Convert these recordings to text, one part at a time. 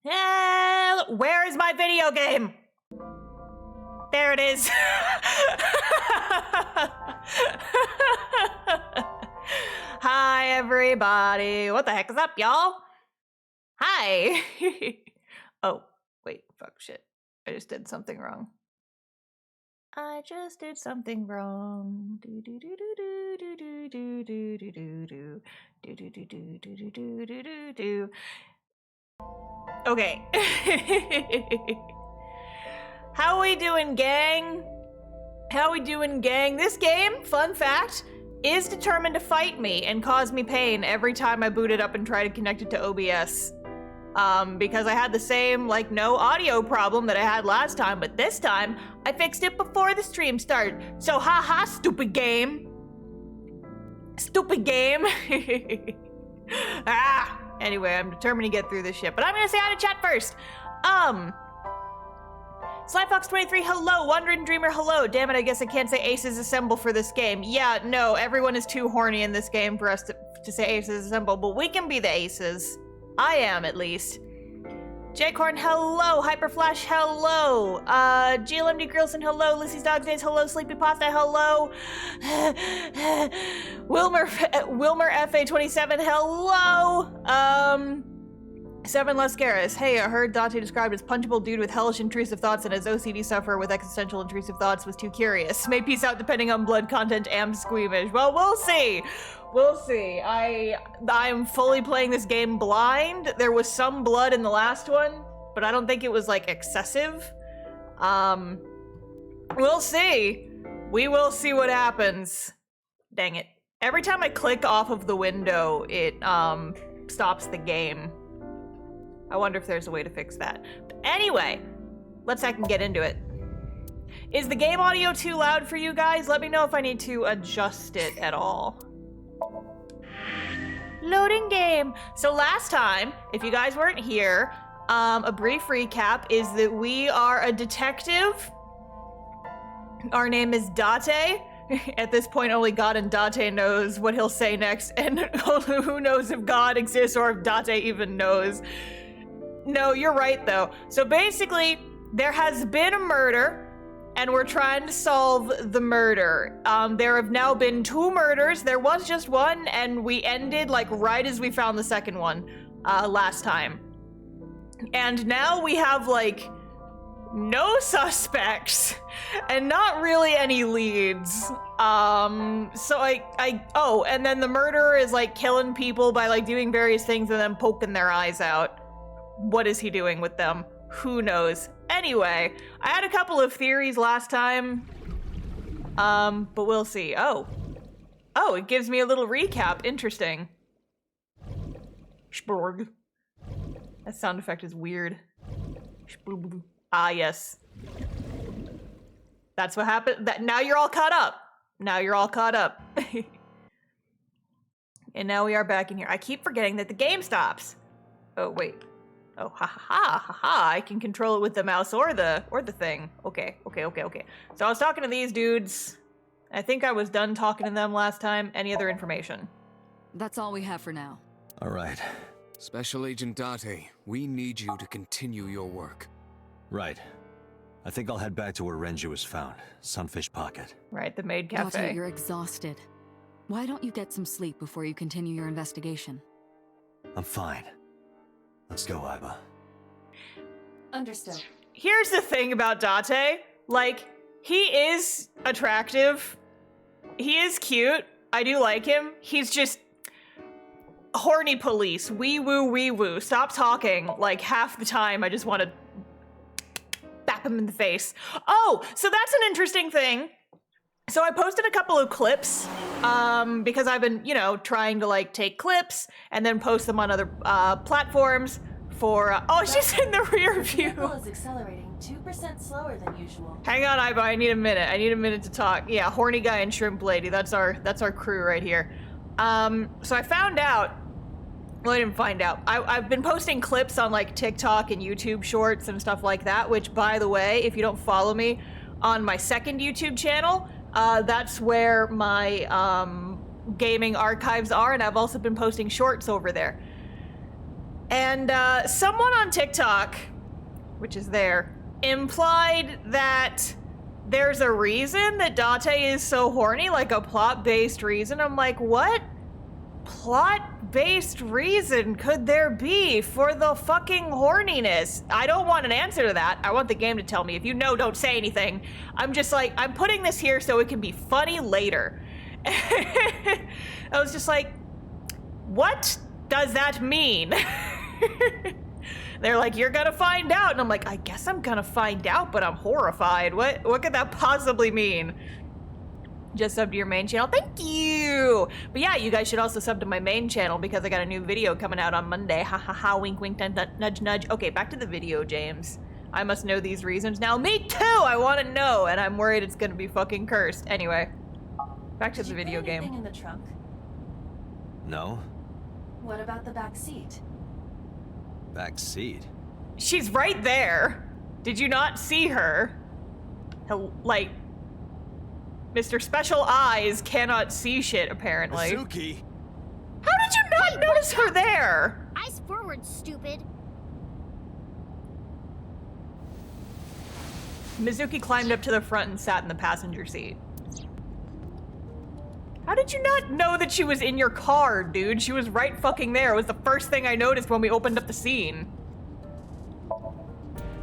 Where is my video game? There it is. Hi, everybody. What the heck is up, y'all? Hi. Oh, wait, fuck, shit. I just did something wrong. I just did something wrong. Do do do do do do do do do do do do do do do do do do do do. Okay. How we doing, gang? How we doing, gang? This game, fun fact, is determined to fight me and cause me pain every time I boot it up and try to connect it to OBS. Because I had the same, like, no audio problem that I had last time, but this time, I fixed it before the stream started. So, haha, stupid game. Stupid game. Anyway, I'm determined to get through this shit, but I'm gonna say hi to chat first. Slyfox23, hello. Wandering Dreamer, hello. Damn it, I guess I can't say Aces Assemble for this game. Yeah, no, everyone is too horny in this game for us to say Aces Assemble, but we can be the Aces. I am, at least. Jcorn, hello. Hyperflash, hello. GLMD Grillson, hello. Lissy's Dog Days, hello. Sleepy Pasta, hello. Wilmer FA27, hello. Seven Lascaris, hey, I heard Dante described as punchable dude with hellish intrusive thoughts and as OCD sufferer with existential intrusive thoughts was too curious. May peace out depending on blood content and squeamish. Well, we'll see. We'll see. I'm fully playing this game blind. There was some blood in the last one, but I don't think it was like excessive. We'll see. We will see what happens. Dang it. Every time I click off of the window, it stops the game. I wonder if there's a way to fix that. But anyway, let's get into it. Is the game audio too loud for you guys? Let me know if I need to adjust it at all. Loading game. So last time, if you guys weren't here, a brief recap is that we are a detective. Our name is Date. At this point, only God and Date knows what he'll say next, and who knows if God exists or if Date even knows. No, you're right, though. So basically, there has been a murder, and we're trying to solve the murder. There have now been 2 murders. There was just one, and we ended, like, right as we found the second one last time. And now we have, like, no suspects, and not really any leads. So oh, and then the murderer is, like, killing people by, like, doing various things and then poking their eyes out. What is he doing with them? Who knows? Anyway, I had a couple of theories last time, but we'll see. Oh, it gives me a little recap. Interesting. Sporg. That sound effect is weird. Ah, yes. That's what happened. Now you're all caught up. Now you're all caught up. And now we are back in here. I keep forgetting that the game stops. Oh, wait. Oh, ha, I can control it with the mouse or the thing. Okay. So I was talking to these dudes. I think I was done talking to them last time. Any other information? That's all we have for now. All right. Special Agent Date, we need you to continue your work. Right. I think I'll head back to where Renju was found. Sunfish Pocket. Right, the maid cafe. Date, you're exhausted. Why don't you get some sleep before you continue your investigation? I'm fine. Let's go, Iba. Understood. Here's the thing about Date. Like, he is attractive. He is cute. I do like him. He's just horny police. Wee woo. Stop talking. Like, half the time I just want to bap him in the face. Oh, so that's an interesting thing. So I posted a couple of clips because I've been, trying to like take clips and then post them on other platforms for, oh, she's in the rear view. The vehicle is accelerating 2% slower than usual. Hang on, Iba, I need a minute. I need a minute to talk. Yeah, horny guy and shrimp lady. That's our crew right here. So I found out, well, I didn't find out. I've been posting clips on like TikTok and YouTube shorts and stuff like that, which by the way, if you don't follow me on my second YouTube channel, that's where my gaming archives are, and I've also been posting shorts over there. And someone on TikTok, which is there, implied that there's a reason that Date is so horny, like a plot-based reason. I'm like, what plot-based reason could there be for the fucking horniness? I don't want an answer to that. I want the game to tell me. If you know, don't say anything. I'm just like, I'm putting this here so it can be funny later. I was just like, what does that mean? They're like, you're gonna find out. And I'm like, I guess I'm gonna find out, but I'm horrified. What could that possibly mean? Just sub to your main channel. Thank you. But yeah, you guys should also sub to my main channel because I got a new video coming out on Monday. Ha ha ha, wink wink, nudge nudge. Okay, back to the video, James. I must know these reasons now. Me too, I want to know, and I'm worried it's gonna be fucking cursed. Anyway, back to the video game. Anything in the trunk? No? What about the back seat? Back seat? She's right there. Did you not see her? Like, Mr. Special Eyes cannot see shit, apparently. Mizuki! How did you not notice her there? Eyes forward, stupid. Mizuki climbed up to the front and sat in the passenger seat. How did you not know that she was in your car, dude? She was right fucking there. It was the first thing I noticed when we opened up the scene.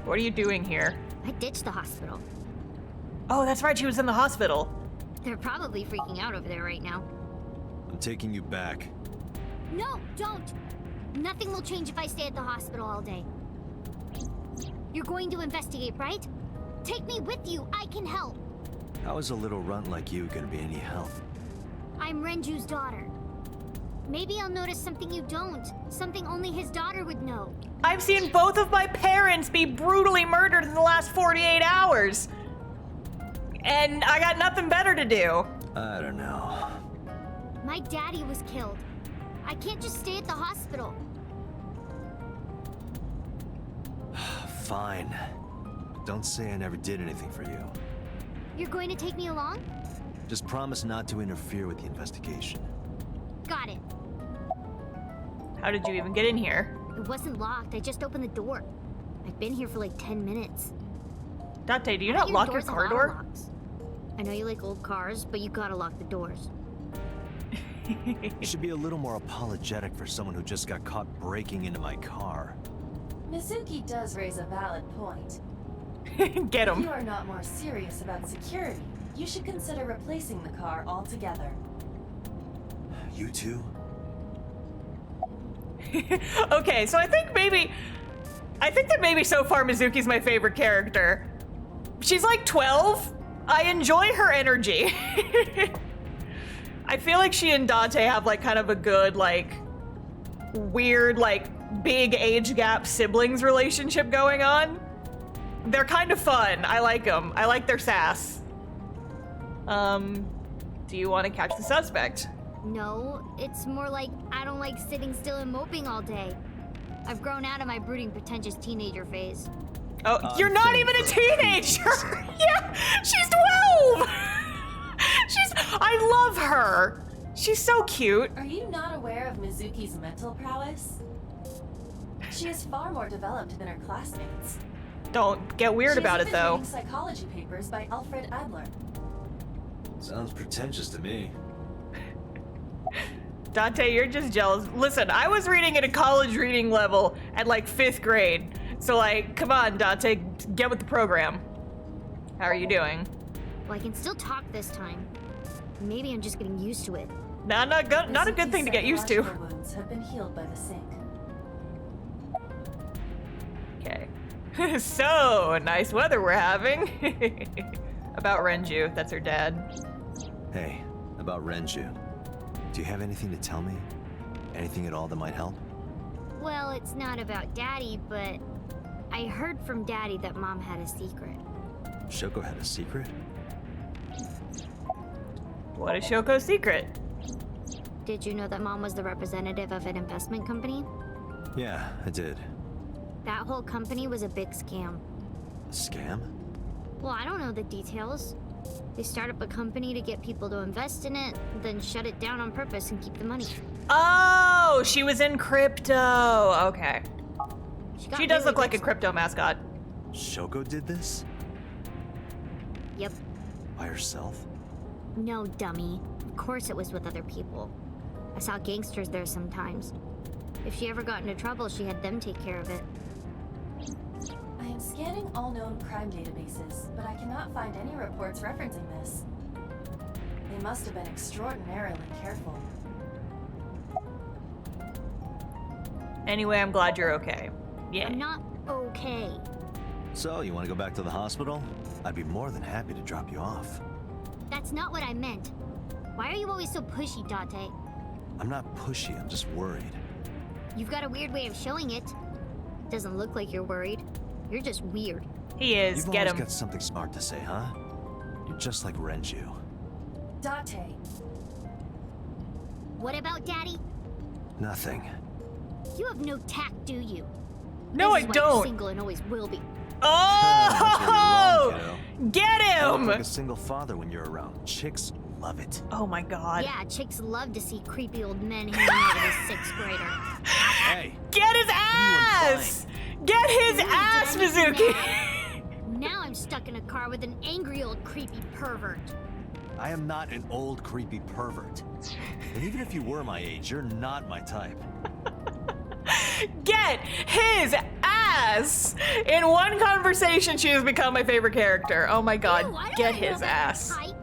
What are you doing here? I ditched the hospital. Oh, that's right, she was in the hospital. They're probably freaking out over there right now. I'm taking you back. No, don't! Nothing will change if I stay at the hospital all day. You're going to investigate, right? Take me with you, I can help. How is a little runt like you gonna be any help? I'm Renju's daughter. Maybe I'll notice something you don't. Something only his daughter would know. I've seen both of my parents be brutally murdered in the last 48 hours. And I got nothing better to do. I don't know. My daddy was killed. I can't just stay at the hospital. Fine. Don't say I never did anything for you. You're going to take me along? Just promise not to interfere with the investigation. Got it. How did you even get in here? It wasn't locked. I just opened the door. I've been here for like 10 minutes. Date, do you not lock your car door? I know you like old cars, but you gotta lock the doors. You should be a little more apologetic for someone who just got caught breaking into my car. Mizuki does raise a valid point. Get If him. you are not more serious about security, you should consider replacing the car altogether. You too? Okay, so I think that maybe so far Mizuki's my favorite character. She's like 12. I enjoy her energy. I feel like she and Date have like kind of a good, like, weird, like, big age gap siblings relationship going on. They're kind of fun. I like them. I like their sass. Do you want to catch the suspect? No, it's more like I don't like sitting still and moping all day. I've grown out of my brooding, pretentious teenager phase. Oh, you're not even a teenager! Yeah, she's 12! I love her! She's so cute. Are you not aware of Mizuki's mental prowess? She is far more developed than her classmates. Don't get weird about it, though. She's even reading psychology papers by Alfred Adler. Sounds pretentious to me. Date, you're just jealous. Listen, I was reading at a college reading level at like 5th grade. So like, come on, Date, get with the program. How are you doing? Well, I can still talk this time. Maybe I'm just getting used to it. Nah, not a good thing to get used to. Psychological wounds have been healed by the sink. Okay. So, nice weather we're having. About Renju, that's her dad. Hey, about Renju. Do you have anything to tell me? Anything at all that might help? Well, it's not about Daddy, but I heard from Daddy that Mom had a secret. Shoko had a secret? What is Shoko's secret? Did you know that Mom was the representative of an investment company? Yeah, I did. That whole company was a big scam. A scam? Well, I don't know the details. They start up a company to get people to invest in it, then shut it down on purpose and keep the money. Oh, she was in crypto. Okay. She does look like a crypto mascot. Shoko did this? Yep. By herself? No, dummy. Of course it was with other people. I saw gangsters there sometimes. If she ever got into trouble, she had them take care of it. I am scanning all known crime databases, but I cannot find any reports referencing this. They must have been extraordinarily careful. Anyway, I'm glad you're okay. Yeah. I'm not okay. So, you want to go back to the hospital? I'd be more than happy to drop you off. That's not what I meant. Why are you always so pushy, Date? I'm not pushy, I'm just worried. You've got a weird way of showing it. Doesn't look like you're worried. You're just weird. He is. You've Get always him. got something smart to say, huh? You're just like Renju. Date, What about Daddy? Nothing. You have no tact, do you? No, This I is why you're don't. single and always will be. Oh! That's where you're wrong, Get kiddo. You look him! like a single father when you're around. Chicks love it. Oh my god. Yeah, chicks love to see creepy old men hanging out with a sixth grader. Hey! Get his ass! Get his Ooh, ass, did I make you Mizuki! Now I'm stuck in a car with an angry old creepy pervert. I am not an old creepy pervert. And even if you were my age, you're not my type. Get his ass! In one conversation, she has become my favorite character. Oh my god, Ew, I don't get know his that's ass. type.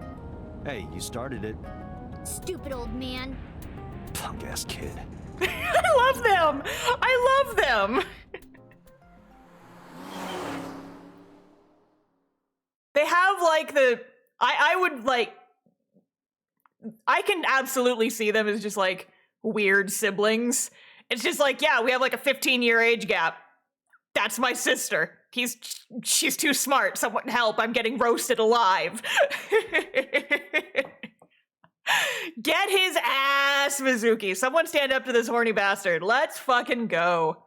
Hey, you started it. Stupid old man. Punk-ass kid. I love them! I love them! They have like I would like, I can absolutely see them as just like weird siblings. It's just like, yeah, we have like a 15-year age gap. That's my sister. She's too smart. Someone help, I'm getting roasted alive. Get his ass, Mizuki. Someone stand up to this horny bastard. Let's fucking go.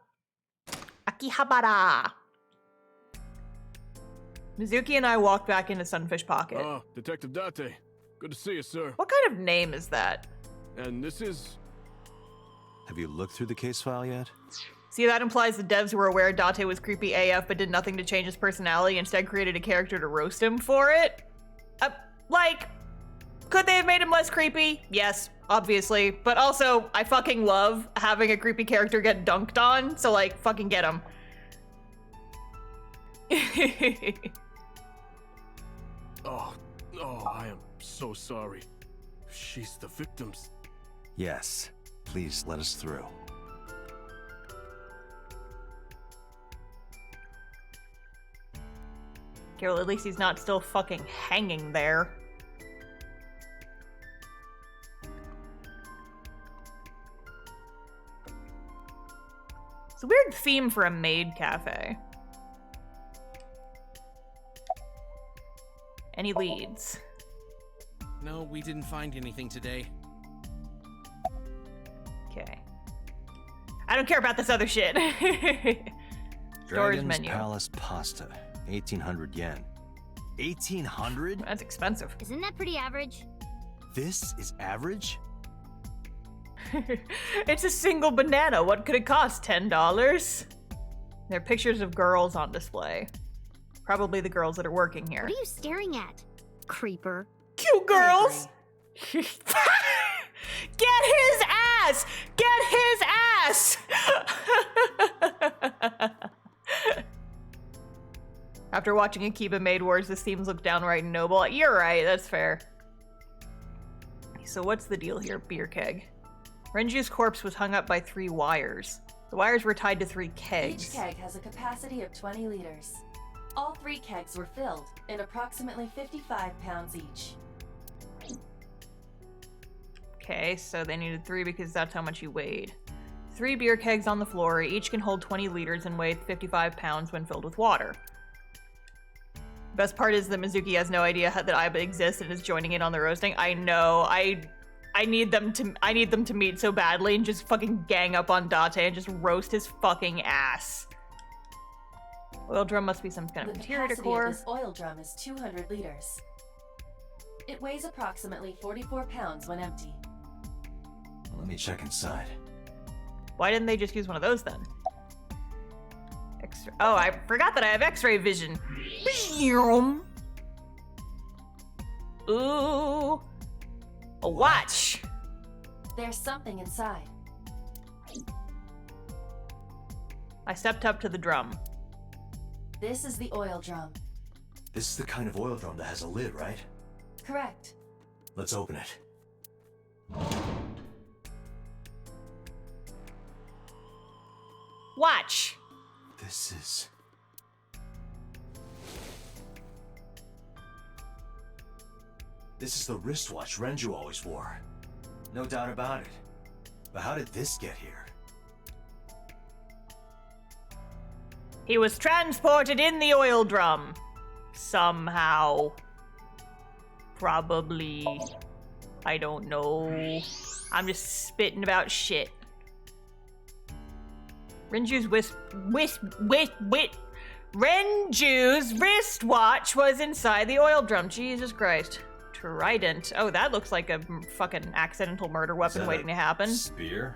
Akihabara. Mizuki and I walked back into Sunfish Pocket. Ah, Detective Date. Good to see you, sir. What kind of name is that? And this is... Have you looked through the case file yet? See, that implies the devs were aware Date was creepy AF but did nothing to change his personality, instead created a character to roast him for it. Like, could they have made him less creepy? Yes, obviously. But also, I fucking love having a creepy character get dunked on, so like, fucking get him. Oh, I am so sorry. She's the victim's... Yes. Please let us through. Okay, well, at least he's not still fucking hanging there. It's a weird theme for a maid cafe. Any leads? No, we didn't find anything today. Okay. I don't care about this other shit. Storage Dragon's menu. Palace pasta. 1,800 yen. 1,800? That's expensive. Isn't that pretty average? This is average? It's a single banana. What could it cost? $10? There are pictures of girls on display. Probably the girls that are working here. What are you staring at, creeper? Cute girls! Get his ass! Get his ass! After watching Akiba Maid Wars, this themes look downright noble. You're right, that's fair. So what's the deal here, beer keg? Renju's corpse was hung up by 3 wires. The wires were tied to 3 kegs. Each keg has a capacity of 20 liters. All 3 kegs were filled, and approximately 55 pounds each. Okay, so they needed 3 because that's how much he weighed. 3 beer kegs on the floor, each can hold 20 liters and weigh 55 pounds when filled with water. Best part is that Mizuki has no idea that Aiba exists and is joining in on the roasting. I know. I need them to meet so badly and just fucking gang up on Date and just roast his fucking ass. Oil drum must be some kind of The interior capacity decor. of this oil drum is 200 liters. It weighs approximately 44 pounds when empty. Let me check inside. Why didn't they just use one of those then? Oh, I forgot that I have X-ray vision. Ooh. A watch. There's something inside. I stepped up to the drum. This is the oil drum. This is the kind of oil drum that has a lid, right? Correct. Let's open it. Watch. This is... This is the wristwatch Renju always wore. No doubt about it. But how did this get here? He was transported in the oil drum. Somehow. Probably. I don't know. I'm just spitting about shit. Renju's Renju's wristwatch was inside the oil drum. Jesus Christ. Trident. Oh, that looks like a fucking accidental murder weapon waiting to happen. Spear?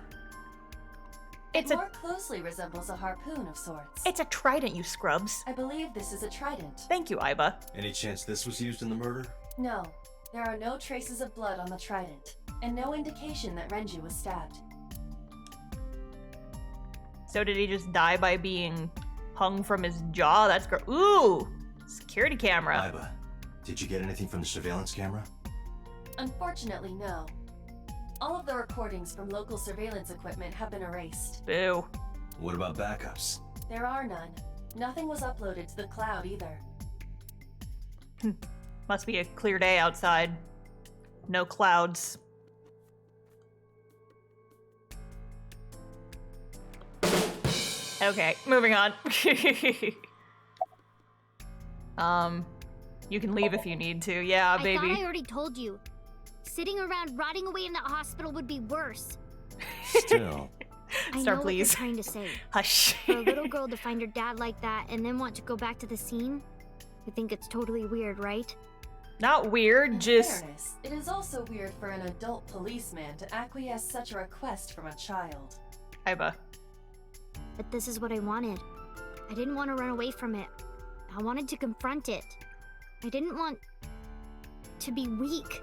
It more closely resembles a harpoon of sorts. It's a trident, you scrubs. I believe this is a trident. Thank you, Iba. Any chance this was used in the murder? No. There are no traces of blood on the trident, and no indication that Renju was stabbed. So did he just die by being hung from his jaw? That's ooh! Security camera. Iba, did you get anything from the surveillance camera? Unfortunately, no. All of the recordings from local surveillance equipment have been erased. Boo. What about backups? There are none. Nothing was uploaded to the cloud either. Must be a clear day outside. No clouds. Okay, moving on. You can leave if you need to. Yeah, baby. I thought I already told you. Sitting around rotting away in that hospital would be worse. Still. I Star, know please. what you're trying to say. Hush. For a little girl to find her dad like that and then want to go back to the scene, I think it's totally weird, right? Not weird, In just... fairness, it is also weird for an adult policeman to acquiesce such a request from a child. Iba. But this is what I wanted. I didn't want to run away from it. I wanted to confront it. I didn't want to be weak.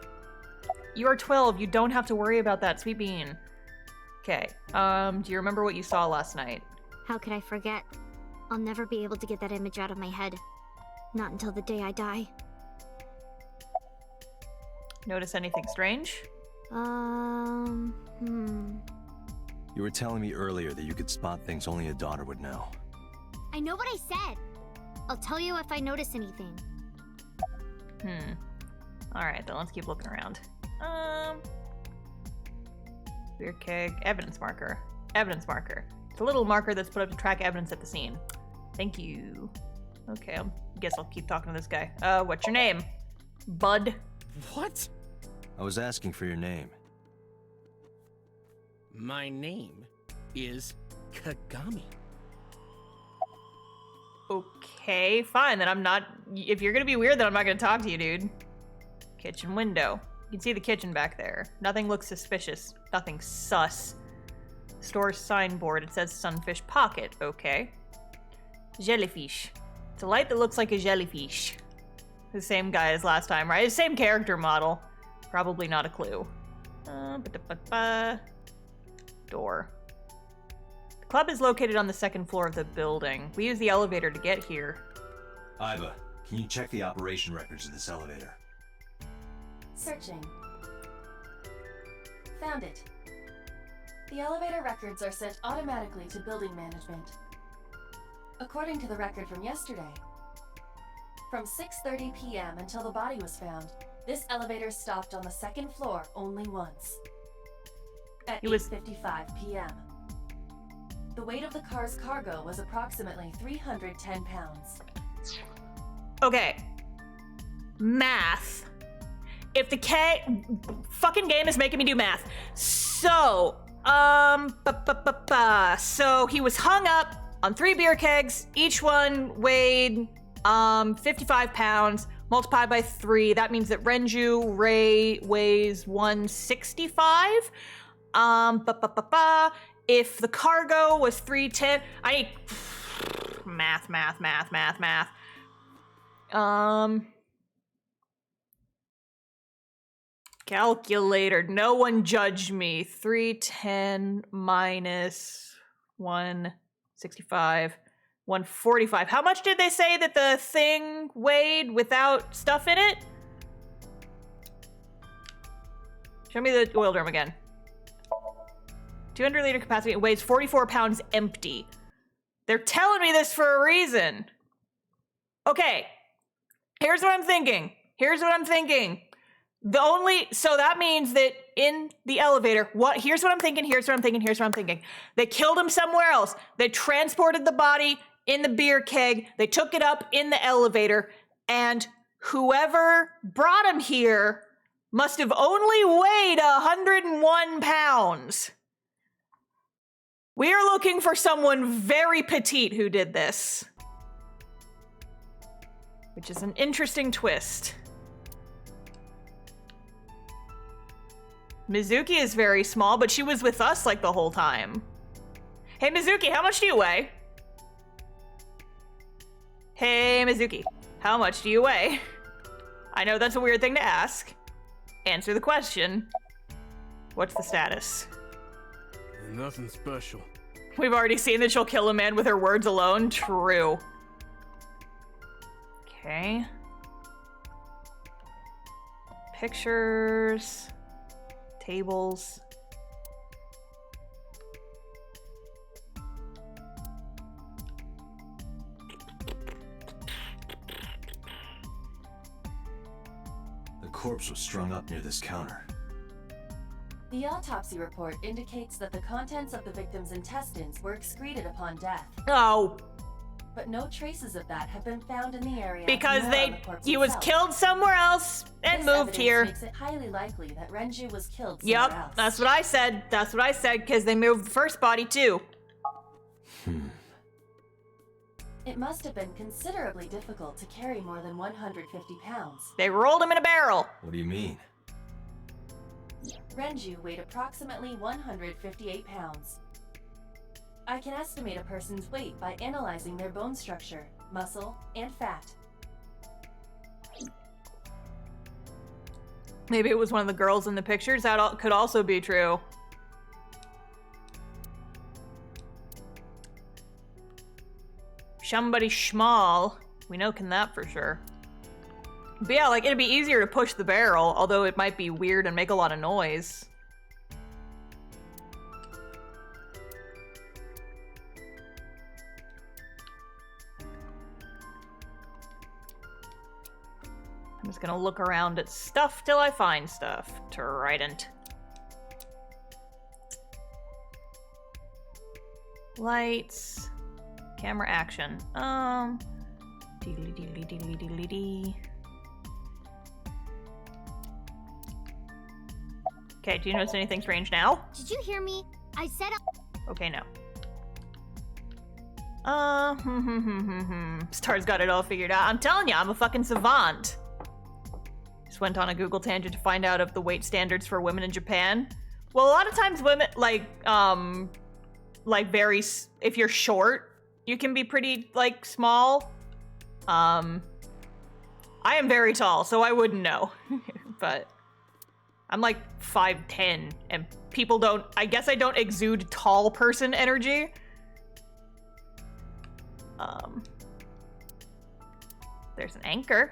You are 12. You don't have to worry about that, sweet bean. Okay. Do you remember what you saw last night? How could I forget? I'll never be able to get that image out of my head. Not until the day I die. Notice anything strange? You were telling me earlier that you could spot things only a daughter would know. I know what I said. I'll tell you if I notice anything. Alright, then let's keep looking around. Beer keg, evidence marker. Evidence marker. It's a little marker that's put up to track evidence at the scene. Thank you. Okay, I guess I'll keep talking to this guy. What's your name? Bud? What? I was asking for your name. My name is Kagami. Okay, fine, then I'm not... If you're gonna be weird, then I'm not gonna talk to you, dude. Kitchen window. You can see the kitchen back there. Nothing looks suspicious. Nothing sus. Store signboard. It says Sunfish Pocket. Okay. Jellyfish. It's a light that looks like a jellyfish. The same guy as last time, right? The same character model. Probably not a clue. Door. The club is located on the second floor of the building. We use the elevator to get here. Iba, can you check the operation records of this elevator? Searching. Found it. The elevator records are sent automatically to building management. According to the record from yesterday, from 6:30 p.m. until the body was found, this elevator stopped on the second floor only once. At 8:55 p.m. The weight of the car's cargo was approximately 310 pounds. Okay. Math. If the fucking game is making me do math. So, so he was hung up on 3 beer kegs. Each one weighed 55 pounds. Multiplied by 3. That means that Renju weighs 165. If the cargo was 310, I need math. Calculator. No one judge me. 310 minus 165. 145. How much did they say that the thing weighed without stuff in it? Show me the oil drum again. 200 liter capacity. It weighs 44 pounds empty. They're telling me this for a reason. Okay. Here's what I'm thinking. So that means that in the elevator, here's what I'm thinking. They killed him somewhere else. They transported the body in the beer keg. They took it up in the elevator, and whoever brought him here must have only weighed 101 pounds. We are looking for someone very petite who did this, which is an interesting twist. Mizuki is very small, but she was with us like the whole time. Hey Mizuki, how much do you weigh? Hey Mizuki, how much do you weigh? I know that's a weird thing to ask. Answer the question. What's the status? Nothing special. We've already seen that she'll kill a man with her words alone. True. Okay. Pictures. Tables. The corpse was strung up near this counter. The autopsy report indicates that the contents of the victim's intestines were excreted upon death. Oh. But no traces of that have been found in the area. Because nor on the corpse he was itself. killed somewhere else and This moved evidence here. makes it highly likely that Renju was killed somewhere Yep, else. that's what I said, because they moved the first body too. It must have been considerably difficult to carry more than 150 pounds. They rolled him in a barrel. What do you mean? Renju weighed approximately 158 pounds. I can estimate a person's weight by analyzing their bone structure, muscle, and fat. Maybe it was one of the girls in the pictures. That could also be true. Somebody small. We know can that for sure. But yeah, like, it'd be easier to push the barrel, although it might be weird and make a lot of noise. I'm just gonna look around at stuff till I find stuff. Trident. Lights. Camera action. Deedly. Okay, do you notice anything strange now? Did you hear me? I said Okay, no. Star's got it all figured out. I'm telling you, I'm a fucking savant. Just went on a Google tangent to find out of the weight standards for women in Japan. Well, a lot of times women, if you're short, you can be pretty, small. I am very tall, so I wouldn't know. But I'm 5'10", and people don't, I guess I don't exude tall person energy. There's an anchor.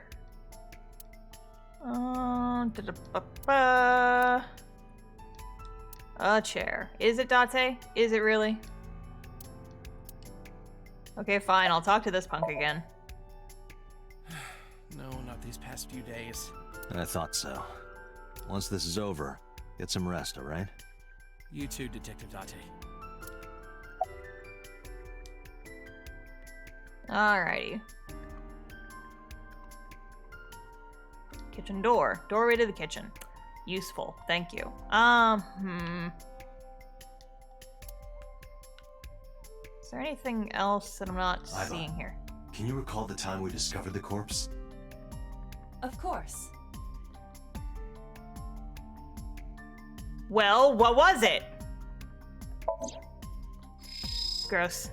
A chair. Is it Date? Is it really? Okay, fine. I'll talk to this punk again. No, not these past few days. I thought so. Once this is over, get some rest, alright? You too, Detective Date. Alrighty. Kitchen door. Doorway to the kitchen. Useful. Thank you. Is there anything else that I'm not seeing here? Can you recall the time we discovered the corpse? Of course. Well, what was it? Gross.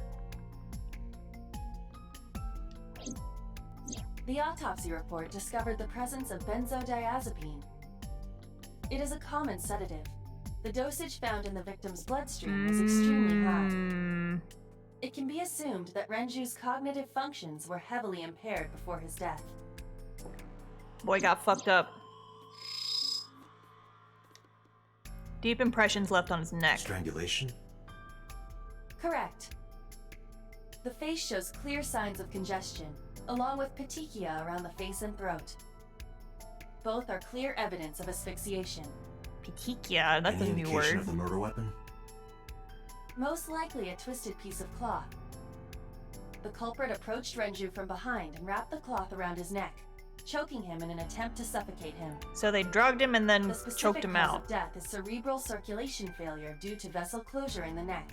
The autopsy report discovered the presence of benzodiazepine. It is a common sedative. The dosage found in the victim's bloodstream is extremely high. It can be assumed that Renju's cognitive functions were heavily impaired before his death. Boy got fucked up. Deep impressions left on his neck. Strangulation? Correct. The face shows clear signs of congestion, along with petechia around the face and throat. Both are clear evidence of asphyxiation. Petechia, that's Any a new indication word. of the murder weapon? Most likely a twisted piece of cloth. The culprit approached Renju from behind and wrapped the cloth around his neck, choking him in an attempt to suffocate him. So they drugged him and then The specific choked him cause out. of death is cerebral circulation failure due to vessel closure in the neck.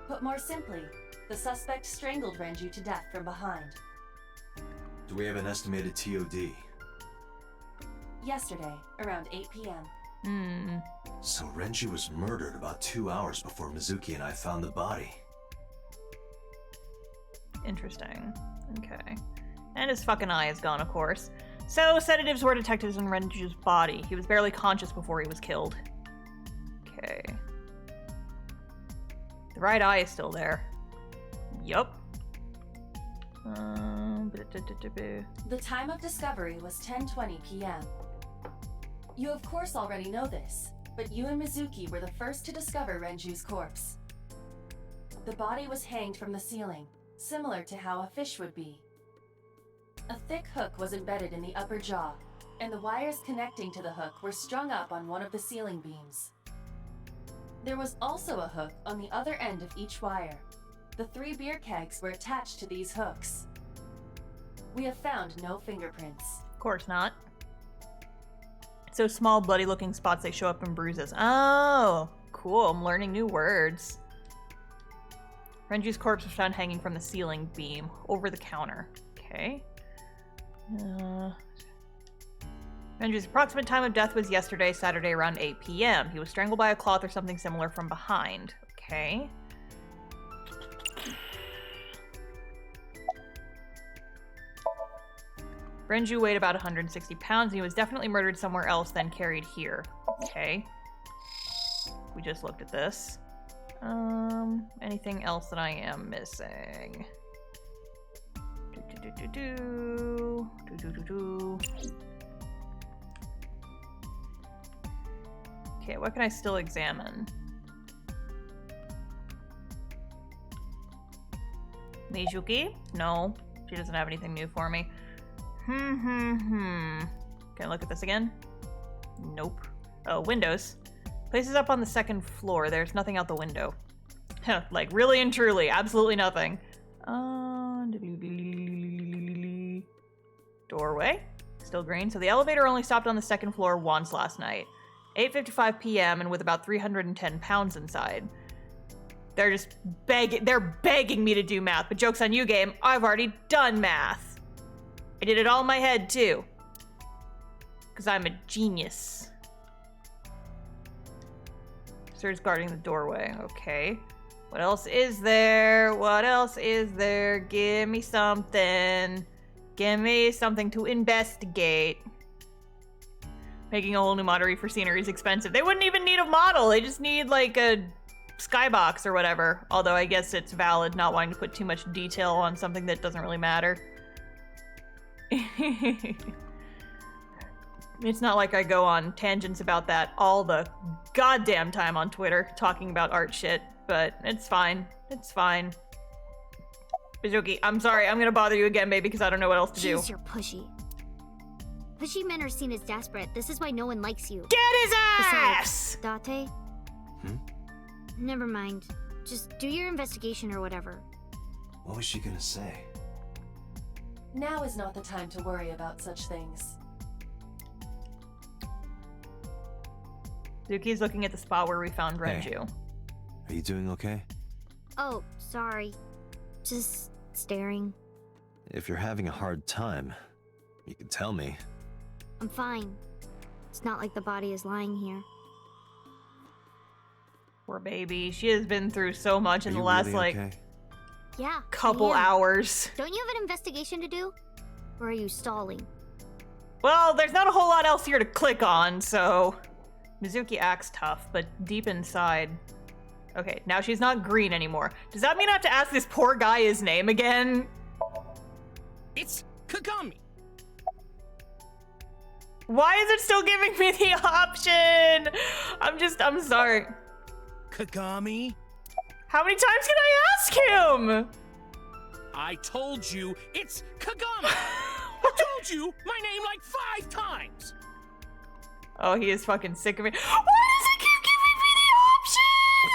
Put more simply, the suspect strangled Renju to death from behind. Do we have an estimated TOD? Yesterday, around 8 p.m. So Renju was murdered about 2 hours before Mizuki and I found the body. Interesting. Okay. And his fucking eye is gone, of course. So, sedatives were detected in Renju's body. He was barely conscious before he was killed. Okay. The right eye is still there. Yup. The time of discovery was 10:20 p.m. You of course already know this, but you and Mizuki were the first to discover Renju's corpse. The body was hanged from the ceiling, similar to how a fish would be. A thick hook was embedded in the upper jaw, and the wires connecting to the hook were strung up on one of the ceiling beams. There was also a hook on the other end of each wire. The 3 beer kegs were attached to these hooks. We have found no fingerprints. Of course not. So small, bloody-looking spots, they show up in bruises. Oh, cool. I'm learning new words. Renju's corpse was found hanging from the ceiling beam over the counter. Okay. Renju's approximate time of death was yesterday, Saturday, around 8 p.m. He was strangled by a cloth or something similar from behind. Okay. Renju weighed about 160 pounds. He was definitely murdered somewhere else, then carried here. Okay. We just looked at this. Anything else that I am missing? Okay, what can I still examine? Mizuki? No, she doesn't have anything new for me. Can I look at this again? Nope. Oh, windows. Places up on the second floor. There's nothing out the window. Like, really and truly, absolutely nothing. Doorway. Still green. So the elevator only stopped on the second floor once last night. 8:55 p.m. and with about 310 pounds inside. They're just begging me to do math, but joke's on you, game. I've already done math. I did it all in my head, too. Because I'm a genius. Sir's guarding the doorway. Okay. What else is there? What else is there? Give me something. Give me something to investigate. Making a whole new model for scenery is expensive. They wouldn't even need a model. They just need, like, a skybox or whatever. Although I guess it's valid not wanting to put too much detail on something that doesn't really matter. It's not like I go on tangents about that all the goddamn time on Twitter talking about art shit, but it's fine. It's fine. Mizuki, I'm sorry. I'm gonna bother you again, baby, because I don't know what else to do. Jeez, you're pushy. Pushy men are seen as desperate. This is why no one likes you. Get his ass! Besides, Date? Never mind. Just do your investigation or whatever. What was she gonna say? Now is not the time to worry about such things. Zuki's looking at the spot where we found Renju. Are you doing okay? Oh, sorry. Just staring. If you're having a hard time, You can tell me. I'm fine. It's not like the body is lying here. Poor baby. She has been through so much in Are the you last, really like, okay? Yeah. couple I am. hours. Don't you have an investigation to do? Or are you stalling? Well, there's not a whole lot else here to click on, so... Mizuki acts tough, but deep inside... Okay, now she's not green anymore. Does that mean I have to ask this poor guy his name again? It's Kagami. Why is it still giving me the option? I'm sorry. Kagami? How many times can I ask him? I told you it's Kagami. I told you my name like 5 times. Oh, he is fucking sick of me. Why does it keep giving me the option?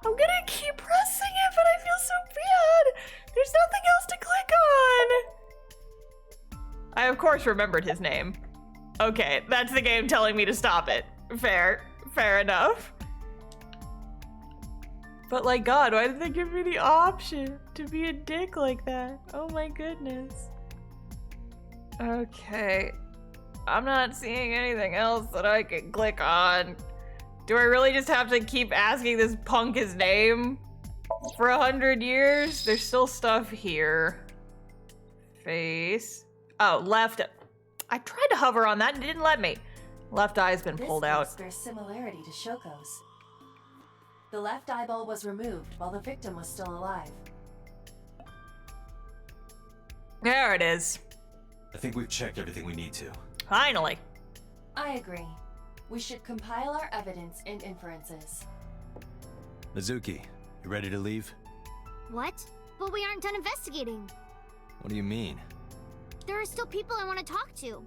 I'm gonna keep pressing it, but I feel so bad. There's nothing else to click on. I, of course, remembered his name. Okay, that's the game telling me to stop it. Fair enough. But like, God, why did they give me the option to be a dick like that? Oh my goodness. Okay. I'm not seeing anything else that I can click on. Do I really just have to keep asking this punk his name for 100 years? There's still stuff here. Face. Oh, left. I tried to hover on that and it didn't let me. Left eye's been pulled out. This bears similarity to Shoko's. The left eyeball was removed while the victim was still alive. There it is. I think we've checked everything we need to. Finally. I agree. We should compile our evidence and inferences. Mizuki, you ready to leave? What? But we aren't done investigating. What do you mean? There are still people I want to talk to.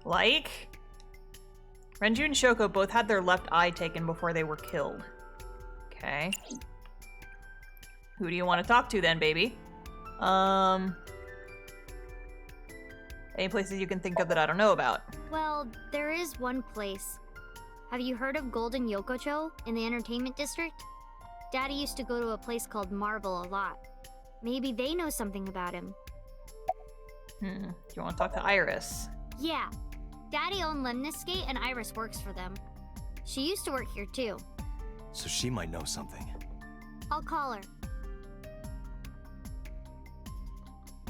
Like? Renju and Shoko both had their left eye taken before they were killed. Okay. Who do you want to talk to then, baby? Any places you can think of that I don't know about? Well, there is one place. Have you heard of Golden Yokocho in the entertainment district? Daddy used to go to a place called Marble a lot. Maybe they know something about him. Do you want to talk to Iris? Yeah. Daddy owned Lemniscate and Iris works for them. She used to work here too. So she might know something. I'll call her.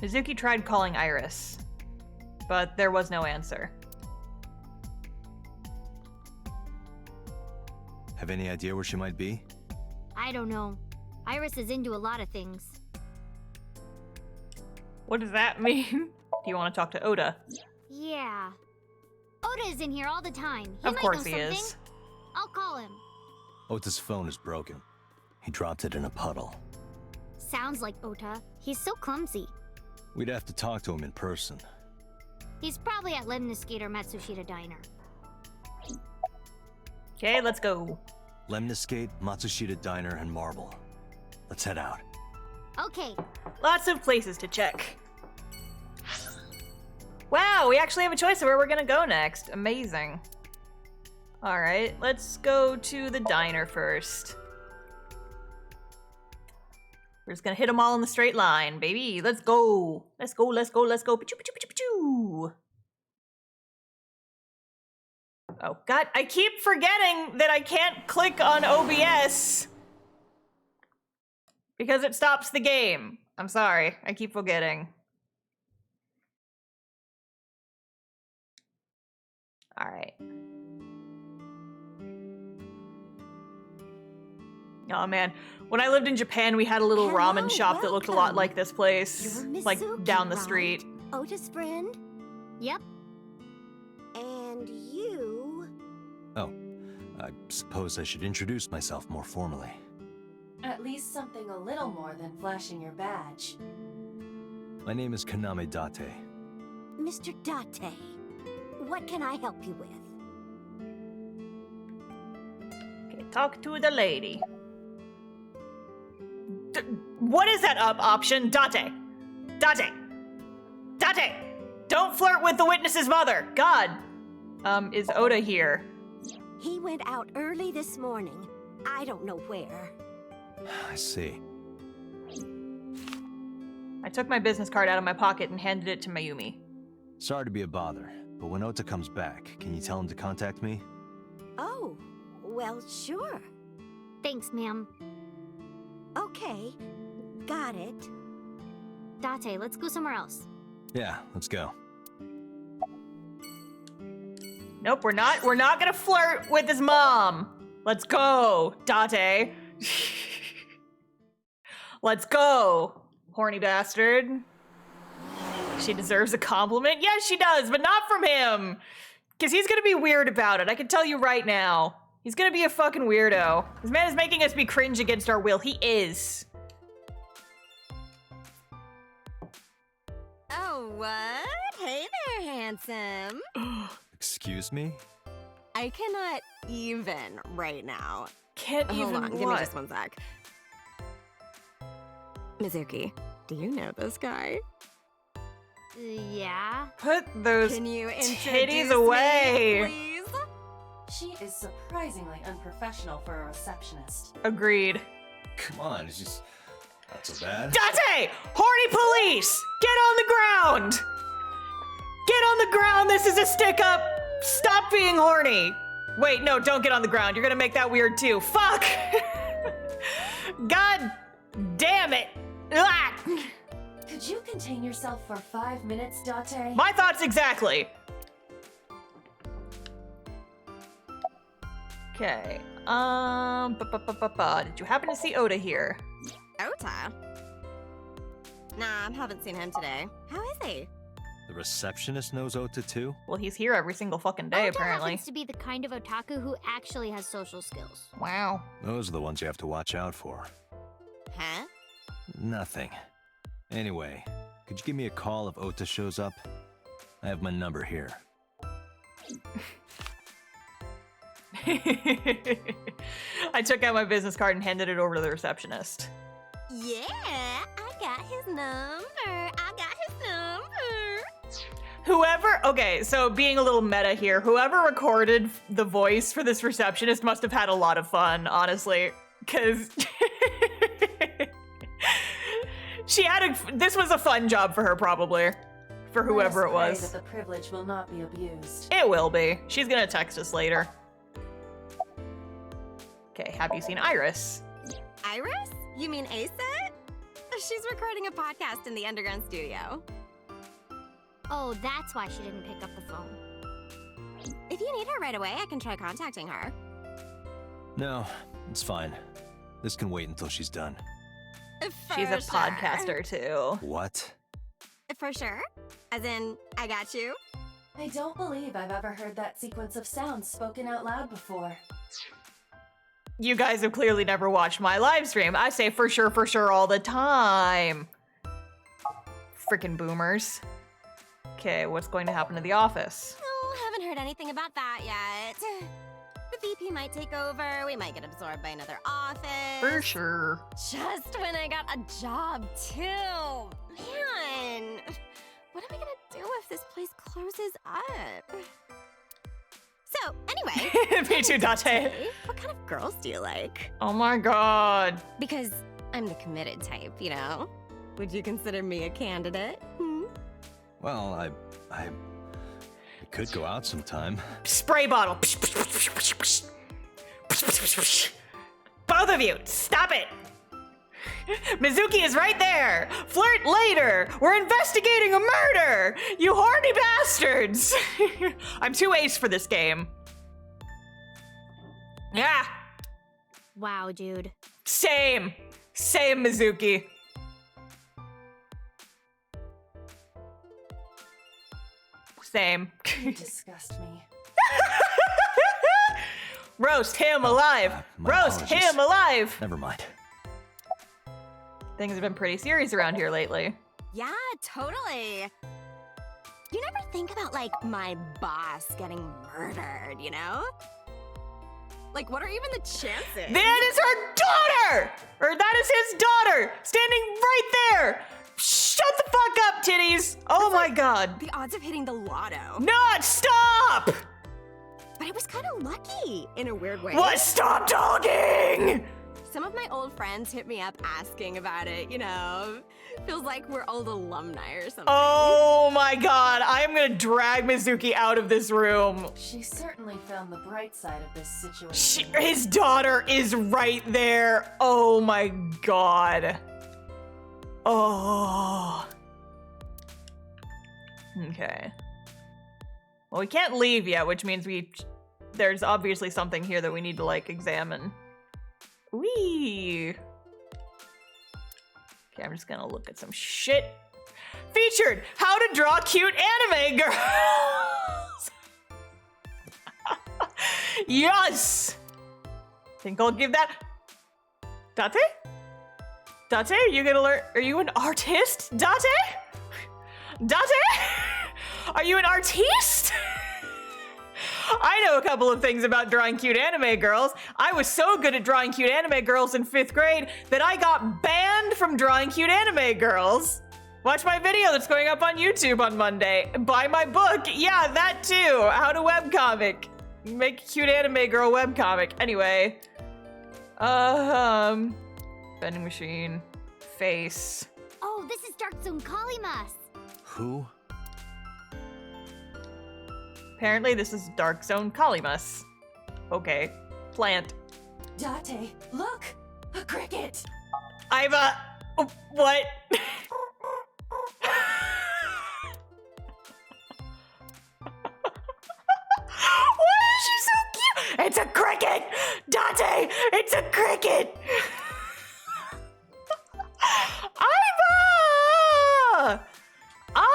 Mizuki tried calling Iris, but there was no answer. Have any idea where she might be? I don't know. Iris is into a lot of things. What does that mean? Do you want to talk to Oda? Yeah. Oda is in here all the time. He Of might course know he something. is. I'll call him. Ota's phone is broken. He dropped it in a puddle. Sounds like Ota. He's so clumsy. We'd have to talk to him in person. He's probably at Lemniscate or Matsushita Diner. Okay, let's go. Lemniscate, Matsushita Diner, and Marble. Let's head out. Okay. Lots of places to check. Wow, we actually have a choice of where we're gonna go next. Amazing. All right, let's go to the diner first. We're just gonna hit them all in the straight line, baby. Let's go. Let's go, let's go, let's go. Pachoo, pachoo, pachoo, pachoo. Oh, God, I keep forgetting that I can't click on OBS because it stops the game. I'm sorry, I keep forgetting. All right. Oh man, when I lived in Japan, we had a little Hello, ramen shop that looked a lot welcome. like this place, You're like Mizuki, down the right? street. Otis' friend? Yep. And you? Oh, I suppose I should introduce myself more formally. At least something a little more than flashing your badge. My name is Kaname Date. Mr. Date, what can I help you with? Okay, talk to the lady. What is that option? Date. Date. Date. Don't flirt with the witness's mother. God. Is Oda here? He went out early this morning. I don't know where. I see. I took my business card out of my pocket and handed it to Mayumi. Sorry to be a bother, but when Ota comes back, can you tell him to contact me? Oh, well, sure. Thanks, ma'am. Okay, got it. Date, let's go somewhere else. Yeah, let's go. Nope, we're not gonna flirt with his mom. Let's go, Date. Let's go, horny bastard. She deserves a compliment. Yes, she does, but not from him. Because he's gonna be weird about it. I can tell you right now. He's gonna be a fucking weirdo. This man is making us be cringe against our will. He is. Oh, what? Hey there, handsome. Excuse me? I cannot even right now. Can't even Hold on, what? give me just one sec. Mizuki, do you know this guy? Yeah. Put those Can you titties introduce away. me, please? She is surprisingly unprofessional for a receptionist. Agreed. Come on, it's just not so bad. Date! Horny police! Get on the ground! Get on the ground! This is a stick up! Stop being horny! Wait, no, don't get on the ground. You're gonna make that weird too. Fuck! God damn it! Ah! Could you contain yourself for 5 minutes, Date? My thoughts exactly. Okay. Did you happen to see Oda here? Ota? Nah, I haven't seen him today. How is he? The receptionist knows Ota too? Well, he's here every single fucking day, Oda apparently. happens to be the kind of otaku who actually has social skills. Wow. Those are the ones you have to watch out for. Huh? Nothing. Anyway, could you give me a call if Ota shows up? I have my number here. I took out my business card and handed it over to the receptionist. Yeah, I got his number. Okay, so being a little meta here, whoever recorded the voice for this receptionist must have had a lot of fun, honestly, because this was a fun job for her, probably, for whoever it Let us was. pray that the privilege will not be abused. It will be. She's gonna text us later. Okay, have you seen Iris? Iris? You mean Asa? She's recording a podcast in the underground studio. Oh, that's why she didn't pick up the phone. If you need her right away, I can try contacting her. No, it's fine. This can wait until she's done. She's a podcaster, too. What? For sure? As in, I got you? I don't believe I've ever heard that sequence of sounds spoken out loud before. You guys have clearly never watched my live stream. I say for sure all the time. Freaking boomers. Okay, what's going to happen to the office? Oh, haven't heard anything about that yet. The VP might take over, we might get absorbed by another office. For sure. Just when I got a job, too. Man, what am I gonna do if this place closes up? So, anyway. Me too, Date. What kind of girls do you like? Oh my god. Because I'm the committed type, you know? Would you consider me a candidate? Well, I could go out sometime. Spray bottle. Both of you, stop it. Mizuki is right there. Flirt later. We're investigating a murder. You horny bastards. I'm too ace for this game. Yeah. Wow, dude. Same, Mizuki. Same. You disgust me. Roast him alive. My Roast apologies. him alive. Never mind. Things have been pretty serious around here lately. Yeah, totally. You never think about, like, my boss getting murdered, you know? Like, what are even the chances? That is her daughter! Or that is his daughter! Standing right there! Shut the fuck up, titties! Oh my god. The odds of hitting the lotto. Not stop! But it was kind of lucky, in a weird way. What? Stop talking! some of my old friends hit me up asking about it, you know. Feels like we're old alumni or something. Oh my god, I am gonna drag Mizuki out of this room. She certainly found the bright side of this situation. His daughter is right there. Oh my god. Oh. Okay. Well, we can't leave yet, which means there's obviously something here that we need to, like, examine. Whee! Okay, I'm just gonna look at some shit. Featured! How to draw cute anime girls! Yes! Think I'll give that... Date? Date, are you gonna learn... Are you an artist? Date? Date? Are you an artiste? I know a couple of things about drawing cute anime girls. I was so good at drawing cute anime girls in 5th grade that I got banned from drawing cute anime girls. Watch my video that's going up on YouTube on Monday. Buy my book. Yeah, that too. How to webcomic. Make a cute anime girl webcomic. Anyway. Vending machine. Face. Oh, this is Dark Zone Kalimas. Who? Apparently this is Dark Zone Kalimas. Okay. Plant. Date, look! A cricket! I've what? Why is she so cute? It's a cricket! Date! It's a cricket! Iva! Iva!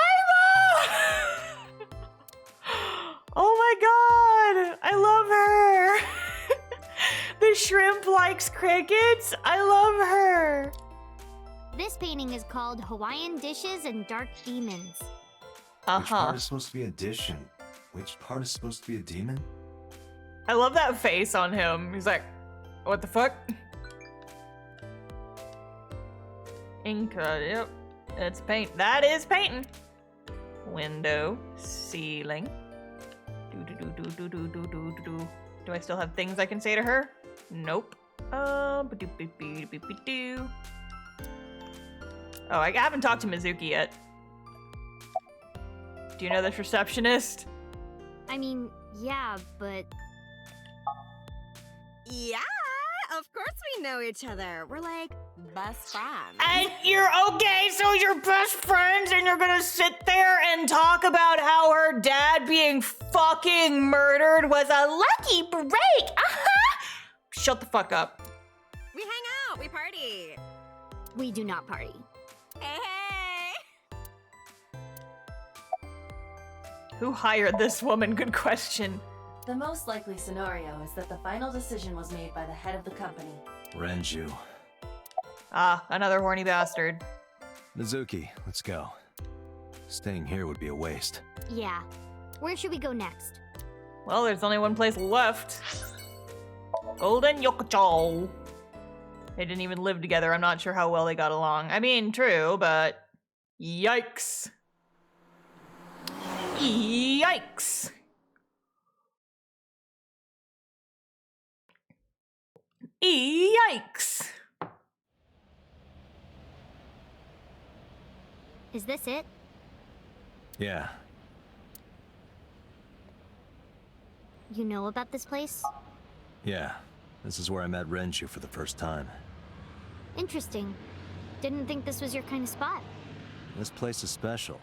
Oh my god! I love her! The shrimp likes crickets? I love her! This painting is called Hawaiian Dishes and Dark Demons. Which part is supposed to be a dish and which part is supposed to be a demon? I love that face on him. He's like, what the fuck? Inca, yep. It's paint. That is painting. Window, ceiling. Do I still have things I can say to her? Nope. Oh, I haven't talked to Mizuki yet. Do you know this receptionist? I mean, yeah, but... Yeah, of course we know each other. We're like best friends. And you're okay, so you're best friends and you're gonna sit there and talk about how her dad being fucking murdered was a lucky break. Shut the fuck up. We hang out, we party. We do not party. Hey, hey. Who hired this woman? Good question. The most likely scenario is that the final decision was made by the head of the company. Renju. Ah, another horny bastard. Mizuki, let's go. Staying here would be a waste. Yeah. Where should we go next? Well, there's only one place left. Golden Yokocho. They didn't even live together. I'm not sure how well they got along. I mean, true, but... Yikes. Yikes. Yikes. Is this it? Yeah. You know about this place? Yeah. This is where I met Renju for the first time. Interesting. Didn't think this was your kind of spot. This place is special.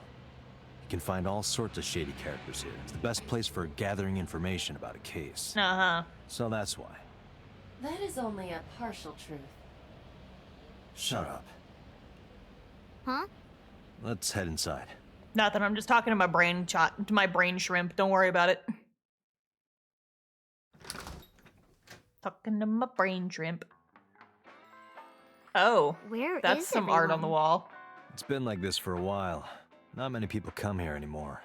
You can find all sorts of shady characters here. It's the best place for gathering information about a case. Uh-huh. So that's why. That is only a partial truth. Shut up. Huh? Let's head inside. Nothing, I'm just talking to my brain shrimp. Don't worry about it. Talking to my brain shrimp. Oh, Where that's is some art on the everyone? wall. It's been like this for a while. Not many people come here anymore.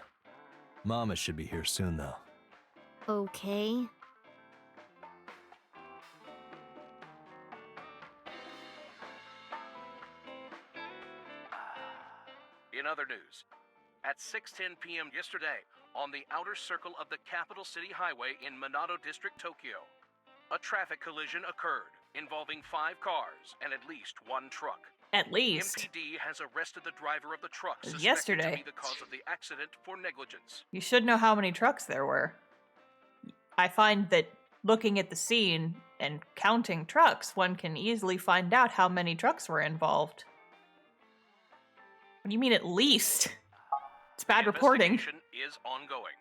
Mama should be here soon, though. Okay. In other news, at 6:10 p.m. yesterday, on the outer circle of the Capital City Highway in Minato District, Tokyo, a traffic collision occurred. involving 5 cars and at least 1 truck. At least. MPD has arrested the driver of the truck suspected Yesterday. to be the cause of the accident for negligence. You should know how many trucks there were. I find that looking at the scene and counting trucks, one can easily find out how many trucks were involved. What do you mean at least? It's bad reporting. Investigation is ongoing.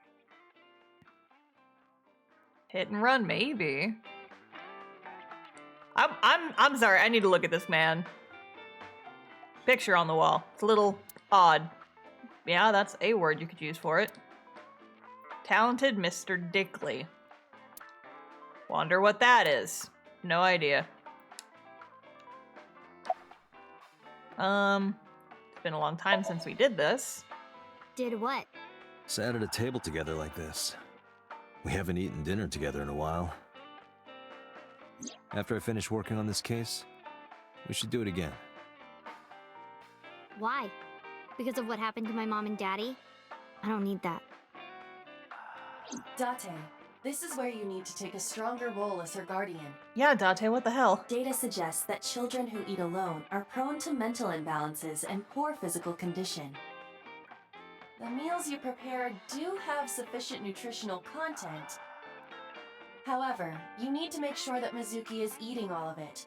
Hit and run, maybe. I'm sorry, I need to look at this man. Picture on the wall. It's a little odd. Yeah, that's a word you could use for it. Talented Mr. Dickley. Wonder what that is. No idea. It's been a long time since we did this. Did what? Sat at a table together like this. We haven't eaten dinner together in a while. After I finish working on this case, we should do it again. Why? Because of what happened to my mom and daddy? I don't need that. Date, this is where you need to take a stronger role as her guardian. Yeah, Date, what the hell? Data suggests that children who eat alone are prone to mental imbalances and poor physical condition. The meals you prepare do have sufficient nutritional content. However, you need to make sure that Mizuki is eating all of it.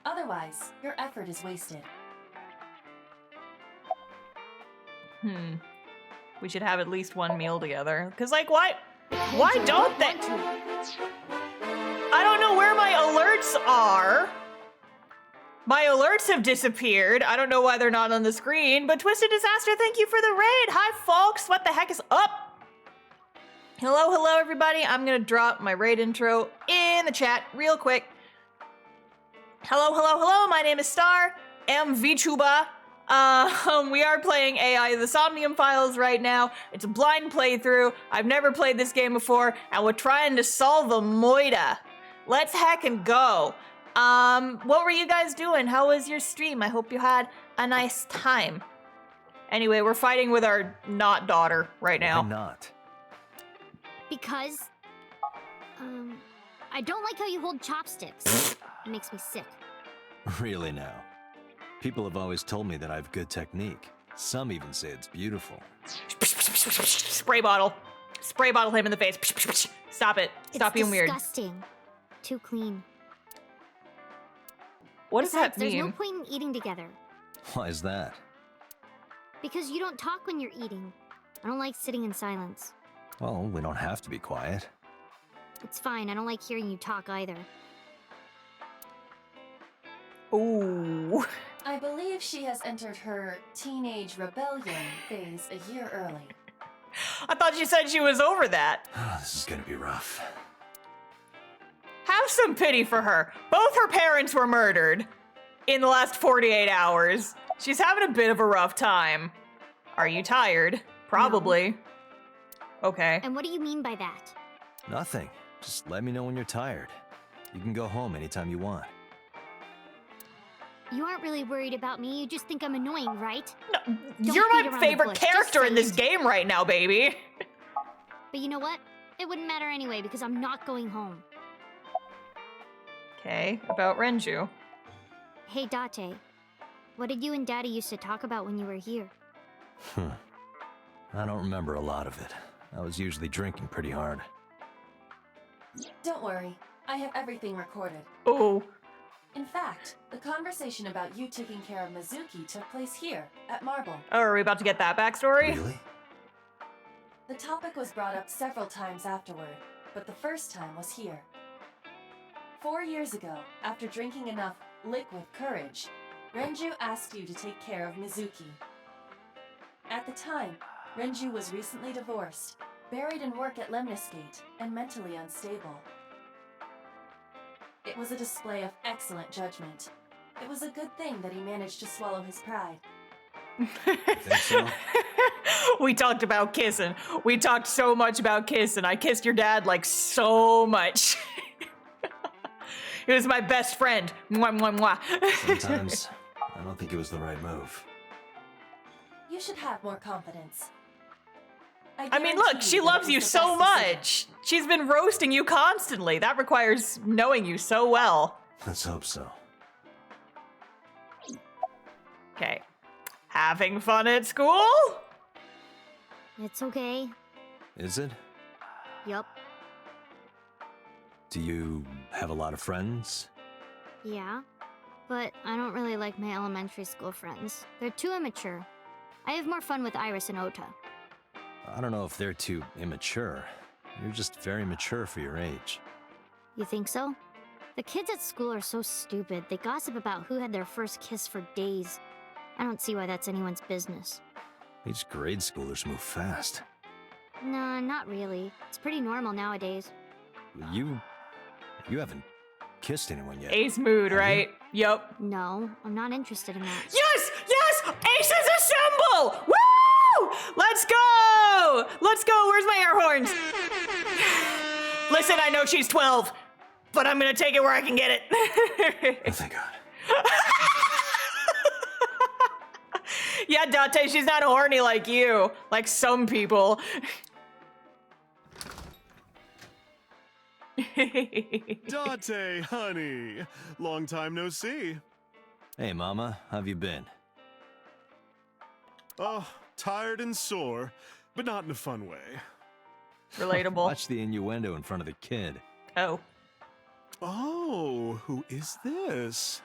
Otherwise, your effort is wasted. We should have at least one meal together. Cause like, why don't they? I don't know where my alerts are. My alerts have disappeared. I don't know why they're not on the screen, but Twisted Disaster, thank you for the raid. Hi, folks. What the heck is up? Hello, everybody. I'm gonna drop my raid intro in the chat real quick. Hello. My name is Star. Am VTuber. We are playing AI The Somnium Files right now. It's a blind playthrough. I've never played this game before, and we're trying to solve a moida. Let's heckin' go. What were you guys doing? How was your stream? I hope you had a nice time. Anyway, we're fighting with our not daughter right now. Why not? Because, I don't like how you hold chopsticks. It makes me sick. Really now? People have always told me that I have good technique. Some even say it's beautiful. Spray bottle. Spray bottle him in the face. Stop it. Stop being weird. It's disgusting. Too clean. What does that There's mean? no point in eating together. Why is that? Because you don't talk when you're eating. I don't like sitting in silence. Well, we don't have to be quiet. It's fine. I don't like hearing you talk either. Ooh. I believe she has entered her teenage rebellion phase a year early. I thought you said she was over that. This is gonna be rough. Have some pity for her. Both her parents were murdered in the last 48 hours. She's having a bit of a rough time. Are you tired? Probably. No. Okay. And what do you mean by that? Nothing. Just let me know when you're tired. You can go home anytime you want. You aren't really worried about me. You just think I'm annoying, right? No, you're my favorite character in this game right now, baby. But you know what? It wouldn't matter anyway because I'm not going home. Okay, about Renju. Hey, Date. What did you and Daddy used to talk about when you were here? I don't remember a lot of it. I was usually drinking pretty hard. Don't worry. I have everything recorded. Oh. In fact, the conversation about you taking care of Mizuki took place here, at Marble. Oh, are we about to get that backstory? Really? The topic was brought up several times afterward, but the first time was here. 4 years ago, after drinking enough liquid courage, Renju asked you to take care of Mizuki. At the time, Renju was recently divorced, buried in work at Lemniscate, and mentally unstable. It was a display of excellent judgment. It was a good thing that he managed to swallow his pride. Think so? We talked about kissing. We talked so much about kissing. I kissed your dad like so much. He was my best friend. Mwah, mwah, mwah. Sometimes I don't think it was the right move. You should have more confidence. I mean, look, she loves you so much. She's been roasting you constantly. That requires knowing you so well. Let's hope so. Okay. Having fun at school? It's okay. Is it? Yup. Do you have a lot of friends? Yeah. But I don't really like my elementary school friends. They're too immature. I have more fun with Iris and Ota. I don't know if they're too immature. You're just very mature for your age. You think so? The kids at school are so stupid. They gossip about who had their first kiss for days. I don't see why that's anyone's business. These grade schoolers move fast. Nah, not really. It's pretty normal nowadays. You haven't kissed anyone yet. Ace mood, Have you? right? Yup. No, I'm not interested in that. Yes! Yes! Aces assemble! Woo! Let's go! Let's go! Where's my air horns? Listen, I know she's 12, but I'm gonna take it where I can get it. Oh, thank God. Yeah, Date, she's not horny like you, like some people. Date, honey. Long time no see. Hey, Mama, how have you been? Oh, tired and sore, but not in a fun way. Relatable. Watch the innuendo in front of the kid. Oh. Oh, who is this?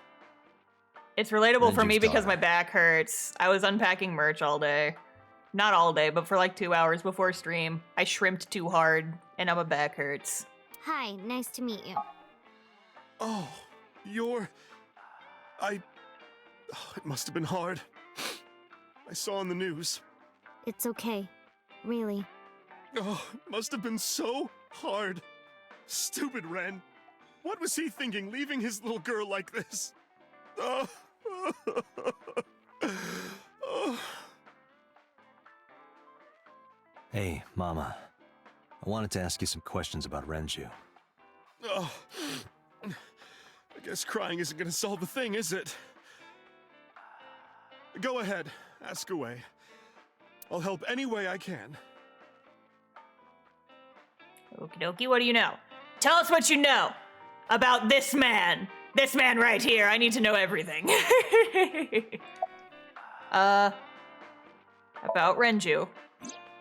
It's relatable for Renju's me because daughter. my back hurts. I was unpacking merch all day. Not all day, but for like 2 hours before stream. I shrimped too hard, and now my back hurts. Hi, nice to meet you. Oh, you're... Oh, it must have been hard. I saw on the news. It's okay. Really. Oh, it must have been so hard. Stupid Ren. What was he thinking, leaving his little girl like this? Oh. Oh. Hey, Mama. I wanted to ask you some questions about Renju. Oh. I guess crying isn't gonna solve the thing, is it? Go ahead, ask away. I'll help any way I can. Okie dokie, what do you know? Tell us what you know about this man. This man right here. I need to know everything. About Renju.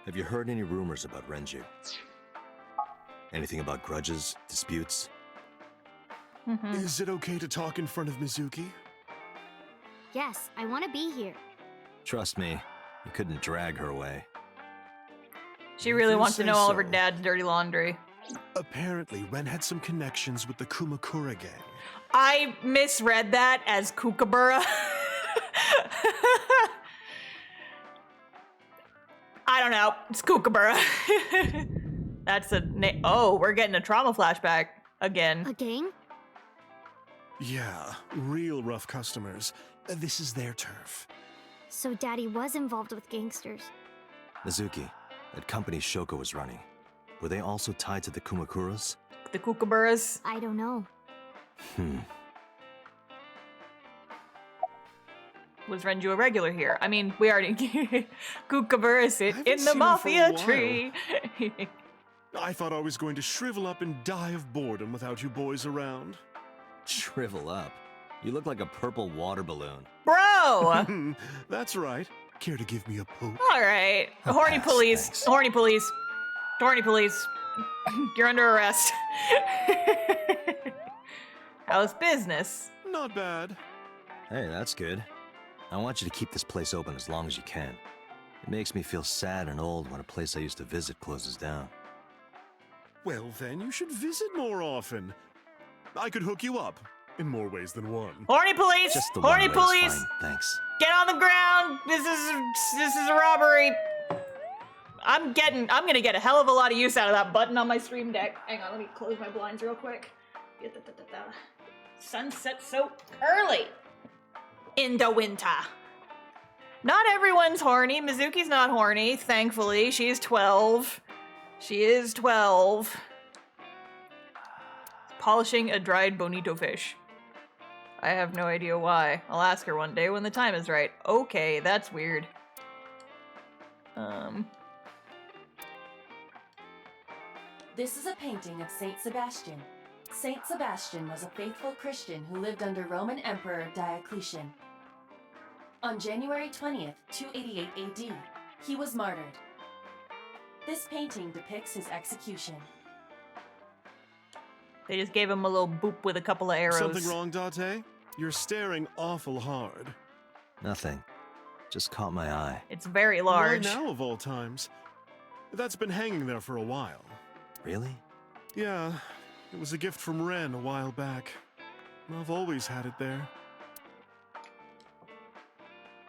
Have you heard any rumors about Renju? Anything about grudges, disputes? Is it okay to talk in front of Mizuki? Yes, I want to be here. Trust me, you couldn't drag her away. She really You wants to say know all of her so. dad's dirty laundry. Apparently, Ren had some connections with the Kumakura gang. I misread that as Kookaburra. I don't know. It's Kookaburra. That's a name. Oh, we're getting a trauma flashback again. A gang? Yeah, real rough customers. This is their turf. So Daddy was involved with gangsters. Mizuki, that company Shoko was running, were they also tied to the Kumakuras? The Kookaburras. I don't know. Was Renju a regular here? I mean, we already Kookaburra sit haven't in the seen him for a mafia while. tree. I thought I was going to shrivel up and die of boredom without you boys around. Shrivel up. You look like a purple water balloon. Bro! That's right. Care to give me a poke? All right. A Horny pass, police. thanks. Horny police. Horny police. You're under arrest. How's business? Not bad. Hey, that's good. I want you to keep this place open as long as you can. It makes me feel sad and old when a place I used to visit closes down. Well, then you should visit more often. I could hook you up in more ways than one. Horny police. Just the Horny one way is police. fine, thanks. Get on the ground. This is a robbery. I'm gonna get a hell of a lot of use out of that button on my stream deck. Hang on, let me close my blinds real quick. Sunset so early in the winter. Not everyone's horny. Mizuki's not horny, thankfully. She's 12. She is 12. Polishing a dried bonito fish. I have no idea why. I'll ask her one day when the time is right. Okay, that's weird. This is a painting of Saint Sebastian. Saint Sebastian was a faithful Christian who lived under Roman Emperor Diocletian. On January 20th, 288 AD, he was martyred. This painting depicts his execution. They just gave him a little boop with a couple of arrows. Something wrong, Date? You're staring awful hard. Nothing. Just caught my eye. It's very large. Why now, of all times? That's been hanging there for a while. Really? Yeah, it was a gift from Ren a while back. I've always had it there.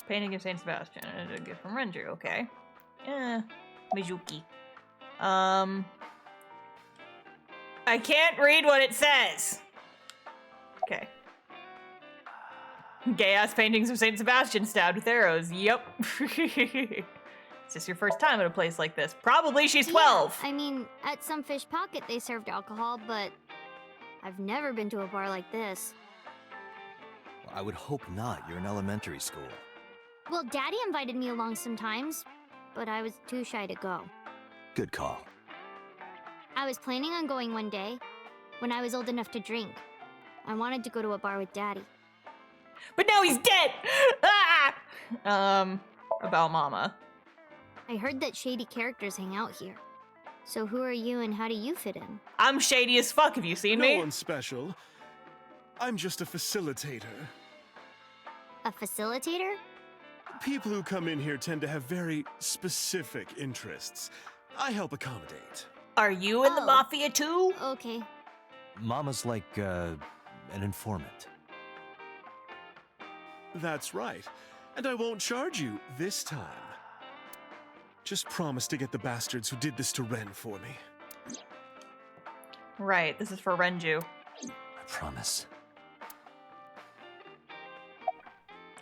Painting of Saint Sebastian. A gift from Renju, okay. Mizuki. I can't read what it says. Okay. Gay-ass paintings of Saint Sebastian stabbed with arrows. Yep. Is this your first time at a place like this? Probably. She's 12. Yeah, I mean, at Sunfish Pocket they served alcohol, but I've never been to a bar like this. Well, I would hope not. You're in elementary school. Well, Daddy invited me along sometimes, but I was too shy to go. Good call. I was planning on going one day, when I was old enough to drink. I wanted to go to a bar with Daddy. But now he's dead! Ah! About Mama. I heard that shady characters hang out here. So who are you and how do you fit in? I'm shady as fuck, have you seen me? No one's special. I'm just a facilitator. A facilitator? People who come in here tend to have very specific interests. I help accommodate. Are you in the Mafia too? Okay. Mama's like, an informant. That's right. And I won't charge you this time. Just promise to get the bastards who did this to Ren for me. Right, this is for Renju. I promise.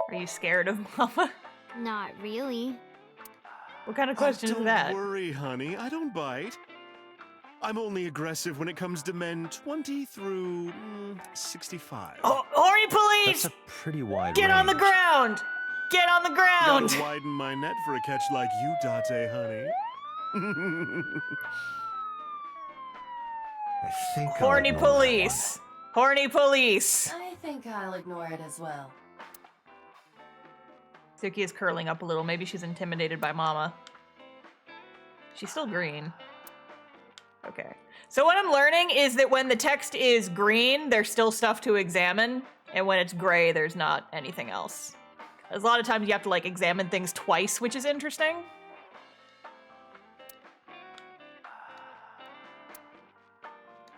Are you scared of Mama? Not really. What kind of question is that? Don't worry, honey. I don't bite. I'm only aggressive when it comes to men 20 through 65. Oh, horny police! That's a pretty wide Get range. on the ground! Get on the ground! Gotta widen my net for a catch like you, Date, honey. I think I'll Horny ignore that police! Horny police! I think I'll ignore it as well. Suki is curling up a little. Maybe she's intimidated by Mama. She's still green. Okay. So what I'm learning is that when the text is green, there's still stuff to examine. And when it's gray, there's not anything else. A lot of times you have to like examine things twice, which is interesting.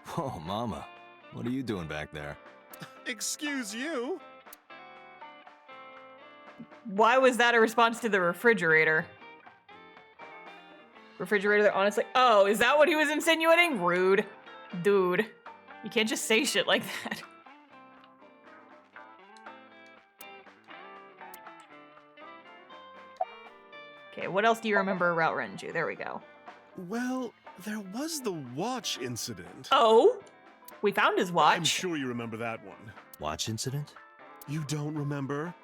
Whoa, Mama. What are you doing back there? Excuse you? Why was that a response to the refrigerator? Refrigerator, honestly. Oh, is that what he was insinuating? Rude. Dude. You can't just say shit like that. Okay, what else do you remember about Renju? There we go. Well, there was the watch incident. Oh? We found his watch. I'm sure you remember that one. Watch incident? You don't remember?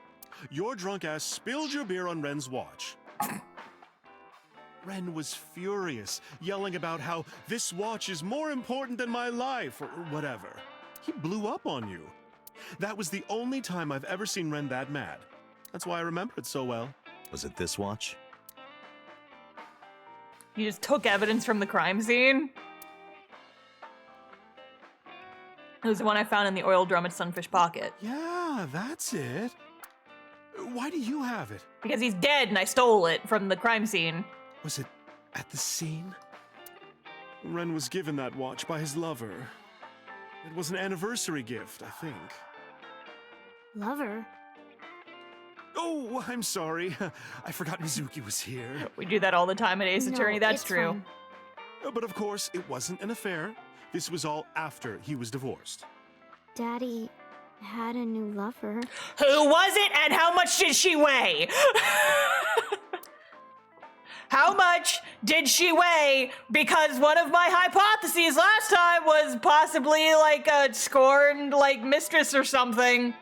Your drunk ass spilled your beer on Ren's watch. Ren was furious, yelling about how this watch is more important than my life, or whatever. He blew up on you. That was the only time I've ever seen Ren that mad. That's why I remember it so well. Was it this watch? You just took evidence from the crime scene? It was the one I found in the oil drum at Sunfish Pocket. Yeah, that's it. Why do you have it? Because he's dead and I stole it from the crime scene. Was it at the scene? Ren was given that watch by his lover. It was an anniversary gift, I think. Lover? Oh, I'm sorry. I forgot Mizuki was here. We do that all the time at Ace Attorney, that's true. Fine. But of course, it wasn't an affair. This was all after he was divorced. Daddy had a new lover. Who was it and how much did she weigh? How much did she weigh? Because one of my hypotheses last time was possibly like a scorned like mistress or something.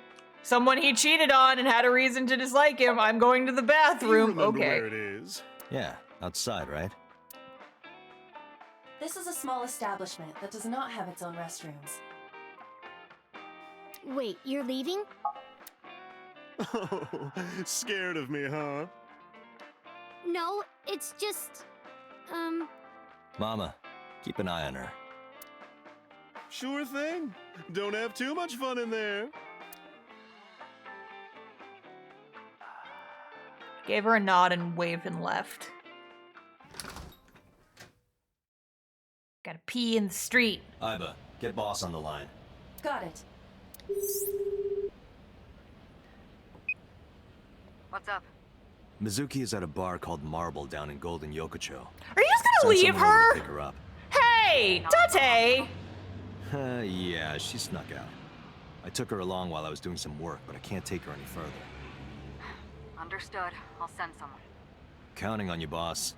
Someone he cheated on and had a reason to dislike him. I'm going to the bathroom. You remember Okay. where it is? Yeah, outside, right? This is a small establishment that does not have its own restrooms. Wait, you're leaving? Oh, scared of me, huh? No, it's just... Mama, keep an eye on her. Sure thing. Don't have too much fun in there. Gave her a nod and waved and left. Gotta pee in the street. Iba, get boss on the line. Got it. What's up? Mizuki is at a bar called Marble down in Golden Yokocho. Are you just gonna Send leave someone over her? to pick her up. Hey, Date! Yeah, she snuck out. I took her along while I was doing some work, but I can't take her any further. Understood. I'll send someone. Counting on you, boss.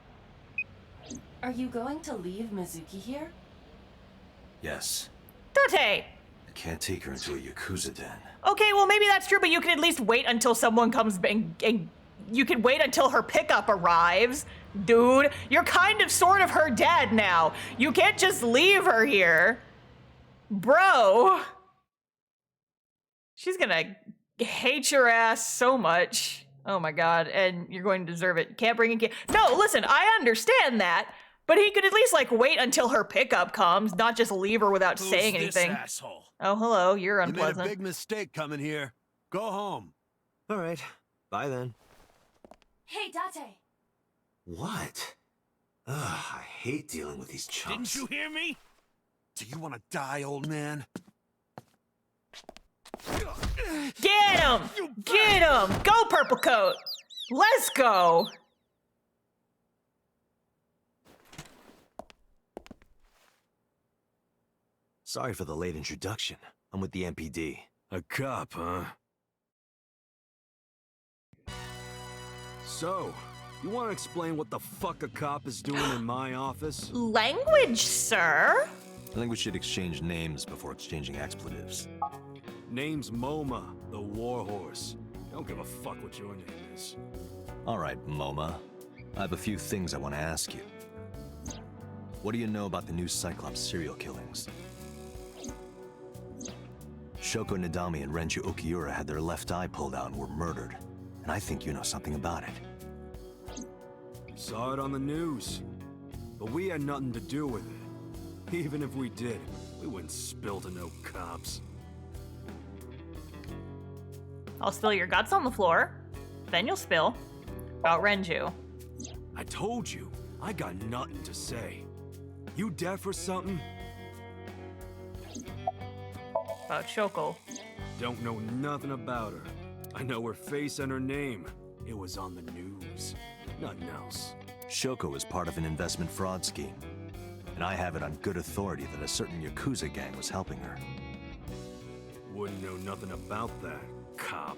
Are you going to leave Mizuki here? Yes. Date! I can't take her into a Yakuza den. Okay, well maybe that's true, but you can at least wait until someone comes and you can wait until her pickup arrives. Dude, you're kind of sort of her dad now. You can't just leave her here. Bro. She's gonna hate your ass so much. Oh my god, and you're going to deserve it. Can't bring a kid. No, listen, I understand that, but he could at least like wait until her pickup comes, not just leave her without saying anything. This asshole? Oh, hello, you're You made unpleasant. a big mistake coming here. Go home. All right. Bye then. Hey, Date! What? Ugh, I hate dealing with these chumps. Didn't you hear me? Do you want to die, old man? Get him! Get him! Go, Purple Coat! Let's go! Sorry for the late introduction. I'm with the MPD. A cop, huh? So, you want to explain what the fuck a cop is doing in my office? Language, sir? I think we should exchange names before exchanging expletives. Name's MoMA, the Warhorse. I don't give a fuck what your name is. All right, MoMA. I have a few things I want to ask you. What do you know about the new Cyclops serial killings? Shoko Nadami and Renju Okiura had their left eye pulled out and were murdered. And I think you know something about it. Saw it on the news. But we had nothing to do with it. Even if we did, we wouldn't spill to no cops. I'll spill your guts on the floor. Then you'll spill. About Renju. I told you, I got nothing to say. You deaf or something? About Shoko. Don't know nothing about her. I know her face and her name. It was on the news. Nothing else. Shoko is part of an investment fraud scheme. And I have it on good authority that a certain Yakuza gang was helping her. Wouldn't know nothing about that, cop.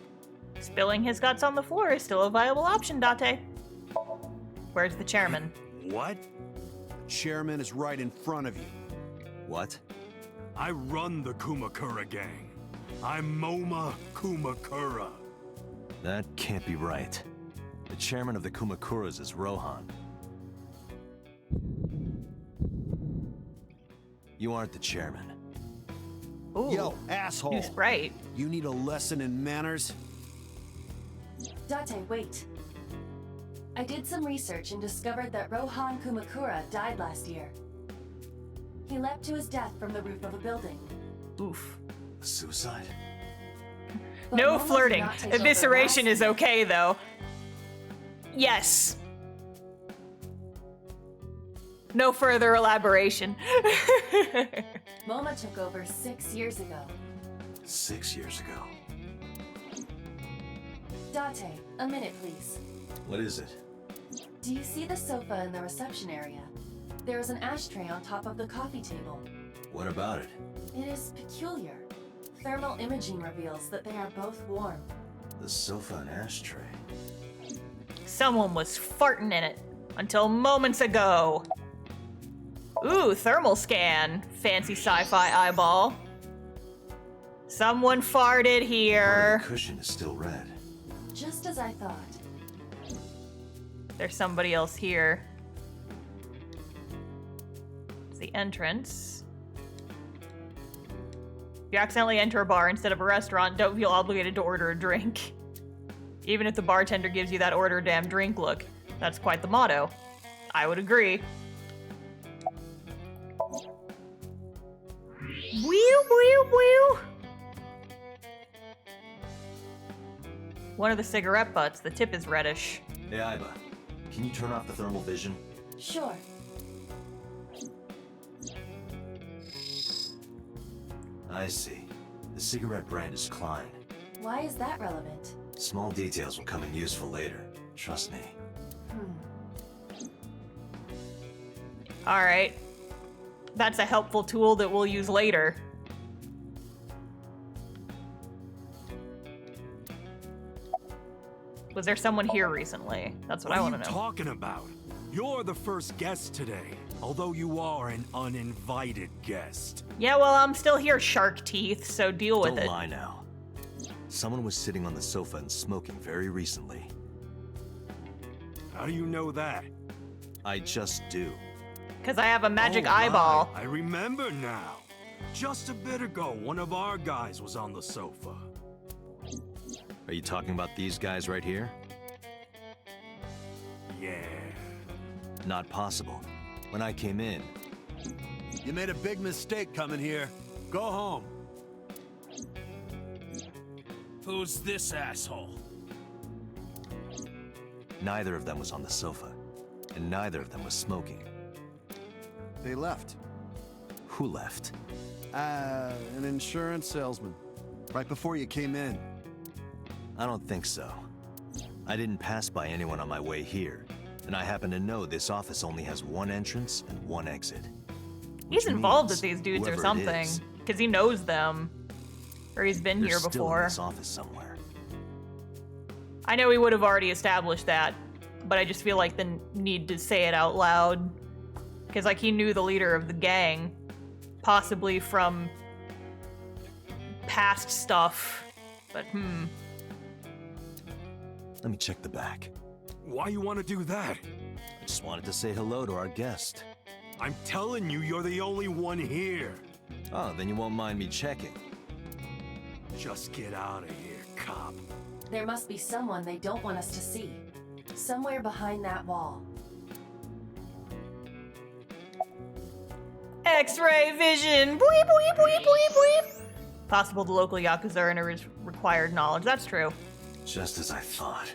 Spilling his guts on the floor is still a viable option, Date. Where's the chairman? What? The chairman is right in front of you. What? I run the Kumakura gang. I'm MoMA Kumakura. That can't be right. The chairman of the Kumakuras is Rohan. You aren't the chairman. Ooh, Yo, asshole. new Sprite. You need a lesson in manners? Date, wait. I did some research and discovered that Rohan Kumakura died last year. He leapt to his death from the roof of a building. Oof. A suicide? But No Momo did flirting. not take over Evisceration last is year. okay, though. Yes. No further elaboration. Moma took over 6 years ago. 6 years ago. Date, a minute, please. What is it? Do you see the sofa in the reception area? There is an ashtray on top of the coffee table. What about it? It is peculiar. Thermal imaging reveals that they are both warm. The sofa and ashtray. Someone was farting in it until moments ago. Ooh, thermal scan. Fancy sci-fi eyeball. Someone farted Part here. of the cushion is still red. Just as I thought. There's somebody else here. It's the entrance. If you accidentally enter a bar instead of a restaurant, don't feel obligated to order a drink. Even if the bartender gives you that order a damn drink look. That's quite the motto. I would agree. Whew, whew, whew. One of the cigarette butts, the tip is reddish. Hey, Iba, can you turn off the thermal vision? Sure. I see. The cigarette brand is Klein. Why is that relevant? Small details will come in useful later. Trust me. Alright. That's a helpful tool that we'll use later. Was there someone here recently? That's what I want to know. What are you talking about? You're the first guest today, although you are an uninvited guest. Yeah, well, I'm still here, Shark Teeth, so deal with it. Don't lie now. Someone was sitting on the sofa and smoking very recently. How do you know that? I just do. Because I have a magic Oh, eyeball. I remember now. Just a bit ago, one of our guys was on the sofa. Are you talking about these guys right here? Yeah. Not possible. When I came in... You made a big mistake coming here. Go home. Who's this asshole? Neither of them was on the sofa. And neither of them was smoking. They left. Who left? An insurance salesman. Right before you came in. I don't think so. I didn't pass by anyone on my way here. And I happen to know this office only has one entrance and one exit. He's involved with these dudes or something. Because he knows them. Or he's been here Still before. in this office somewhere. I know we would have already established that, but I just feel like the need to say it out loud. Because, like, he knew the leader of the gang, possibly from past stuff, but Let me check the back. Why you want to do that? I just wanted to say hello to our guest. I'm telling you, you're the only one here. Oh, then you won't mind me checking. Just get out of here, cop. There must be someone they don't want us to see. Somewhere behind that wall. X-ray vision! Boop, boop, boop, boop, boop. Possible the local Yakuza are required knowledge. That's true. Just as I thought.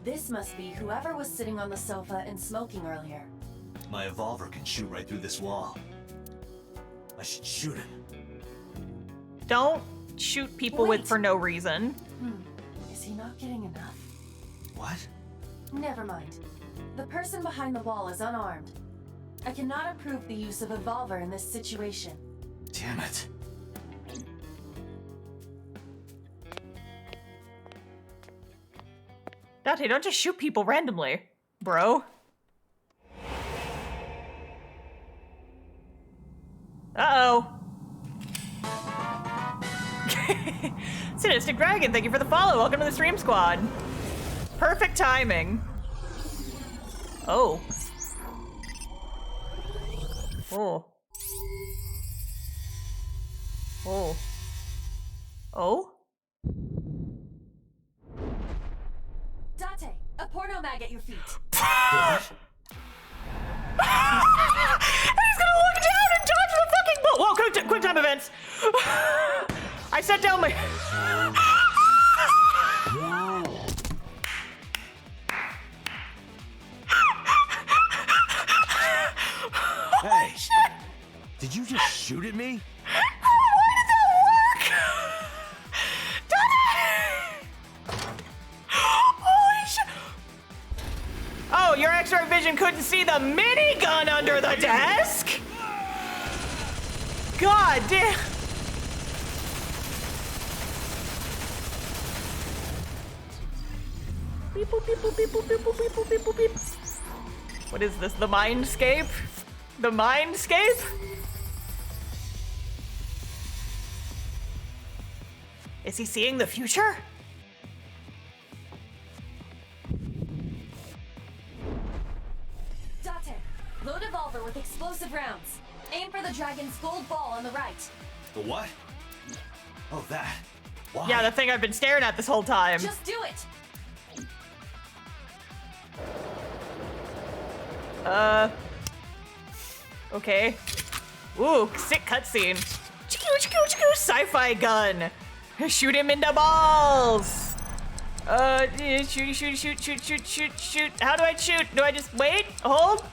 This must be whoever was sitting on the sofa and smoking earlier. My evolver can shoot right through this wall. I should shoot him. Don't shoot people with for no reason. Is he not getting enough? What? Never mind. The person behind the wall is unarmed. I cannot approve the use of evolver in this situation. Damn it. Dante, don't just shoot people randomly, bro. Uh-oh. Sadistic Dragon, thank you for the follow. Welcome to the stream squad. Perfect timing. Oh. Oh. Oh. Oh? Date, a porno mag at your feet. What? And he's gonna look down and dodge the fucking bullet. Whoa, quick time events. I set down my... Hey, did you just shoot at me? Why did that work? Holy shit! Oh, your X-ray vision couldn't see the minigun under the desk? God damn. Beep, boop, beep, boop, beep, boop, beep, boop, beep, boop, beep, boop, beep. What is this, the Mindscape? The Mindscape? Is he seeing the future? Date, load evolver with explosive rounds. Aim for the dragon's gold ball on the right. The what? Oh, that. Why? Yeah, the thing I've been staring at this whole time. Just do it! Okay. Ooh, sick cutscene. Sci-fi gun. Shoot him in the balls. Shoot. How do I shoot? Do I just wait? Hold?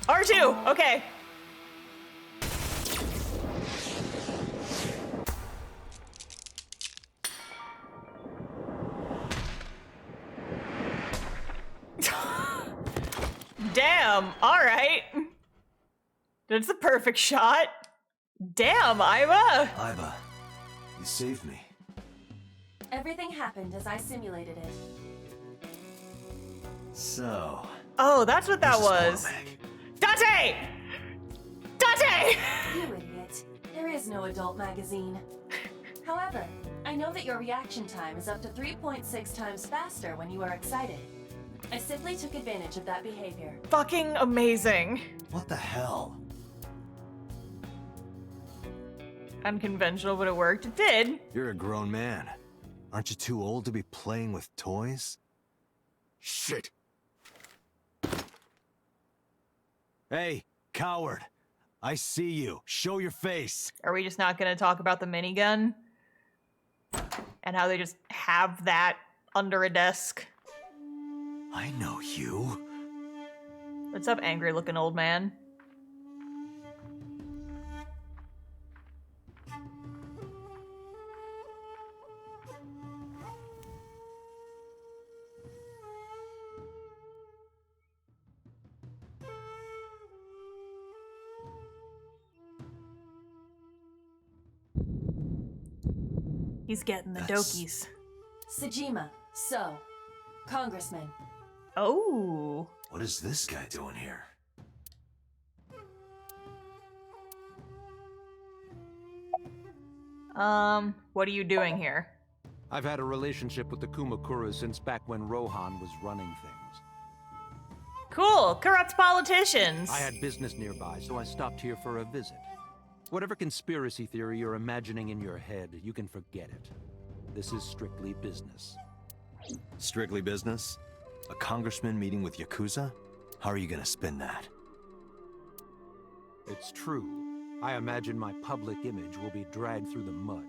R2. Okay. Damn. All right. That's the perfect shot. Damn, Iva. Iva, you saved me. Everything happened as I simulated it. So. Oh, that's what that where's the was. squirrel mag? Dante! Dante! You idiot. There is no adult magazine. However, I know that your reaction time is up to 3.6 times faster when you are excited. I simply took advantage of that behavior. Fucking amazing. What the hell? Unconventional, but it worked. It did. You're a grown man. Aren't you too old to be playing with toys? Shit. Hey, coward. I see you. Show your face. Are we just not gonna talk about the minigun? And how they just have that under a desk? I know you. What's up, angry looking old man? He's getting the dokies. Sejima, so, Congressman. Oh. What is this guy doing here? What are you doing here? I've had a relationship with the Kumakura since back when Rohan was running things. Cool, corrupt politicians. I had business nearby, so I stopped here for a visit. Whatever conspiracy theory you're imagining in your head, you can forget it. This is strictly business. Strictly business? A congressman meeting with Yakuza? How are you gonna spin that? It's true. I imagine my public image will be dragged through the mud.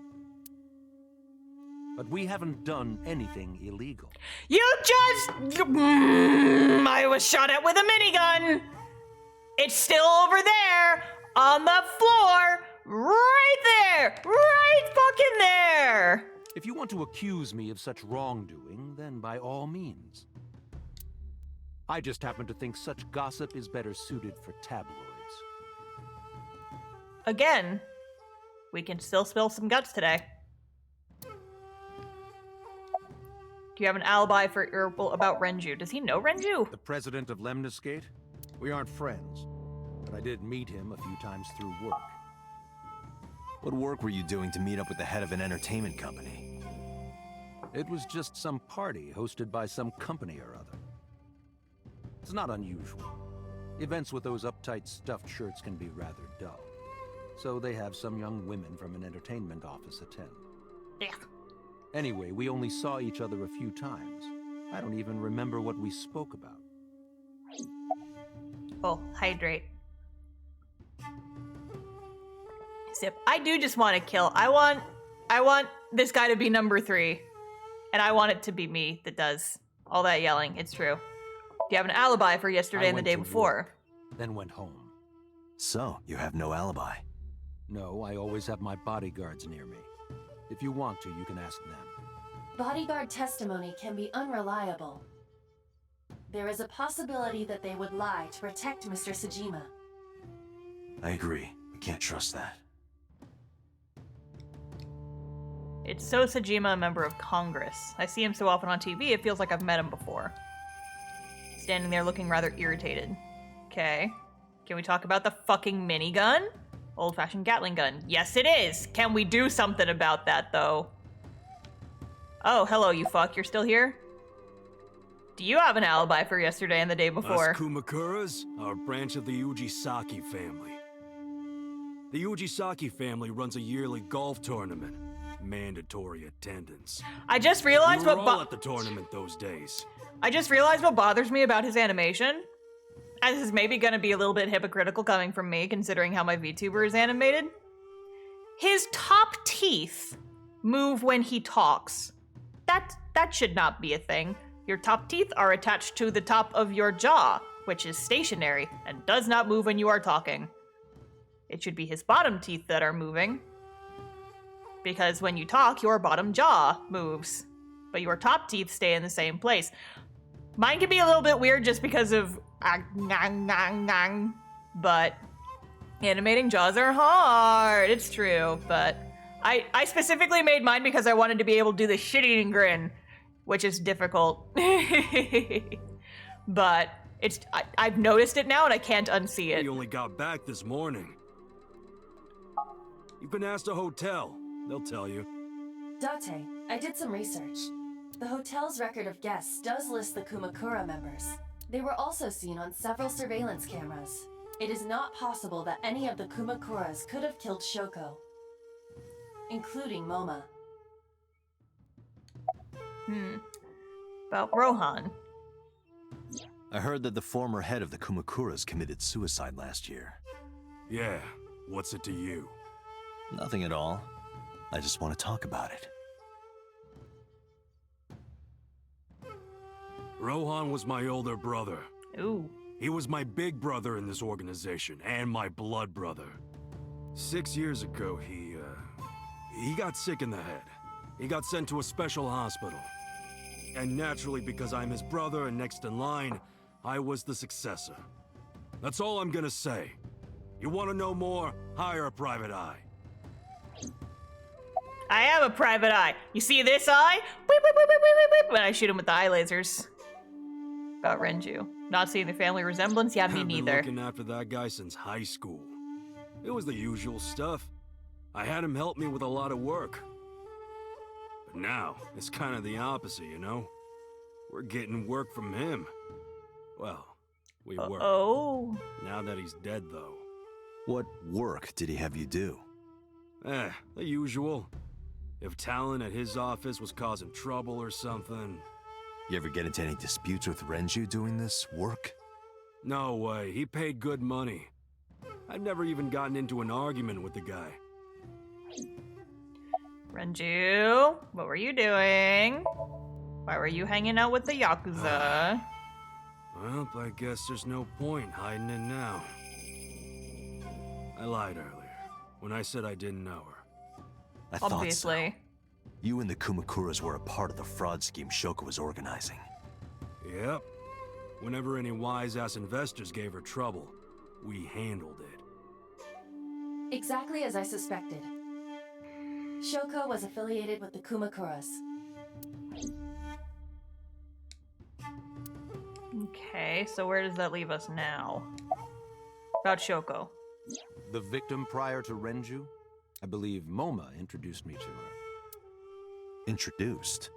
But we haven't done anything illegal. You just... I was shot at with a minigun. It's still over there on the floor. Right there. Right fucking there. If you want to accuse me of such wrongdoing, then by all means. I just happen to think such gossip is better suited for tabloids. Again, we can still spill some guts today. Do you have an alibi for about Renju? Does he know Renju? The president of Lemniscate? We aren't friends, but I did meet him a few times through work. What work were you doing to meet up with the head of an entertainment company? It was just some party hosted by some company or other. It's not unusual. Events with those uptight stuffed shirts can be rather dull. So they have some young women from an entertainment office attend. Yeah. Anyway, we only saw each other a few times. I don't even remember what we spoke about. Oh, hydrate. Sip. I do just want to kill. I want this guy to be number 3. And I want it to be me that does all that yelling. It's true. Do you have an alibi for yesterday and the day before? Then went home. So, you have no alibi? No, I always have my bodyguards near me. If you want to, you can ask them. Bodyguard testimony can be unreliable. There is a possibility that they would lie to protect Mr. Sejima. I agree. We can't trust that. It's So Sejima, a member of Congress. I see him so often on TV, it feels like I've met him before. Standing there looking rather irritated. Okay. Can we talk about the fucking minigun? Old-fashioned Gatling gun. Yes, it is! Can we do something about that, though? Oh, hello, you fuck. You're still here? Do you have an alibi for yesterday and the day before? Us Kumakuras are a branch of the Ujisaki family. The Ujisaki family runs a yearly golf tournament. Mandatory attendance. I just realized we were what all at the tournament those days. I just realized what bothers me about his animation. And this is maybe gonna be a little bit hypocritical coming from me, considering how my VTuber is animated. His top teeth move when he talks. That should not be a thing. Your top teeth are attached to the top of your jaw, which is stationary and does not move when you are talking. It should be his bottom teeth that are moving. Because when you talk, your bottom jaw moves, but your top teeth stay in the same place. Mine can be a little bit weird just because of but animating jaws are hard. It's true, but I specifically made mine because I wanted to be able to do the shit-eating grin, which is difficult. But I've noticed it now and I can't unsee it. We only got back this morning. You can ask the hotel. They'll tell you. Date, I did some research. The hotel's record of guests does list the Kumakura members. They were also seen on several surveillance cameras. It is not possible that any of the Kumakuras could have killed Shoko, including Moma. About Rohan. I heard that the former head of the Kumakuras committed suicide last year. Yeah, what's it to you? Nothing at all. I just want to talk about it. Rohan was my older brother. Ooh. He was my big brother in this organization, and my blood brother. 6 years ago, he got sick in the head. He got sent to a special hospital. And naturally, because I'm his brother and next in line, I was the successor. That's all I'm gonna say. You want to know more? Hire a private eye. I am a private eye. You see this eye? Weep, weep, weep, weep, weep, weep, when I shoot him with the eye lasers. About Renju. Not seeing the family resemblance? Yeah, me I've neither. been looking after that guy since high school. It was the usual stuff. I had him help me with a lot of work. But now, it's kind of the opposite, you know? We're getting work from him. Well, we were. Oh. Now that he's dead, though. What work did he have you do? The usual. If talent at his office was causing trouble or something. You ever get into any disputes with Renju doing this work? No way, he paid good money. I've never even gotten into an argument with the guy. Renju, what were you doing? Why were you hanging out with the Yakuza? Well, I guess there's no point hiding it now. I lied earlier, when I said I didn't know her. I Obviously. thought so. You and the Kumakuras were a part of the fraud scheme Shoko was organizing. Yep. Whenever any wise-ass investors gave her trouble, we handled it. Exactly as I suspected. Shoko was affiliated with the Kumakuras. Okay, so where does that leave us now? About Shoko. The victim prior to Renju? I believe Moma introduced me to her. Introduced?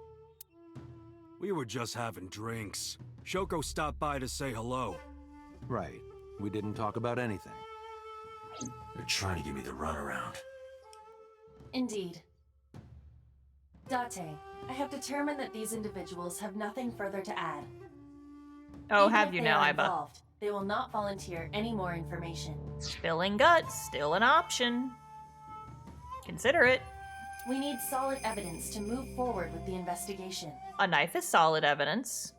We were just having drinks. Shoko stopped by to say hello. Right. We didn't talk about anything. They're trying to give me the runaround. Indeed. Date, I have determined that these individuals have nothing further to add. Oh, Even have if you they now, are Iba? involved, they will not volunteer any more information. Spilling guts, still an option. Consider it. We need solid evidence to move forward with the investigation. A knife is solid evidence.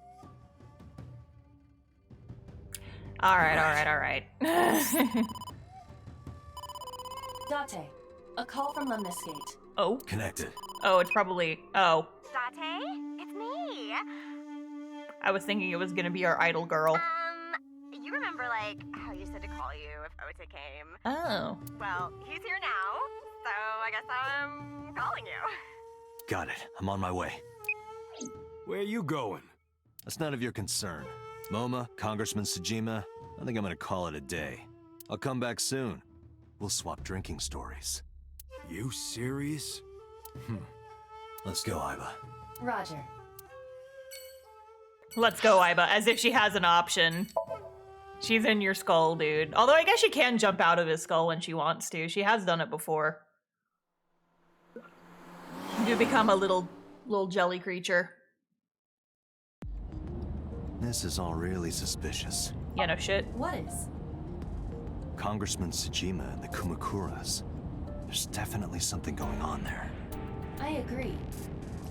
Alright. Date, a call from Lemniscate. Oh? Connected. Oh, it's probably... Oh. Date? It's me. I was thinking it was gonna be our idol girl. You remember, like, how you said to call you if Ota came? Oh. Well, he's here now, so I guess I'm calling you. Got it. I'm on my way. Where are you going? That's none of your concern. Moma, Congressman Tsujima, I think I'm gonna call it a day. I'll come back soon. We'll swap drinking stories. You serious? Let's go, Iba. Roger. Let's go, Iba, as if she has an option. She's in your skull, dude. Although I guess she can jump out of his skull when she wants to. She has done it before. You do become a little jelly creature. This is all really suspicious. Yeah, no shit. What is? Congressman Tsujima and the Kumakuras. There's definitely something going on there. I agree.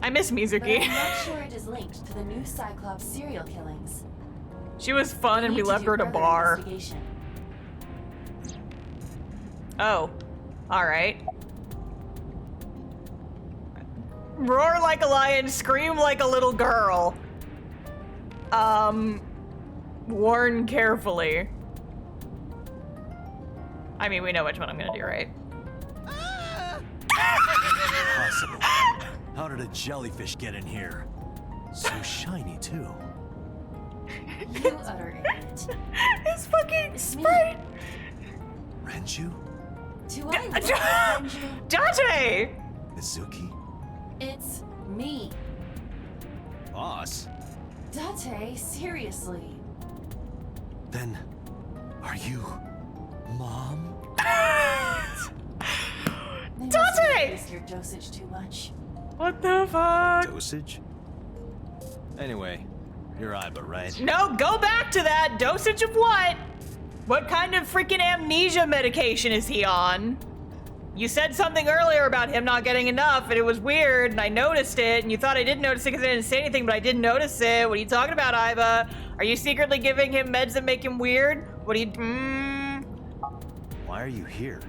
I miss But Mizuki. I'm not sure it is linked to the new Cyclops serial killings. She was fun and we left her at a Further bar. investigation. Oh. Alright. Roar like a lion, scream like a little girl. Warn carefully. I mean, we know which one I'm gonna do, right? Impossible. How did a jellyfish get in here? So shiny, too. You utter idiot. His fucking sprite! Renju? Do I look like Renju? Date! Mizuki? It's me. Boss? Date, seriously. Then, are you Mom? They must have Date! increased your dosage too much. What the fuck? Dosage? Anyway, you're Iba, right? No, go back to that! Dosage of what? What kind of freaking amnesia medication is he on? You said something earlier about him not getting enough, and it was weird, and I noticed it, and you thought I didn't notice it because I didn't say anything, but I did notice it. What are you talking about, Iba? Are you secretly giving him meds that make him weird? What are you... Why are you here?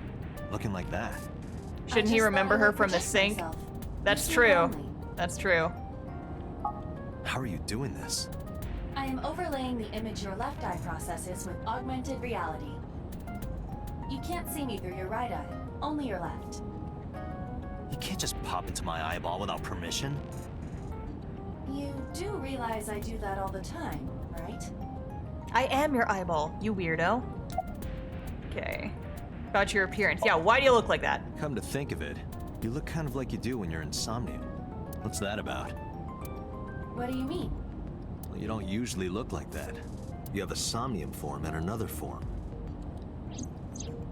Looking like that? Shouldn't he remember her from the sink? Myself. That's You seem true. lonely. That's true. How are you doing this? I am overlaying the image your left eye processes with augmented reality. You can't see me through your right eye, only your left. You can't just pop into my eyeball without permission. You do realize I do that all the time, right? I am your eyeball, you weirdo. Okay. About your appearance. Yeah, why do you look like that? Come to think of it, you look kind of like you do when you're in Somnium. What's that about? What do you mean? Well, you don't usually look like that. You have a Somnium form and another form.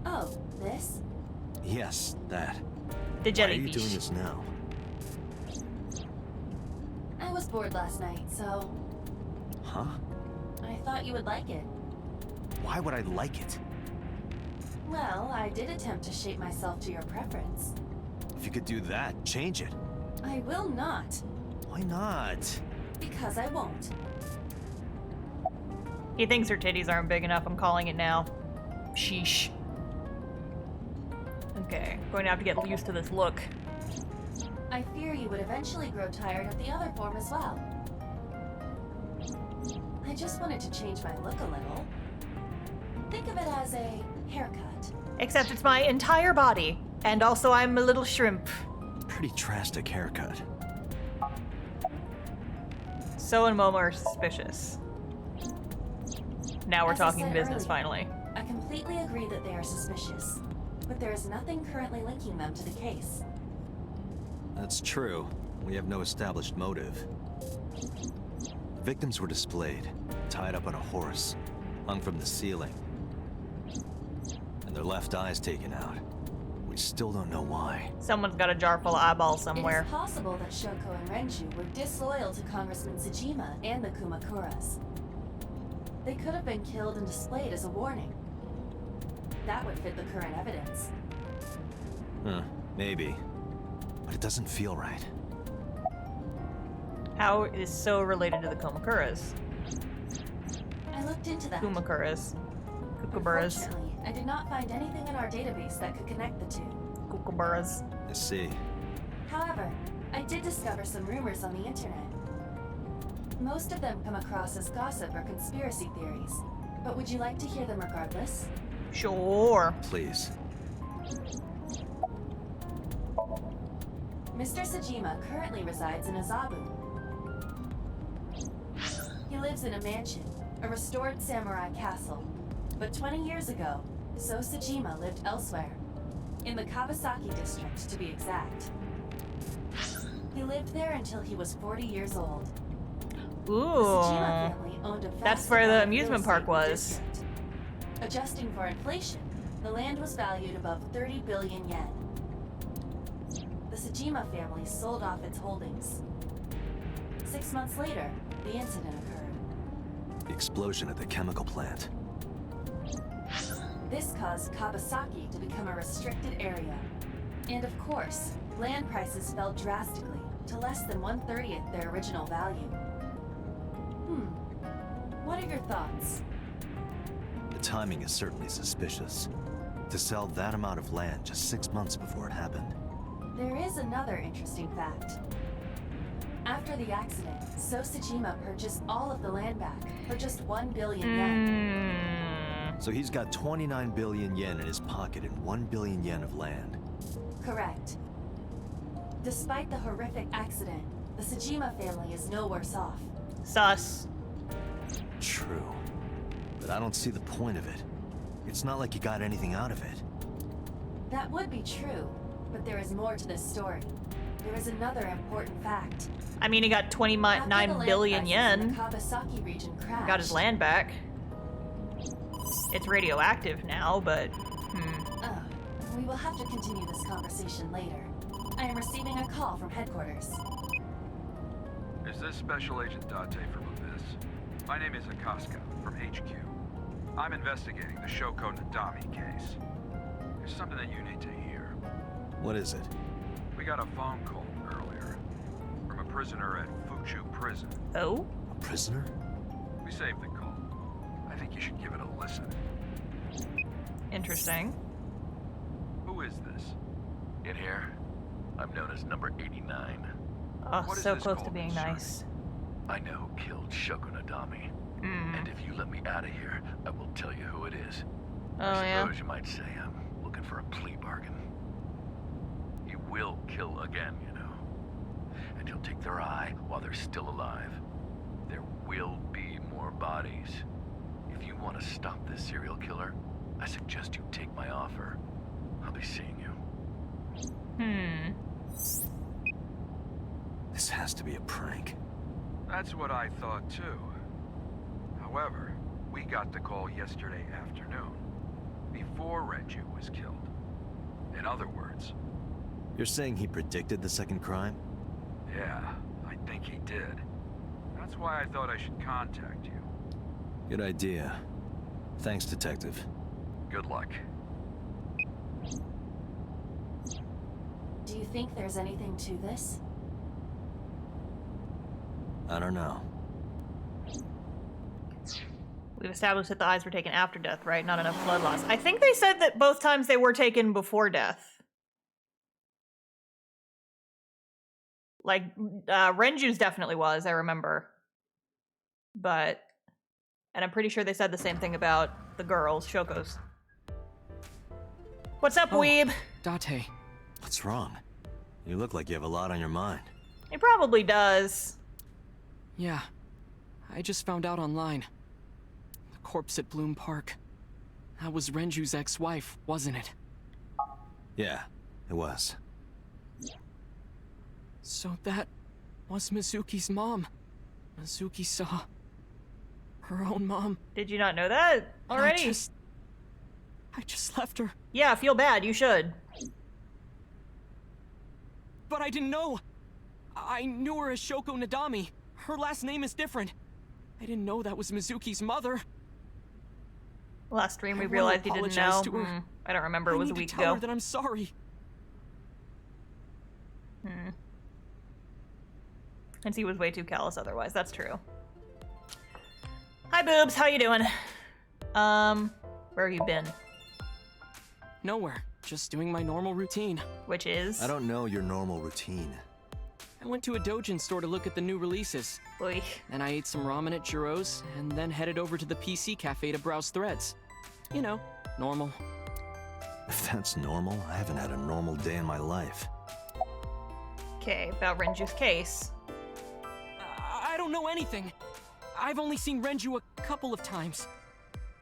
Oh, this? Yes, that. The Why are you jellyfish. doing this now? I was bored last night, so Huh? I thought you would like it. Why would I like it? Well, I did attempt to shape myself to your preference. If you could do that, change it. I will not, Why not? because I won't. He thinks her titties aren't big enough. I'm calling it now. Sheesh. Okay, going to have to get used to this look. I fear you would eventually grow tired of the other form as well. I just wanted to change my look a little. Think of it as a haircut. Except it's my entire body. And also I'm a little shrimp. Pretty drastic haircut. So and Momo are suspicious. Now we're As I talking said business earlier, finally. I completely agree that they are suspicious, but there is nothing currently linking them to the case. That's true. We have no established motive. The victims were displayed, tied up on a horse, hung from the ceiling, and their left eyes taken out. We still don't know why. Someone's got a jar full of eyeballs It somewhere. is possible that Shoko and Renju were disloyal to Congressman Tsujima and the Kumakuras. They could have been killed and displayed as a warning. That would fit the current evidence. Huh, maybe. But it doesn't feel right. How is so related to the Kumakuras? I looked into that. Kumakuras. Kookaburras. Unfortunately, I did not find anything in our database that could connect the two. Kookaburras. I see. However, I did discover some rumors on the internet. Most of them come across as gossip or conspiracy theories, but would you like to hear them regardless? Sure. Please. Mr. Tsujima currently resides in Azabu. He lives in a mansion, a restored samurai castle. But 20 years ago, So Tsujima lived elsewhere, in the Kawasaki district to be exact. He lived there until he was 40 years old. Ooh. The Tsujima family owned a vast That's where the amount of amusement real park estate in the was. district. Adjusting for inflation, the land was valued above 30 billion yen. The Sejima family sold off its holdings. 6 months later, the incident occurred. The explosion at the chemical plant. This caused Kawasaki to become a restricted area. And of course, land prices fell drastically to less than 1/30th their original value. What are your thoughts? The timing is certainly suspicious. To sell that amount of land just 6 months before it happened. There is another interesting fact. After the accident, Sejima purchased all of the land back for just 1 billion yen. So he's got 29 billion yen in his pocket and 1 billion yen of land. Correct. Despite the horrific accident, the Sejima family is no worse off. Sus. True. But I don't see the point of it. It's not like you got anything out of it. That would be true, but there is more to this story. There is another important fact. I mean, he got 29 billion yen. The Kawasaki region crashed. Got his land back. It's radioactive now, but we will have to continue this conversation later. I am receiving a call from headquarters. Is this Special Agent Date from Abyss? My name is Akaska from HQ. I'm investigating the Shoko Nadami case. There's something that you need to hear. What is it? We got a phone call earlier from a prisoner at Fuchu Prison. Oh? A prisoner? We saved the call. I think you should give it a listen. Interesting. Who is this? In here, I'm known as number 89. Oh, so close to being nice. I know who killed Shoko Nadami. And if you let me out of here, I will tell you who it is. I suppose you might say I'm looking for a plea bargain. He will kill again, you know. And he'll take their eye while they're still alive. There will be more bodies. If you want to stop this serial killer, I suggest you take my offer. I'll be seeing you. This has to be a prank. That's what I thought too. However, we got the call yesterday afternoon, before Renju was killed. In other words... You're saying he predicted the second crime? Yeah, I think he did. That's why I thought I should contact you. Good idea. Thanks, Detective. Good luck. Do you think there's anything to this? I don't know. We've established that the eyes were taken after death, right? Not enough blood loss. I think they said that both times they were taken before death. Like, Renju's definitely was, I remember. But... And I'm pretty sure they said the same thing about the girls, Shoko's. What's up, weeb? Date. What's wrong? You look like you have a lot on your mind. It probably does. Yeah. I just found out online. The corpse at Bloom Park. That was Renju's ex-wife, wasn't it? Yeah, it was. So that was Mizuki's mom. Mizuki saw her own mom. Did you not know that already? I just left her. Yeah, feel bad. You should. But I didn't know. I knew her as Shoko Nadami. Her last name is different. I didn't know that was Mizuki's mother. Last stream we realized you didn't know. I don't remember. It was a week ago. I need to tell her that I'm sorry. And he was way too callous otherwise. That's true. Hi, boobs. How you doing? Where have you been? Nowhere. Just doing my normal routine. Which is? I don't know your normal routine. I went to a Dojin store to look at the new releases. Oy. Then I ate some ramen at Jiro's, and then headed over to the PC cafe to browse threads. You know, normal. If that's normal, I haven't had a normal day in my life. Okay, about Renju's case. I don't know anything. I've only seen Renju a couple of times.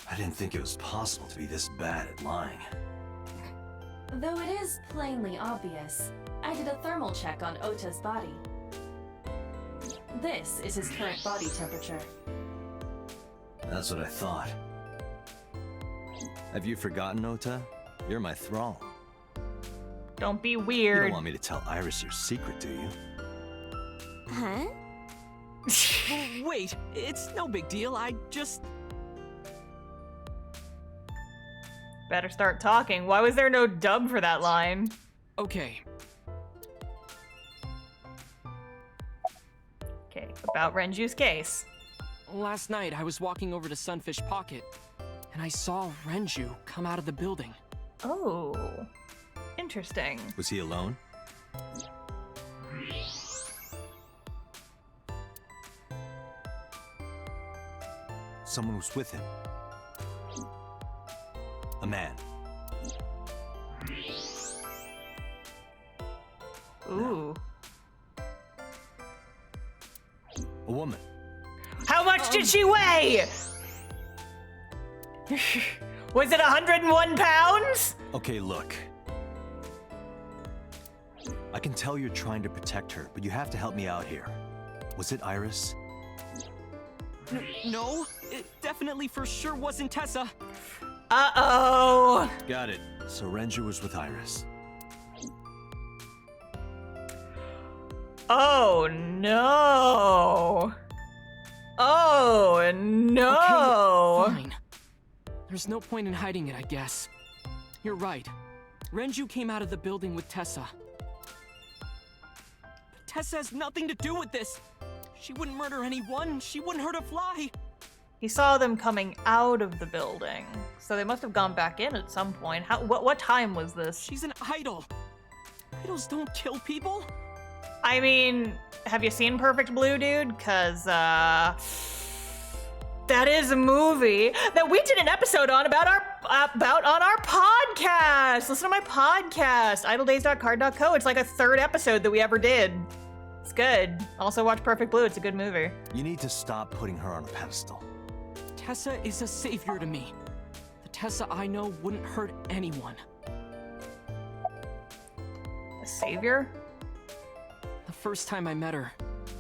I didn't think it was possible to be this bad at lying. Though it is plainly obvious, I did a thermal check on Ota's body. This is his current body temperature. That's what I thought. Have you forgotten, Ota? You're my thrall. Don't be You weird. don't want me to tell Iris your secret, do you? Huh? Wait, it's no big deal. I just... Better start talking. Why was there no dub for that line? Okay. Okay, about Renju's case. Last night, I was walking over to Sunfish Pocket, and I saw Renju come out of the building. Oh, interesting. Was he alone? Someone was with him. A man. Ooh. A woman. How much did she weigh? Was it 101 pounds? Okay, look. I can tell you're trying to protect her, but you have to help me out here. Was it Iris? No, it definitely for sure wasn't Tessa. Uh-oh. Got it. So Renju was with Iris. Oh, no. Oh, no. Okay, fine. There's no point in hiding it, I guess. You're right. Renju came out of the building with Tessa. But Tessa has nothing to do with this. She wouldn't murder anyone. She wouldn't hurt a fly. He saw them coming out of the building, so they must have gone back in at some point. What time was this? She's an idol. Idols don't kill people. I mean, have you seen Perfect Blue, dude? Cause, that is a movie that we did an episode on about on our podcast. Listen to my podcast, idledays.card.co. It's like a third episode that we ever did. It's good. Also watch Perfect Blue. It's a good movie. You need to stop putting her on a pedestal. Tessa is a savior to me. The Tessa I know wouldn't hurt anyone. A savior? The first time I met her,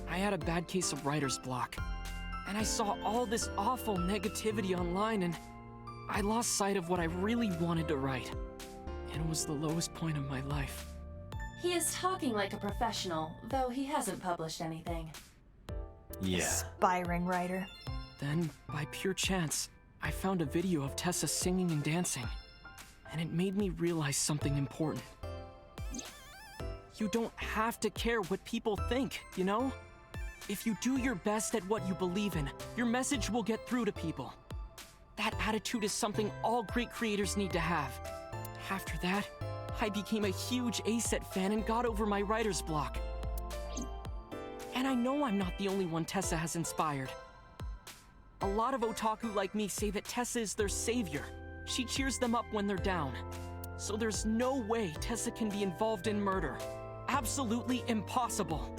I had a bad case of writer's block. And I saw all this awful negativity online, and I lost sight of what I really wanted to write. And it was the lowest point of my life. He is talking like a professional, though he hasn't published anything. Yeah. Aspiring writer. Then, by pure chance, I found a video of Tessa singing and dancing. And it made me realize something important. You don't have to care what people think, you know? If you do your best at what you believe in, your message will get through to people. That attitude is something all great creators need to have. After that, I became a huge ACET fan and got over my writer's block. And I know I'm not the only one Tessa has inspired. A lot of otaku like me say that Tessa is their savior. She cheers them up when they're down. So there's no way Tessa can be involved in murder. Absolutely impossible.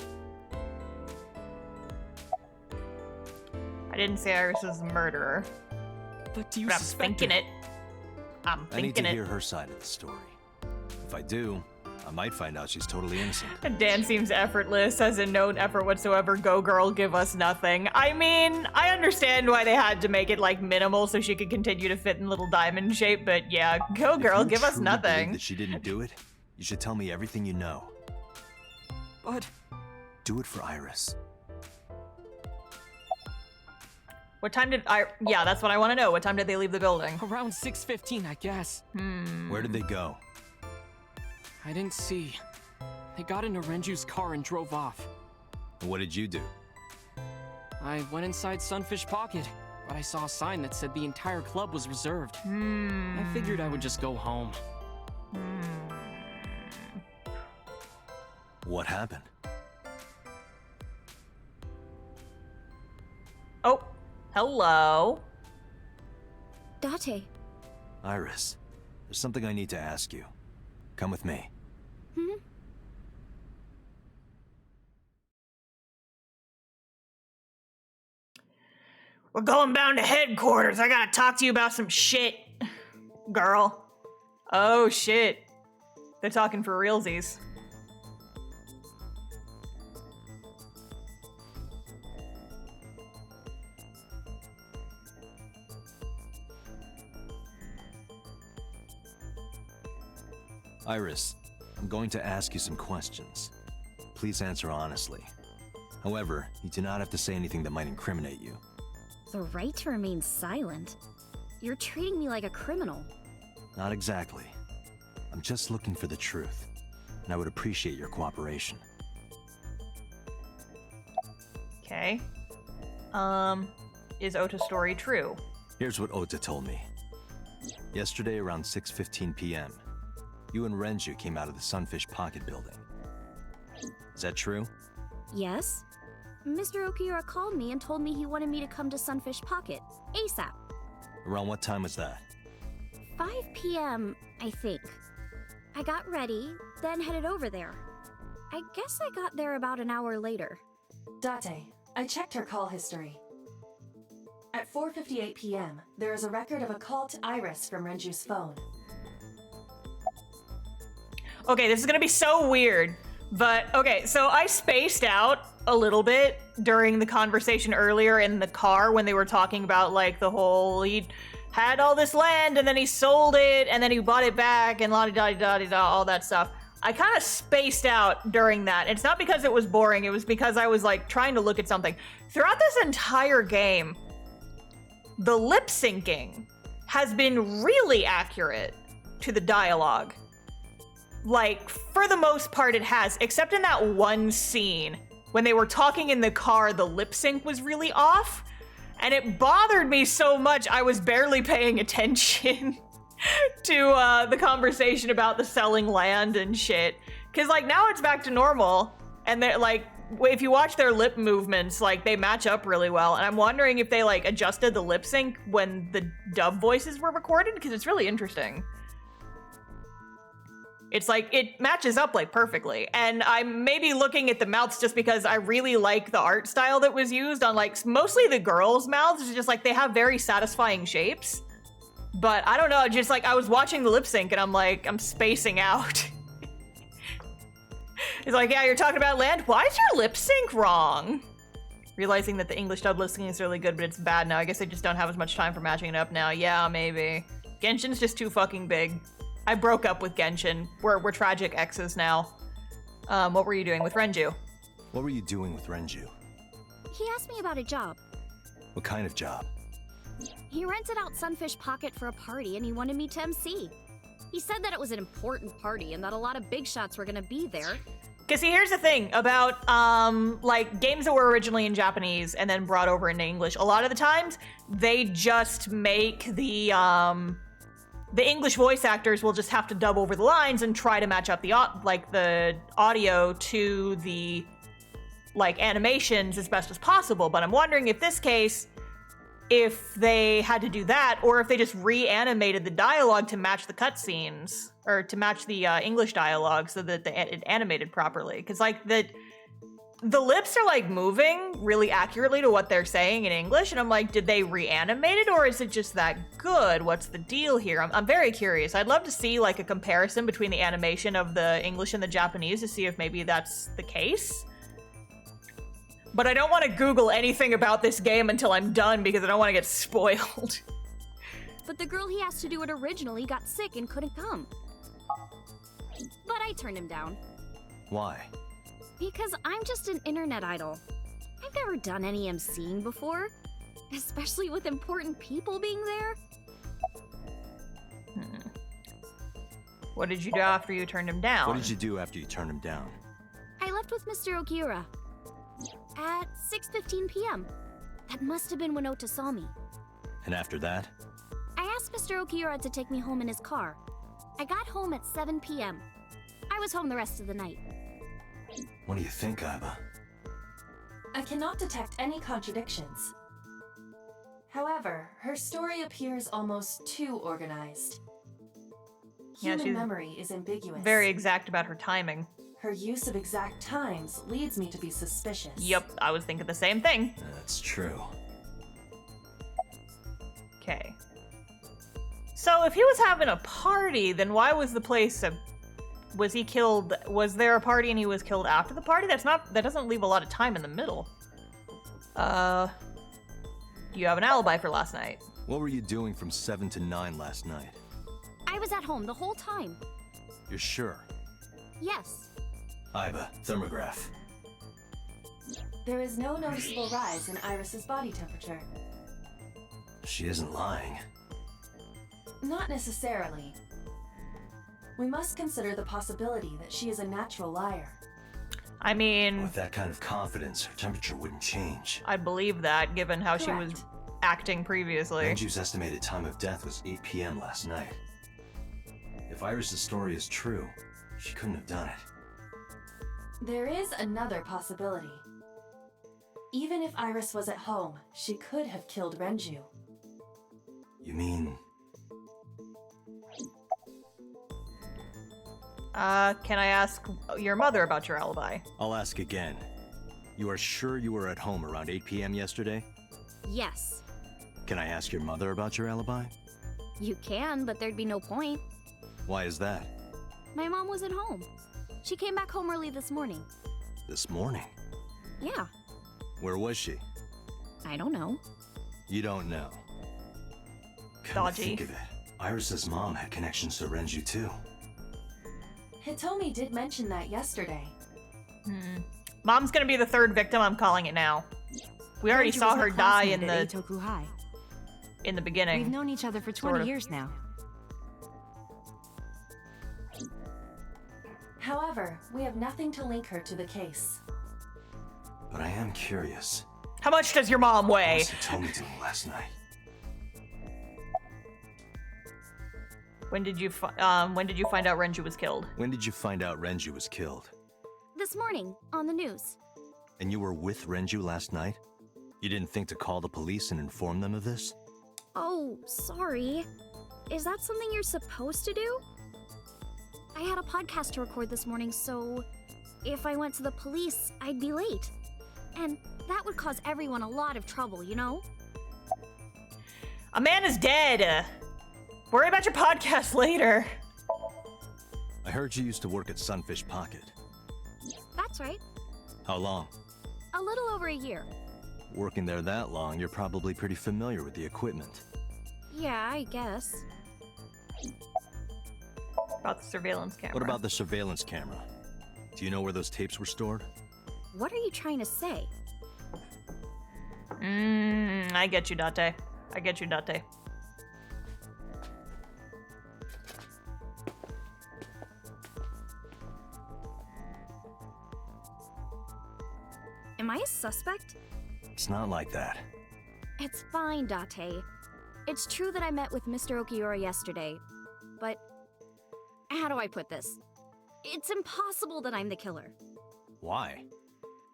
I didn't say Iris was a murderer. But do you But I'm suspect thinking her? it. I'm I need thinking to it. hear her side of the story. If I do, I might find out she's totally innocent. Dan seems effortless, has in no effort whatsoever. Go girl, give us nothing. I mean, I understand why they had to make it like minimal so she could continue to fit in little diamond shape, but yeah, go girl, give us Truly believe nothing. that she didn't do it? You should tell me everything you know. But do it for Iris. What time did yeah, that's what I want to know. What time did they leave the building? Around 6:15, I guess. Where did they go? I didn't see. They got into Renju's car and drove off. And what did you do? I went inside Sunfish Pocket, but I saw a sign that said the entire club was reserved. I figured I would just go home. What happened? Oh, hello. Date. Iris, there's something I need to ask you. Come with me. We're going down to headquarters. I gotta talk to you about some shit, girl. Oh shit. They're talking for realsies. Iris, I'm going to ask you some questions. Please answer honestly. However, you do not have to say anything that might incriminate you. The right to remain silent? You're treating me like a criminal. Not exactly. I'm just looking for the truth, and I would appreciate your cooperation. Okay. Is Ota's story true? Here's what Ota told me. Yesterday around 6:15 p.m., you and Renju came out of the Sunfish Pocket building. Is that true? Yes. Mr. Okiura called me and told me he wanted me to come to Sunfish Pocket, ASAP. Around what time was that? 5 p.m., I think. I got ready, then headed over there. I guess I got there about an hour later. Date, I checked her call history. At 4:58 p.m., there is a record of a call to Iris from Renju's phone. Okay, this is gonna be so weird, but okay, so I spaced out a little bit during the conversation earlier in the car when they were talking about like the whole he had all this land and then he sold it and then he bought it back and la-di-da-di-da-di-da, all that stuff. I kind of spaced out during that. It's not because it was boring, it was because I was like trying to look at something. Throughout this entire game, the lip syncing has been really accurate to the dialogue. Like, for the most part it has, except in that one scene when they were talking in the car, the lip sync was really off, and it bothered me so much I was barely paying attention to the conversation about the selling land and shit. Cause like now it's back to normal, and they're like, if you watch their lip movements, like they match up really well, and I'm wondering if they like adjusted the lip sync when the dub voices were recorded, because it's really interesting. It's like, it matches up like perfectly. And I'm maybe looking at the mouths just because I really like the art style that was used on like mostly the girls' mouths. It's just like they have very satisfying shapes. But I don't know, just like I was watching the lip sync and I'm like, I'm spacing out. It's like, yeah, you're talking about land? Why is your lip sync wrong? Realizing that the English dub lip sync is really good, but it's bad now. I guess they just don't have as much time for matching it up now. Yeah, maybe. Genshin's just too fucking big. I broke up with Genshin. We're tragic exes now. What were you doing with Renju? What were you doing with Renju? He asked me about a job. What kind of job? He rented out Sunfish Pocket for a party and he wanted me to MC. He said that it was an important party and that a lot of big shots were gonna be there. Cause see, here's the thing about like games that were originally in Japanese and then brought over into English. A lot of the times they just make the English voice actors will just have to dub over the lines and try to match up the audio to the like animations as best as possible. But I'm wondering if this case, if they had to do that, or if they just reanimated the dialogue to match the cutscenes, or to match the English dialogue so that it animated properly. Because like the lips are like moving really accurately to what they're saying in English, and I'm like, did they reanimate it, or is it just that good? What's the deal here? I'm very curious. I'd love to see like a comparison between the animation of the English and the Japanese to see if maybe that's the case. But I don't want to Google anything about this game until I'm done because I don't want to get spoiled. But the girl he asked to do it originally got sick and couldn't come. But I turned him down. Why? Because I'm just an internet idol. I've never done any MCing before, especially with important people being there. What did you do after you turned him down? What did you do after you turned him down? I left with Mr. Okiura at 6:15 p.m. That must have been when Ota saw me. And after that? I asked Mr. Okiura to take me home in his car. I got home at 7 p.m. I was home the rest of the night. What do you think, Aiba? I cannot detect any contradictions. However, her story appears almost too organized. Human memory is ambiguous. Very exact about her timing. Her use of exact times leads me to be suspicious. Yep, I was thinking the same thing. That's true. Okay. So if he was having a party, then why was the place was he killed? Was there a party and he was killed after the party? That doesn't leave a lot of time in the middle. Do you have an alibi for last night? What were you doing from 7 to 9 last night? I was at home the whole time. You're sure? Yes. Iba, thermograph. There is no noticeable rise in Iris's body temperature. She isn't lying. Not necessarily. We must consider the possibility that she is a natural liar. I mean... With that kind of confidence, her temperature wouldn't change. I believe that, given how she was acting previously. Renju's estimated time of death was 8 p.m. last night. If Iris's story is true, she couldn't have done it. There is another possibility. Even if Iris was at home, she could have killed Renju. You mean... Can I ask your mother about your alibi? I'll ask again. You are sure you were at home around 8 p.m. yesterday? Yes. Can I ask your mother about your alibi? You can, but there'd be no point. Why is that? My mom wasn't home. She came back home early this morning. This morning? Yeah. Where was she? I don't know. You don't know. Come to think of it, Iris's mom had connections to Renju too. Hitomi did mention that yesterday. Mom's gonna be the third victim, I'm calling it now. We already saw her die in the beginning. We've known each other for 20 years now. However, we have nothing to link her to the case. But I am curious. How much does your mom weigh? What was Hitomi doing last night? When did you find out Renju was killed? When did you find out Renju was killed? This morning, on the news. And you were with Renju last night? You didn't think to call the police and inform them of this? Oh, sorry. Is that something you're supposed to do? I had a podcast to record this morning, so if I went to the police, I'd be late. And that would cause everyone a lot of trouble, you know? A man is dead. Worry about your podcast later. I heard you used to work at Sunfish Pocket. That's right. How long? A little over a year. Working there that long, you're probably pretty familiar with the equipment. Yeah, I guess. About the surveillance camera. What about the surveillance camera? Do you know where those tapes were stored? What are you trying to say? I get you, Date. I get you, Date. Am I a suspect? It's not like that. It's fine, Date. It's true that I met with Mr. Okiura yesterday, but how do I put this? It's impossible that I'm the killer. Why?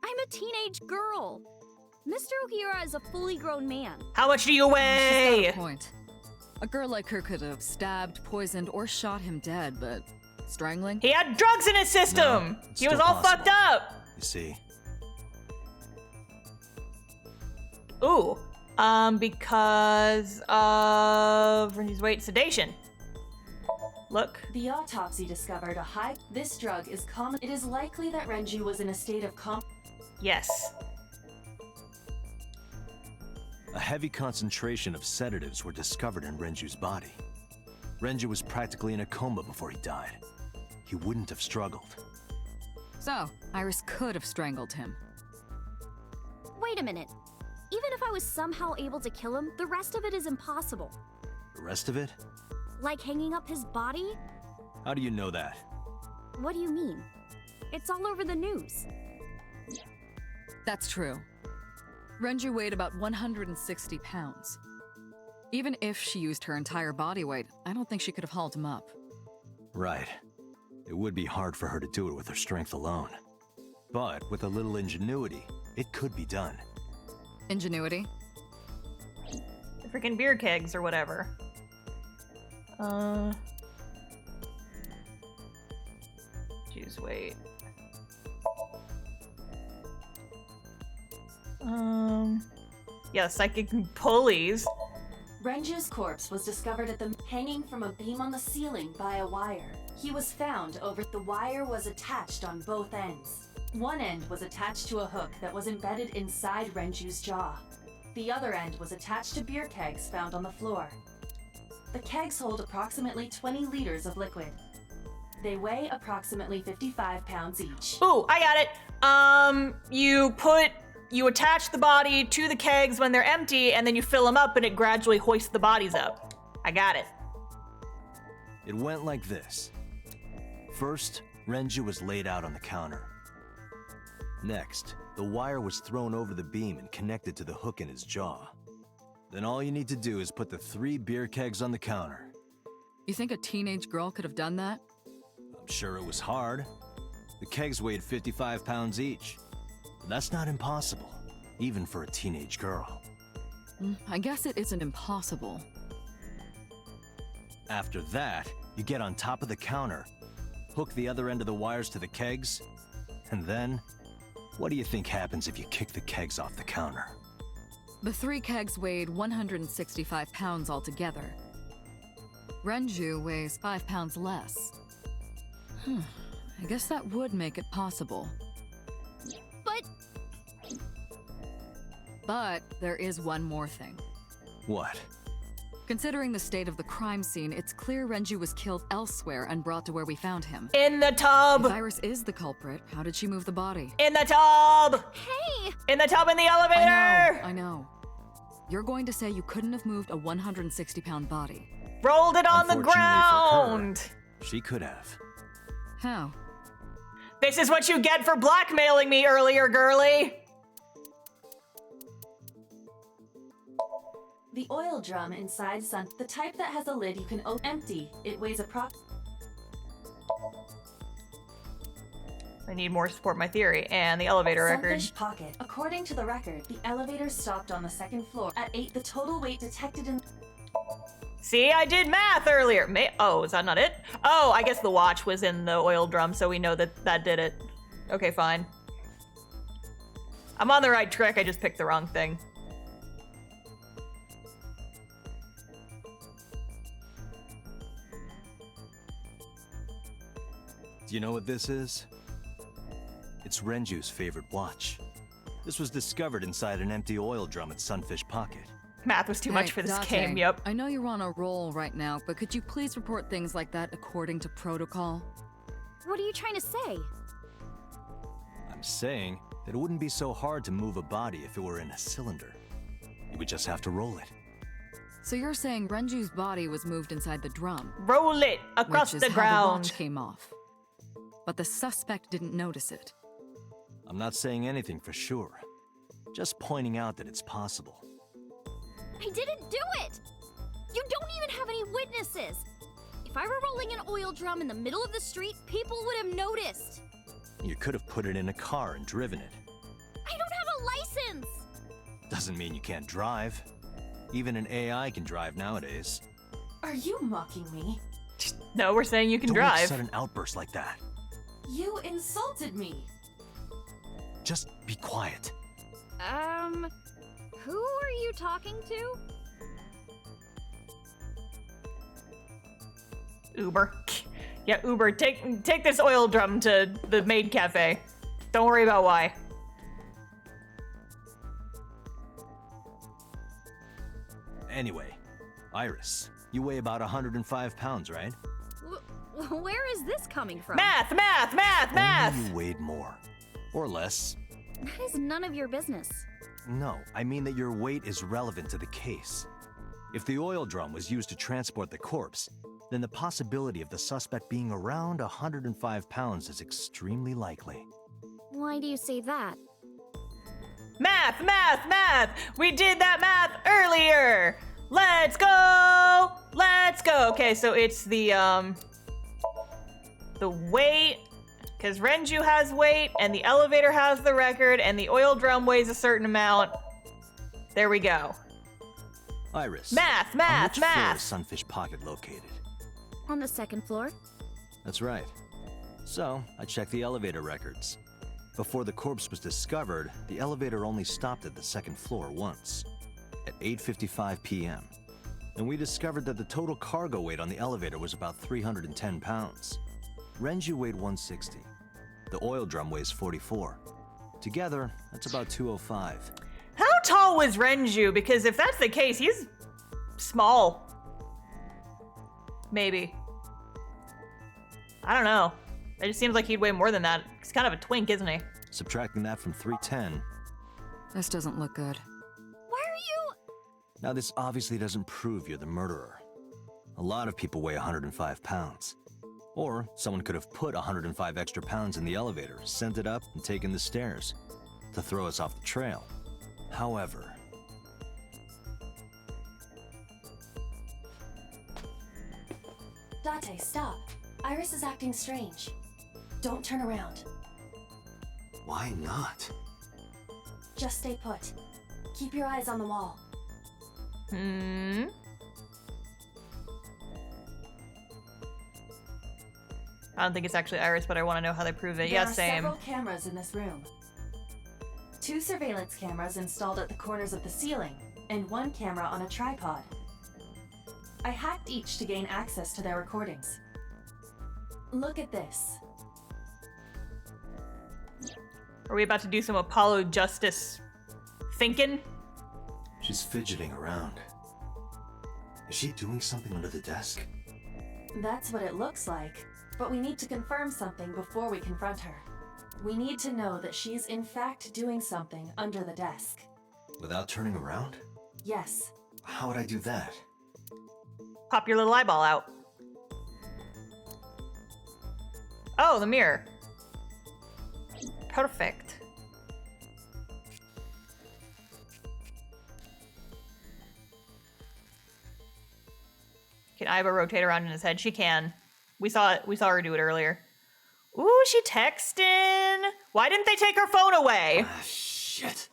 I'm a teenage girl. Mr. Okiura is a fully grown man. How much do you weigh? She's got a point. A girl like her could have stabbed, poisoned, or shot him dead, but strangling? He had drugs in his system! No, he was all fucked up! You see. Ooh. Because of Renju's weight, sedation. Look. The autopsy discovered this drug is common. It is likely that Renju was in a state of Yes. A heavy concentration of sedatives were discovered in Renju's body. Renju was practically in a coma before he died. He wouldn't have struggled. So, Iris could have strangled him. Wait a minute. Even if I was somehow able to kill him, the rest of it is impossible. The rest of it? Like hanging up his body? How do you know that? What do you mean? It's all over the news. That's true. Renju weighed about 160 pounds. Even if she used her entire body weight, I don't think she could have hauled him up. Right. It would be hard for her to do it with her strength alone. But with a little ingenuity, it could be done. Ingenuity? The freaking beer kegs or whatever. Jeez, wait. Yeah, psychic pulleys. Renju's corpse was discovered hanging from a beam on the ceiling by a wire. He was found the wire was attached on both ends. One end was attached to a hook that was embedded inside Renju's jaw. The other end was attached to beer kegs found on the floor. The kegs hold approximately 20 liters of liquid. They weigh approximately 55 pounds each. Ooh, I got it. You attach the body to the kegs when they're empty, and then you fill them up, and it gradually hoists the bodies up. I got it. It went like this. First, Renju was laid out on the counter. Next, the wire was thrown over the beam and connected to the hook in his jaw. Then all you need to do is put the 3 beer kegs on the counter. You think a teenage girl could have done that? I'm sure it was hard. The kegs weighed 55 pounds each. But that's not impossible, even for a teenage girl. I guess it isn't impossible. After that, you get on top of the counter, hook the other end of the wires to the kegs, and then, what do you think happens if you kick the kegs off the counter? The 3 kegs weighed 165 pounds altogether. Renju weighs 5 pounds less. I guess that would make it possible. But there is one more thing. What? Considering the state of the crime scene, it's clear Renju was killed elsewhere and brought to where we found him. In the tub! If Iris is the culprit, how did she move the body? In the tub! Hey! In the tub in the elevator! I know. You're going to say you couldn't have moved a 160-pound body. Rolled it on the ground! For her, she could have. How? This is what you get for blackmailing me earlier, girly! The oil drum inside the type that has a lid you can open empty. It weighs I need more to support my theory. And the elevator record. Sunfish pocket. According to the record, the elevator stopped on the 2nd floor at 8. The total weight detected in... See, I did math earlier. Oh, is that not it? Oh, I guess the watch was in the oil drum, so we know that that did it. Okay, fine. I'm on the right track, I just picked the wrong thing. Do you know what this is? It's Renju's favorite watch. This was discovered inside an empty oil drum at Sunfish Pocket. Math was too much for this Date, game, yep. I know you're on a roll right now, but could you please report things like that according to protocol? What are you trying to say? I'm saying that it wouldn't be so hard to move a body if it were in a cylinder. You would just have to roll it. So you're saying Renju's body was moved inside the drum? Roll it across the ground. How the watch came off. But the suspect didn't notice it. I'm not saying anything for sure. Just pointing out that it's possible. I didn't do it! You don't even have any witnesses! If I were rolling an oil drum in the middle of the street, people would have noticed! You could have put it in a car and driven it. I don't have a license! Doesn't mean you can't drive. Even an AI can drive nowadays. Are you mocking me? No, we're saying you can Don't drive. make sudden outbursts like that. You insulted me! Just be quiet. Who are you talking to? Uber. Yeah, Uber, take this oil drum to the maid cafe. Don't worry about why. Anyway, Iris, you weigh about 105 pounds, right? Where is this coming from? Math! Only you weighed more. Or less. That is none of your business. No, I mean that your weight is relevant to the case. If the oil drum was used to transport the corpse, then the possibility of the suspect being around 105 pounds is extremely likely. Why do you say that? Math! We did that math earlier! Let's go! Okay, so it's the weight, because Renju has weight, and the elevator has the record, and the oil drum weighs a certain amount. There we go. Iris. Math! On which floor is Sunfish Pocket located? On the 2nd floor. That's right. So, I checked the elevator records. Before the corpse was discovered, the elevator only stopped at the 2nd floor once, at 8:55 p.m. And we discovered that the total cargo weight on the elevator was about 310 pounds. Renju weighed 160. The oil drum weighs 44. Together, that's about 205. How tall was Renju? Because if that's the case, he's small. Maybe. I don't know. It just seems like he'd weigh more than that. He's kind of a twink, isn't he? Subtracting that from 310. This doesn't look good. Why are you... Now this obviously doesn't prove you're the murderer. A lot of people weigh 105 pounds. Or someone could have put 105 extra pounds in the elevator, sent it up, and taken the stairs to throw us off the trail. However... Date, stop. Iris is acting strange. Don't turn around. Why not? Just stay put. Keep your eyes on the wall. Hmm? I don't think it's actually Iris, but I want to know how they prove it. Yeah, same. There are several cameras in this room. 2 surveillance cameras installed at the corners of the ceiling, and 1 camera on a tripod. I hacked each to gain access to their recordings. Look at this. Are we about to do some Apollo Justice thinking? She's fidgeting around. Is she doing something under the desk? That's what it looks like, but we need to confirm something before we confront her. We need to know that she's in fact doing something under the desk. Without turning around? Yes. How would I do that? Pop your little eyeball out. Oh, the mirror. Perfect. Can Iva rotate around in his head? She can. We saw her do it earlier. Ooh, she texting. Why didn't they take her phone away? Shit.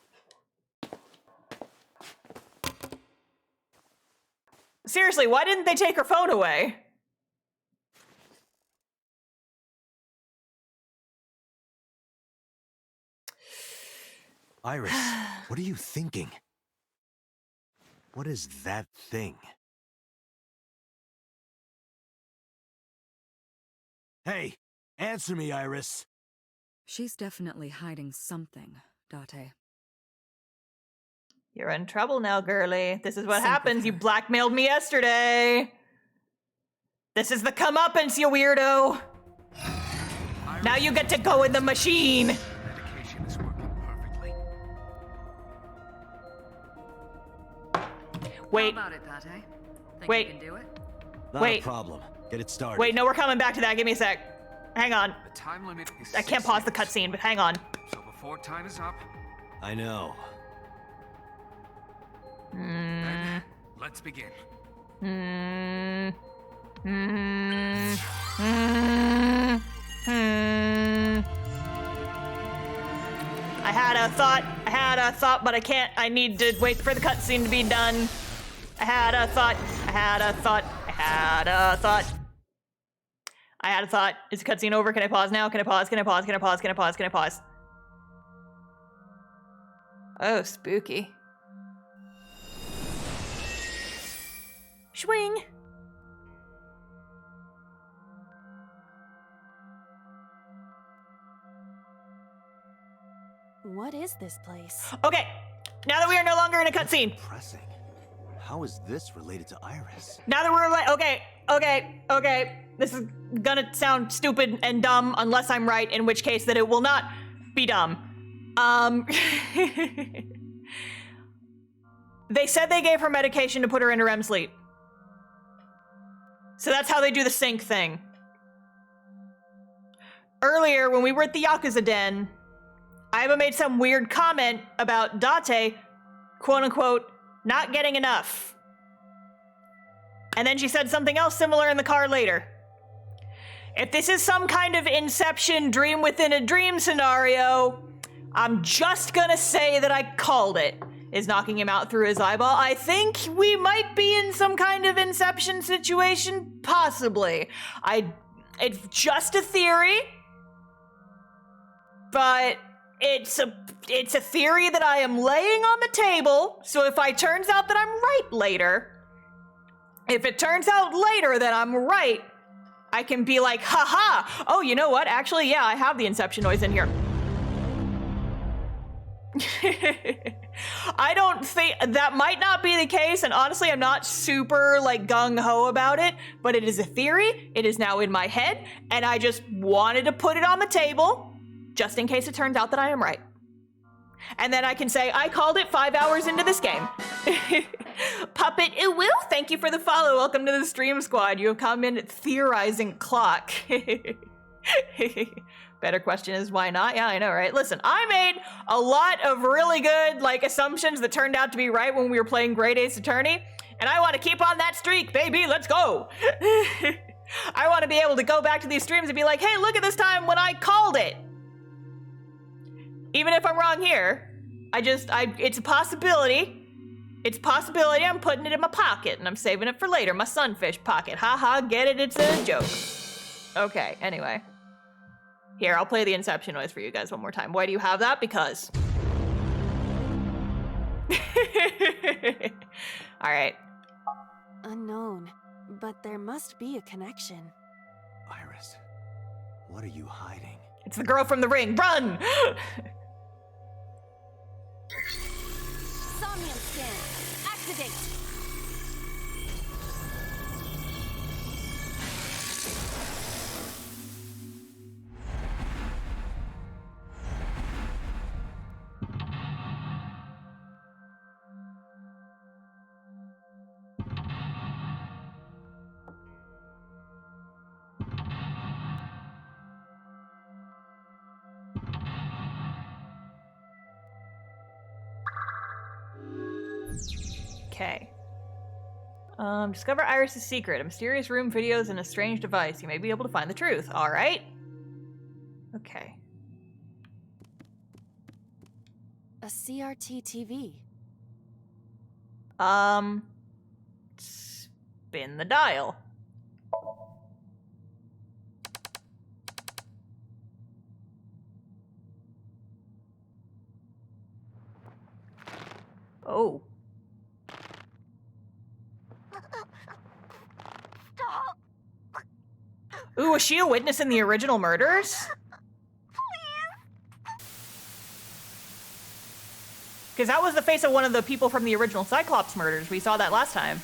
Seriously, why didn't they take her phone away? Iris, what are you thinking? What is that thing? Hey, answer me, Iris. She's definitely hiding something, Date. You're in trouble now, girly. This is what happens. You blackmailed me yesterday. This is the comeuppance, you weirdo. Now you get to go in the machine. Medication is working perfectly. Wait. How about it, Date? Think Wait. you can do it? Not a problem. Get it started. Wait, no, we're coming back to that. Give me a sec. Hang on. The time limit is I can't pause the cutscene, but hang on. So before time is up, I know. then let's begin. I had a thought, but I can't. I need to wait for the cutscene to be done. I had a thought. Is the cutscene over? Can I pause now? Can I pause? Oh, spooky. Swing. What is this place? Okay, now that we are no longer in a cutscene. Pressing. How is this related to Iris? Now that we're like, okay. This is gonna sound stupid and dumb unless I'm right, in which case that it will not be dumb. They said they gave her medication to put her into REM sleep. So that's how they do the sync thing. Earlier, when we were at the Yakuza Den, Iva made some weird comment about Date, quote unquote, not getting enough. And then she said something else similar in the car later. If this is some kind of Inception dream within a dream scenario, I'm just gonna say that I called it. Is knocking him out through his eyeball. I think we might be in some kind of Inception situation, possibly. It's just a theory, but it's a theory that I am laying on the table, so if it turns out that I'm right later, that I'm right, I can be like, haha, oh, you know what? Actually, yeah, I have the Inception noise in here. I don't think that might not be the case, and honestly, I'm not super like gung-ho about it, but it is a theory. It is now in my head, and I just wanted to put it on the table just in case it turns out that I am right. And then I can say, I called it 5 hours into this game. Puppet Will, thank you for the follow. Welcome to the stream squad. You have come in at theorizing clock. Better question is why not? Yeah, I know, right? Listen, I made a lot of really good like assumptions that turned out to be right when we were playing Great Ace Attorney, and I want to keep on that streak, baby. Let's go. I want to be able to go back to these streams and be like, hey, look at this time when I called it. Even if I'm wrong here, it's a possibility. It's a possibility. I'm putting it in my pocket and I'm saving it for later. My Sunfish pocket. Haha, get it? It's a joke. Okay, anyway. Here, I'll play the Inception noise for you guys one more time. Why do you have that? Because. All right. Unknown, but there must be a connection. Iris, what are you hiding? It's the girl from the ring. Run! Somnium scan. Activate. Okay. Discover Iris' secret. A mysterious room, videos, and a strange device. You may be able to find the truth. All right. Okay. A CRT TV. Spin the dial. Oh. Stop. Ooh, was she a witness in the original murders? Because that was the face of one of the people from the original Cyclops murders. We saw that last time.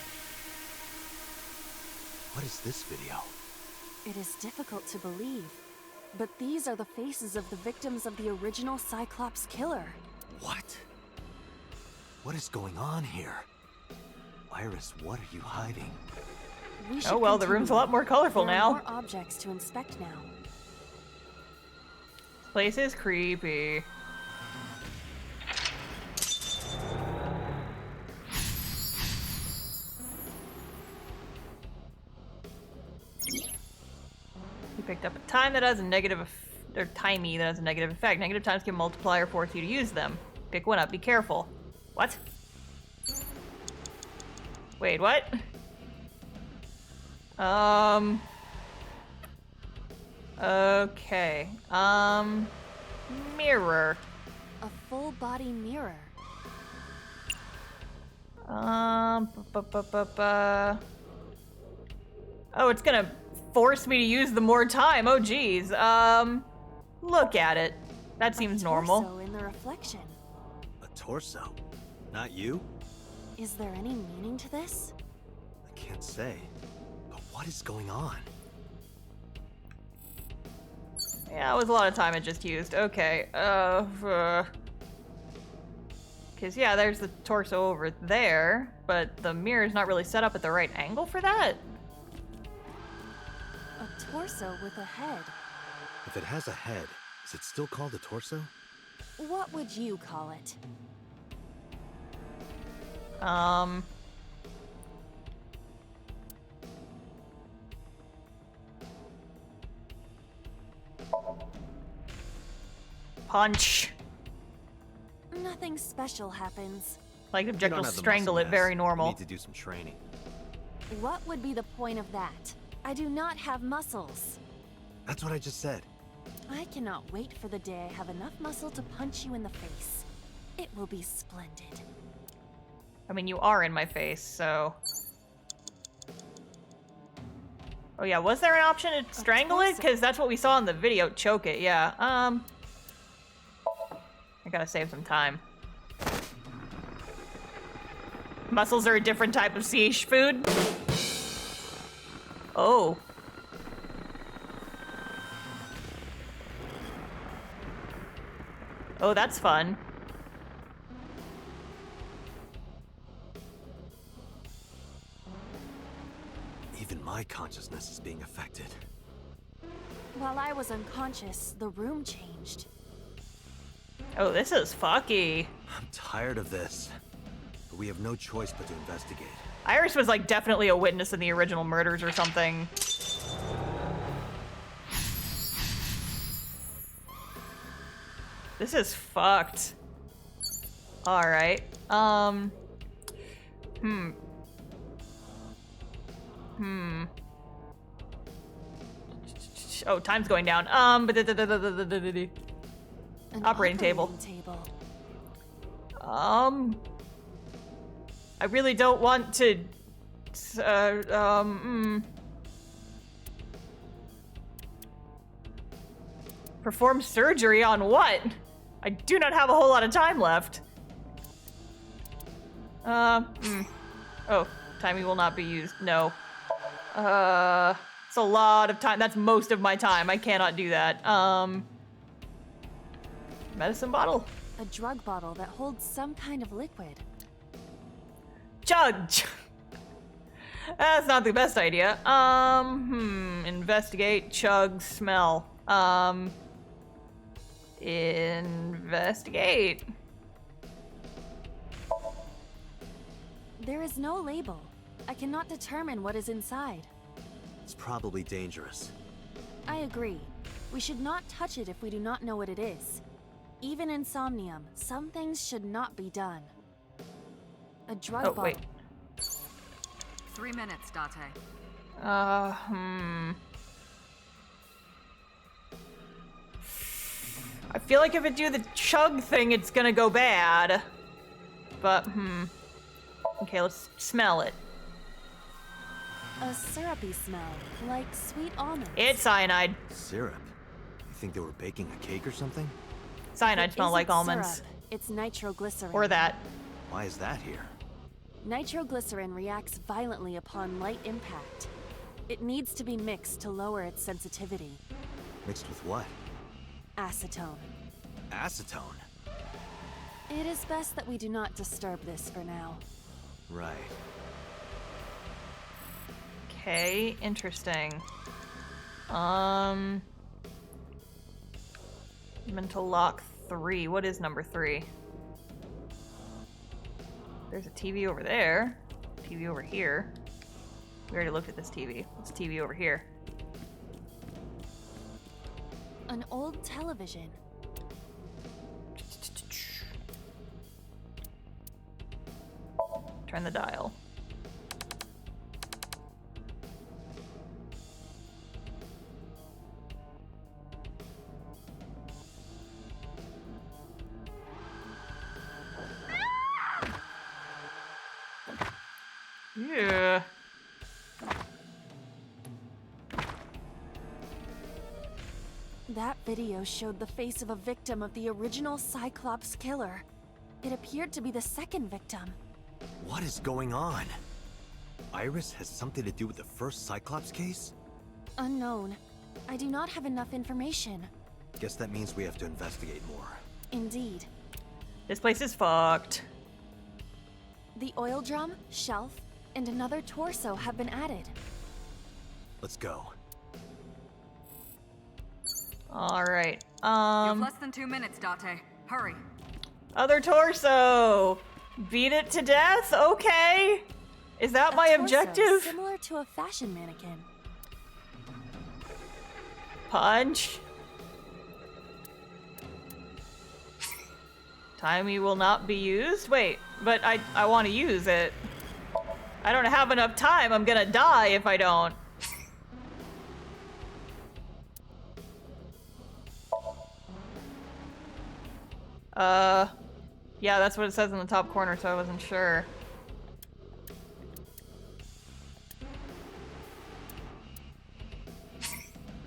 What is this video? It is difficult to believe, but these are the faces of the victims of the original Cyclops killer. What? What is going on here? Iris, what are you hiding? Oh well, the room's a lot more colorful now. There are more objects to inspect now. This place is creepy. You picked up a time that has a negative, or timey that has a negative effect. Negative times can multiply or force you to use them. Pick one up. Be careful. What? Wait, what? Okay. Mirror. A full body mirror. Oh, it's gonna force me to use the more time. Oh, geez. Look at it. That seems normal. Torso in the reflection. A torso? Not you? Is there any meaning to this? I can't say. But what is going on? Yeah, it was a lot of time I just used. Okay. Because, yeah, there's the torso over there, but the mirror's not really set up at the right angle for that. A torso with a head. If it has a head, is it still called a torso? What would you call it? Punch. Nothing special happens. Like object will strangle it, very normal. Need to do some training. What would be the point of that? I do not have muscles. That's what I just said. I cannot wait for the day I have enough muscle to punch you in the face. It will be splendid. I mean, you are in my face, so... Oh yeah, was there an option to strangle it? Because that's what we saw in the video. Choke it, yeah. I gotta save some time. Mussels are a different type of sea food. Oh. Oh, that's fun. Even my consciousness is being affected. While I was unconscious, the room changed. Oh, this is fucky. I'm tired of this. But we have no choice but to investigate. Iris was like definitely a witness in the original murders or something. This is fucked. Alright. Oh, time's going down. Operating table. I really don't want to... Perform surgery on what? I do not have a whole lot of time left. Oh, timing will not be used. No. It's a lot of time. That's most of my time. I cannot do that. Medicine bottle. A drug bottle that holds some kind of liquid. Chug! That's not the best idea. Investigate, chug, smell. Investigate. There is no label. I cannot determine what is inside. It's probably dangerous. I agree. We should not touch it if we do not know what it is. Even in Somnium, some things should not be done. A drug bottle. Wait. 3 minutes, Date. I feel like if it do the chug thing, it's gonna go bad. But, Okay, let's smell it. A syrupy smell, like sweet almonds. It's cyanide. Syrup? You think they were baking a cake or something? Cyanide smells like almonds. Syrup. It's nitroglycerin. Or that. Why is that here? Nitroglycerin reacts violently upon light impact. It needs to be mixed to lower its sensitivity. Mixed with what? Acetone. Acetone? It is best that we do not disturb this for now. Right. Okay, interesting. Mental lock 3. What is number 3? There's a TV over there. TV over here. We already looked at this TV. What's TV over here? An old television. Turn the dial. Yeah. That video showed the face of a victim of the original Cyclops killer. It appeared to be the second victim. What is going on? Iris has something to do with the first Cyclops case? Unknown. I do not have enough information. Guess that means we have to investigate more. Indeed. This place is fucked. The oil drum, shelf, and another torso have been added. Let's go. Alright, You have less than 2 minutes, Date. Hurry. Other torso! Beat it to death? Okay! Is that my objective? Similar to a fashion mannequin. Punch. Timey will not be used? Wait, but I want to use it. I don't have enough time. I'm gonna die if I don't. Yeah, that's what it says in the top corner, so I wasn't sure.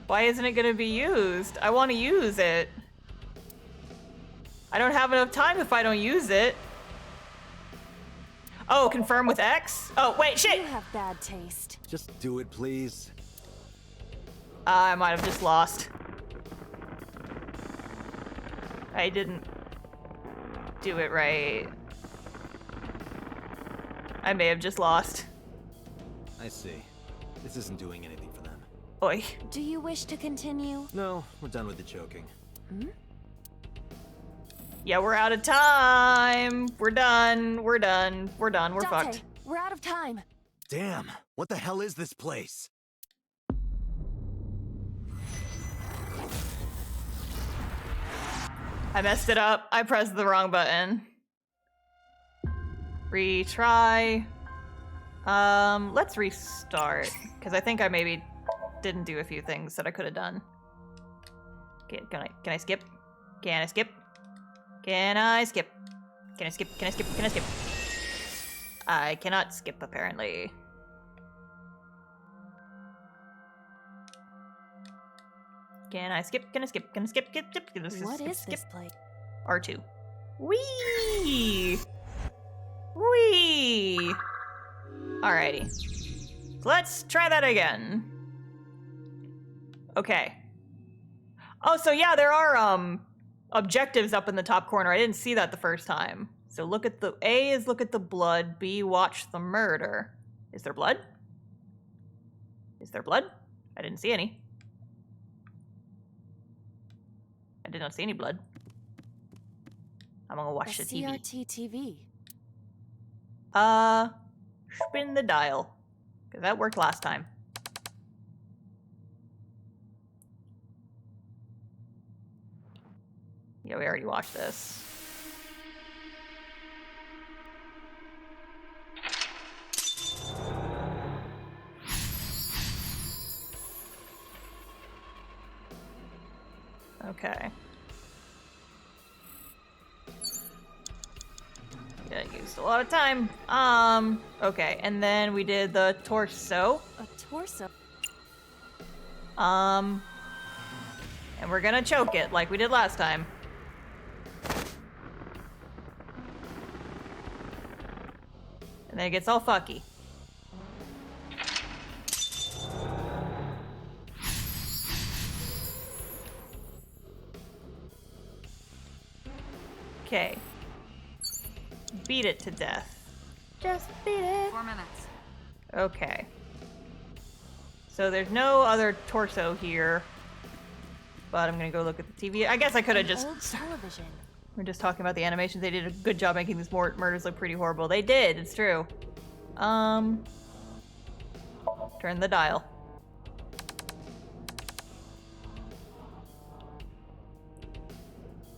Why isn't it gonna be used? I want to use it. I don't have enough time if I don't use it. Oh, confirm with X? Oh, wait, shit! You have bad taste. Just do it, please. I might have just lost. I didn't do it right. I may have just lost. I see. This isn't doing anything for them. Oi. Do you wish to continue? No, we're done with the joking. Hmm? Yeah, we're out of time. We're done. We're done. We're done. We're Date, fucked. we're out of time. Damn, what the hell is this place? I messed it up. I pressed the wrong button. Retry. Let's restart. Because I think I maybe didn't do a few things that I could have done. Okay, can I skip? Can I skip? Can I skip? Can I skip? Can I skip? Can I skip? I cannot skip, apparently. Can I skip? Can I skip? Can I skip? Skip, skip, skip, What skip, is skip. this place? R2. Whee! Whee! Alrighty. Let's try that again. Okay. Oh, so yeah, there are, objectives up in the top corner. I didn't see that the first time. So look at the... A is look at the blood. B, watch the murder. Is there blood? Is there blood? I didn't see any. I did not see any blood. I'm gonna watch the TV. CRT TV. Spin the dial. Because that worked last time. Yeah, we already watched this. Okay. Yeah, used a lot of time. Okay, and then we did the torso. A torso? And we're gonna choke it like we did last time. And then it gets all fucky. Okay. Beat it to death. Just beat it. 4 minutes. Okay. So there's no other torso here. But I'm gonna go look at the TV. I guess I could have just... Old television. We're just talking about the animations. They did a good job making these murders look pretty horrible. They did, it's true. Turn the dial.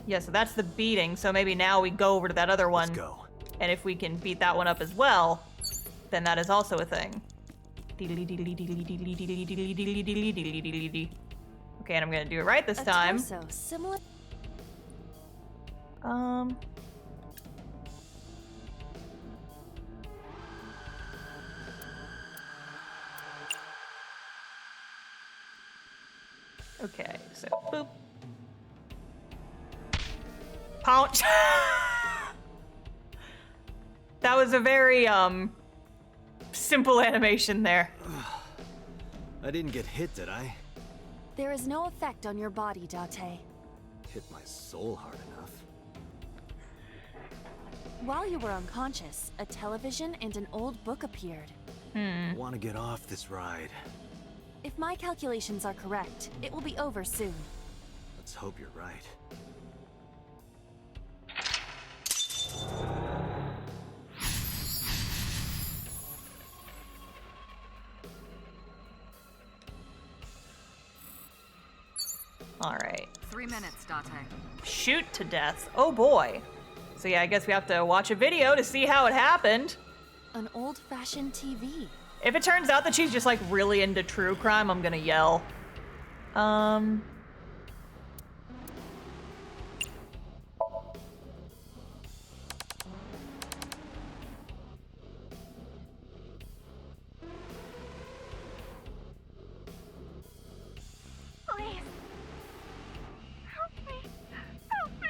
Yeah, so that's the beating. So maybe now we go over to that other one. Let's go. And if we can beat that one up as well, then that is also a thing. Okay, and I'm gonna do it right this time. Torso, similar. Okay, so boop. Pounce. That was a very simple animation there. I didn't get hit, did I? There is no effect on your body, Date. Hit my soul hard enough. While you were unconscious, a television and an old book appeared. Want to get off this ride. If my calculations are correct, it will be over soon. Let's hope you're right. All right. 3 minutes, Date. Shoot to death. Oh boy. So yeah, I guess we have to watch a video to see how it happened. An old-fashioned TV. If it turns out that she's just like really into true crime, I'm gonna yell. Please. Help me. Help me.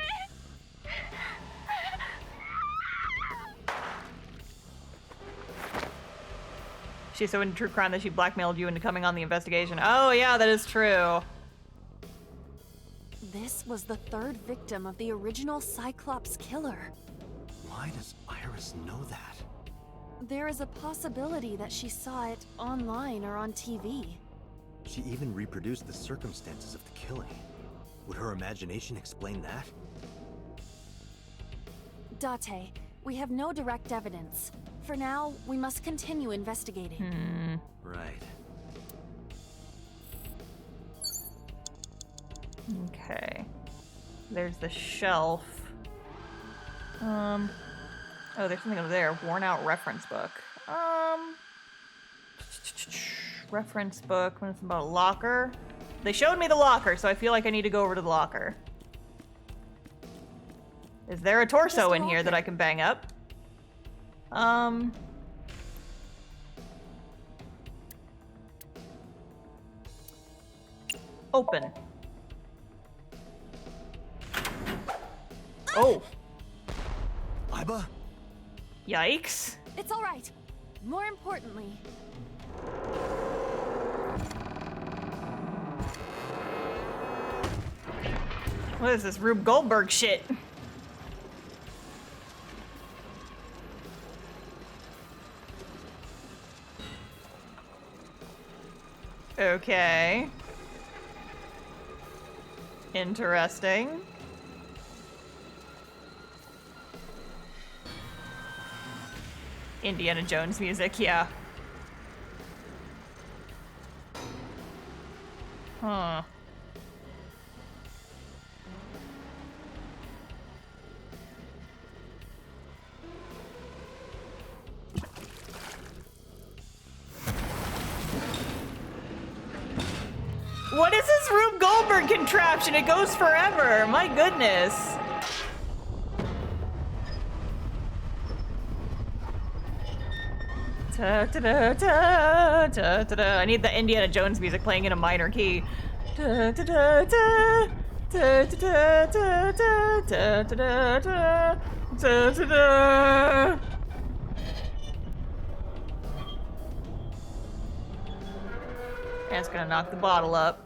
She's so into true crime that she blackmailed you into coming on the investigation. Oh yeah, that is true. This was the third victim of the original Cyclops killer. Why does Iris know that? There is a possibility that she saw it online or on TV. She even reproduced the circumstances of the killing. Would her imagination explain that? Date, we have no direct evidence. For now, we must continue investigating. Right. Okay. There's the shelf. Oh, there's something over there. Worn out reference book. Reference book. When it's about a locker. They showed me the locker, so I feel like I need to go over to the locker. Is there a torso in here that I can bang up? Open. Oh. Iba? Yikes. It's all right. More importantly, what is this Rube Goldberg shit? Okay. Interesting. Indiana Jones music, yeah. Huh. What is this Rube Goldberg contraption? It goes forever. My goodness. Da, da, da, da, da, da, da. I need the Indiana Jones music playing in a minor key. Da, da, da, da, da, da, da, da, da, da, da, da, da, da, da. And it's gonna knock the bottle up.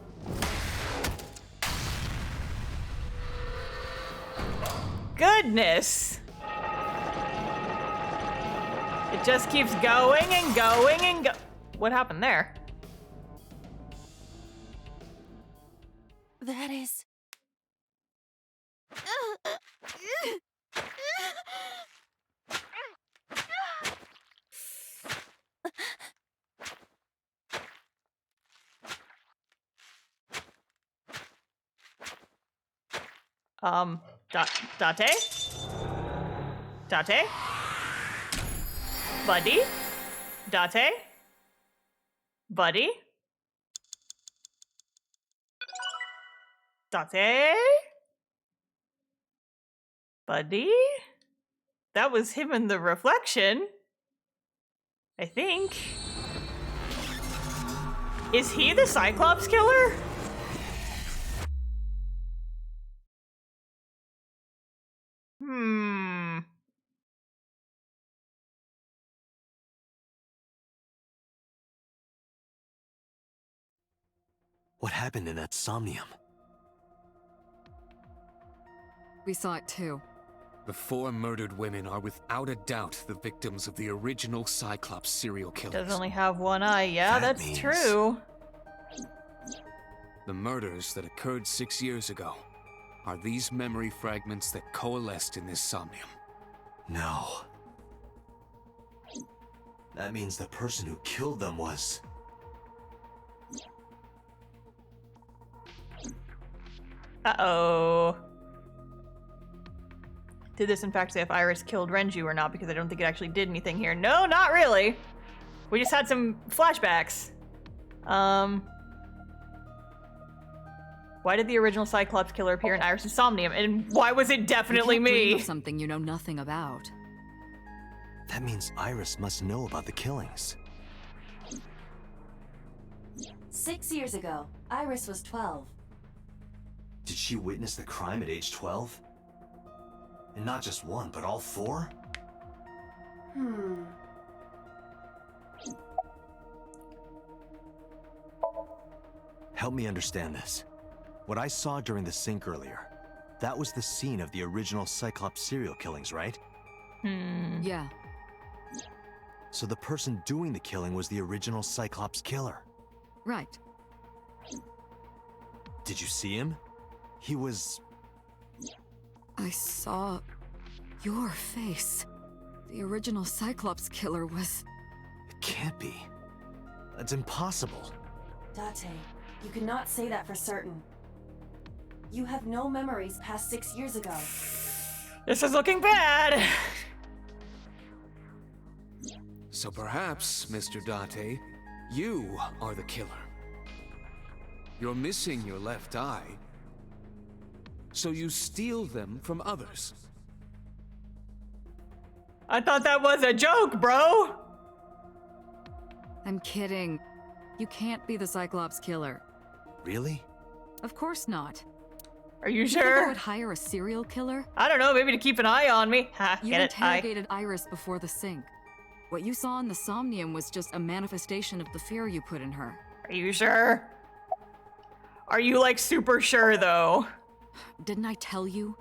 Goodness! It just keeps going and going and go. What happened there? that is... Date? Date? Buddy? Date? Buddy? Date? Buddy? That was him in the reflection. I think. Is he the Cyclops killer? What happened in that Somnium? We saw it too. The 4 murdered women are without a doubt the victims of the original Cyclops serial killers. Does only have one eye. Yeah, That that's means- true. The murders that occurred 6 years ago are these memory fragments that coalesced in this Somnium. No. That means the person who killed them was... Uh-oh. Did this in fact say if Iris killed Renju or not? Because I don't think it actually did anything here. No, not really. We just had some flashbacks. Why did the original Cyclops killer appear in Iris' Somnium? And why was it definitely You can't dream me? of something you know nothing about. That means Iris must know about the killings. 6 years ago, Iris was 12. Did she witness the crime at age 12? And not just one, but all 4? Help me understand this. What I saw during the sink earlier, that was the scene of the original Cyclops serial killings, right? Yeah. So the person doing the killing was the original Cyclops killer. Right. Did you see him? He was... I saw your face. The original Cyclops killer was... It can't be. That's impossible. Date, you cannot say that for certain. You have no memories past 6 years ago. This is looking bad. So perhaps, Mr. Date, you are the killer. You're missing your left eye, so you steal them from others. I thought that was a joke, bro. I'm kidding. You can't be the Cyclops killer. Really? Of course not. Are you You think sure? I would hire a serial killer? I don't know, maybe to keep an eye on me. Ha, You get it? interrogated Iris before the sink. What you saw in the Somnium was just a manifestation of the fear you put in her. Are you sure? Are you, like, super sure, though? Didn't I tell you?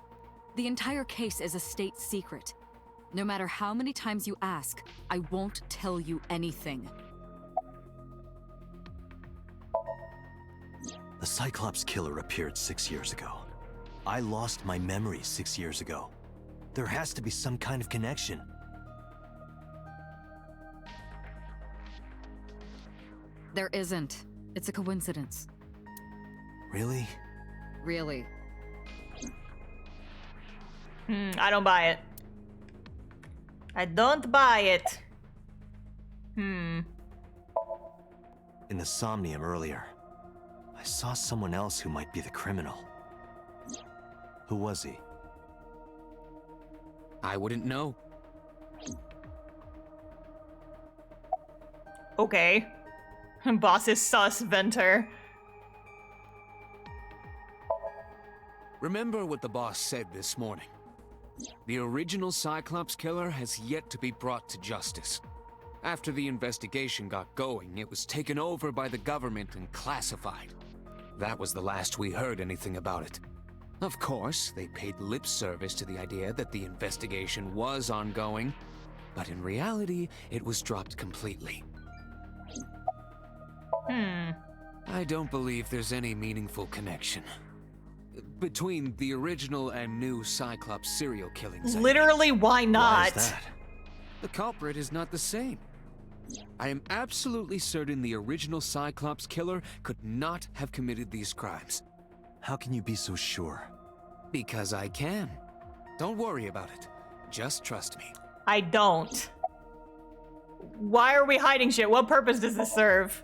The entire case is a state secret. No matter how many times you ask, I won't tell you anything. The Cyclops killer appeared 6 years ago. I lost my memory 6 years ago. There has to be some kind of connection. There isn't. It's a coincidence. Really? Really. I don't buy it. I don't buy it. In the Somnium earlier, I saw someone else who might be the criminal. Who was he? I wouldn't know. Okay. Boss is sus, Venter. Remember what the boss said this morning. The original Cyclops killer has yet to be brought to justice. After the investigation got going, it was taken over by the government and classified. That was the last we heard anything about it. Of course, they paid lip service to the idea that the investigation was ongoing, but in reality, it was dropped completely. I don't believe there's any meaningful connection between the original and new Cyclops serial killings. Literally, why not? Why is that? The culprit is not the same. I am absolutely certain the original Cyclops killer could not have committed these crimes. How can you be so sure? Because I can. Don't worry about it. Just trust me. I don't. Why are we hiding shit? What purpose does this serve?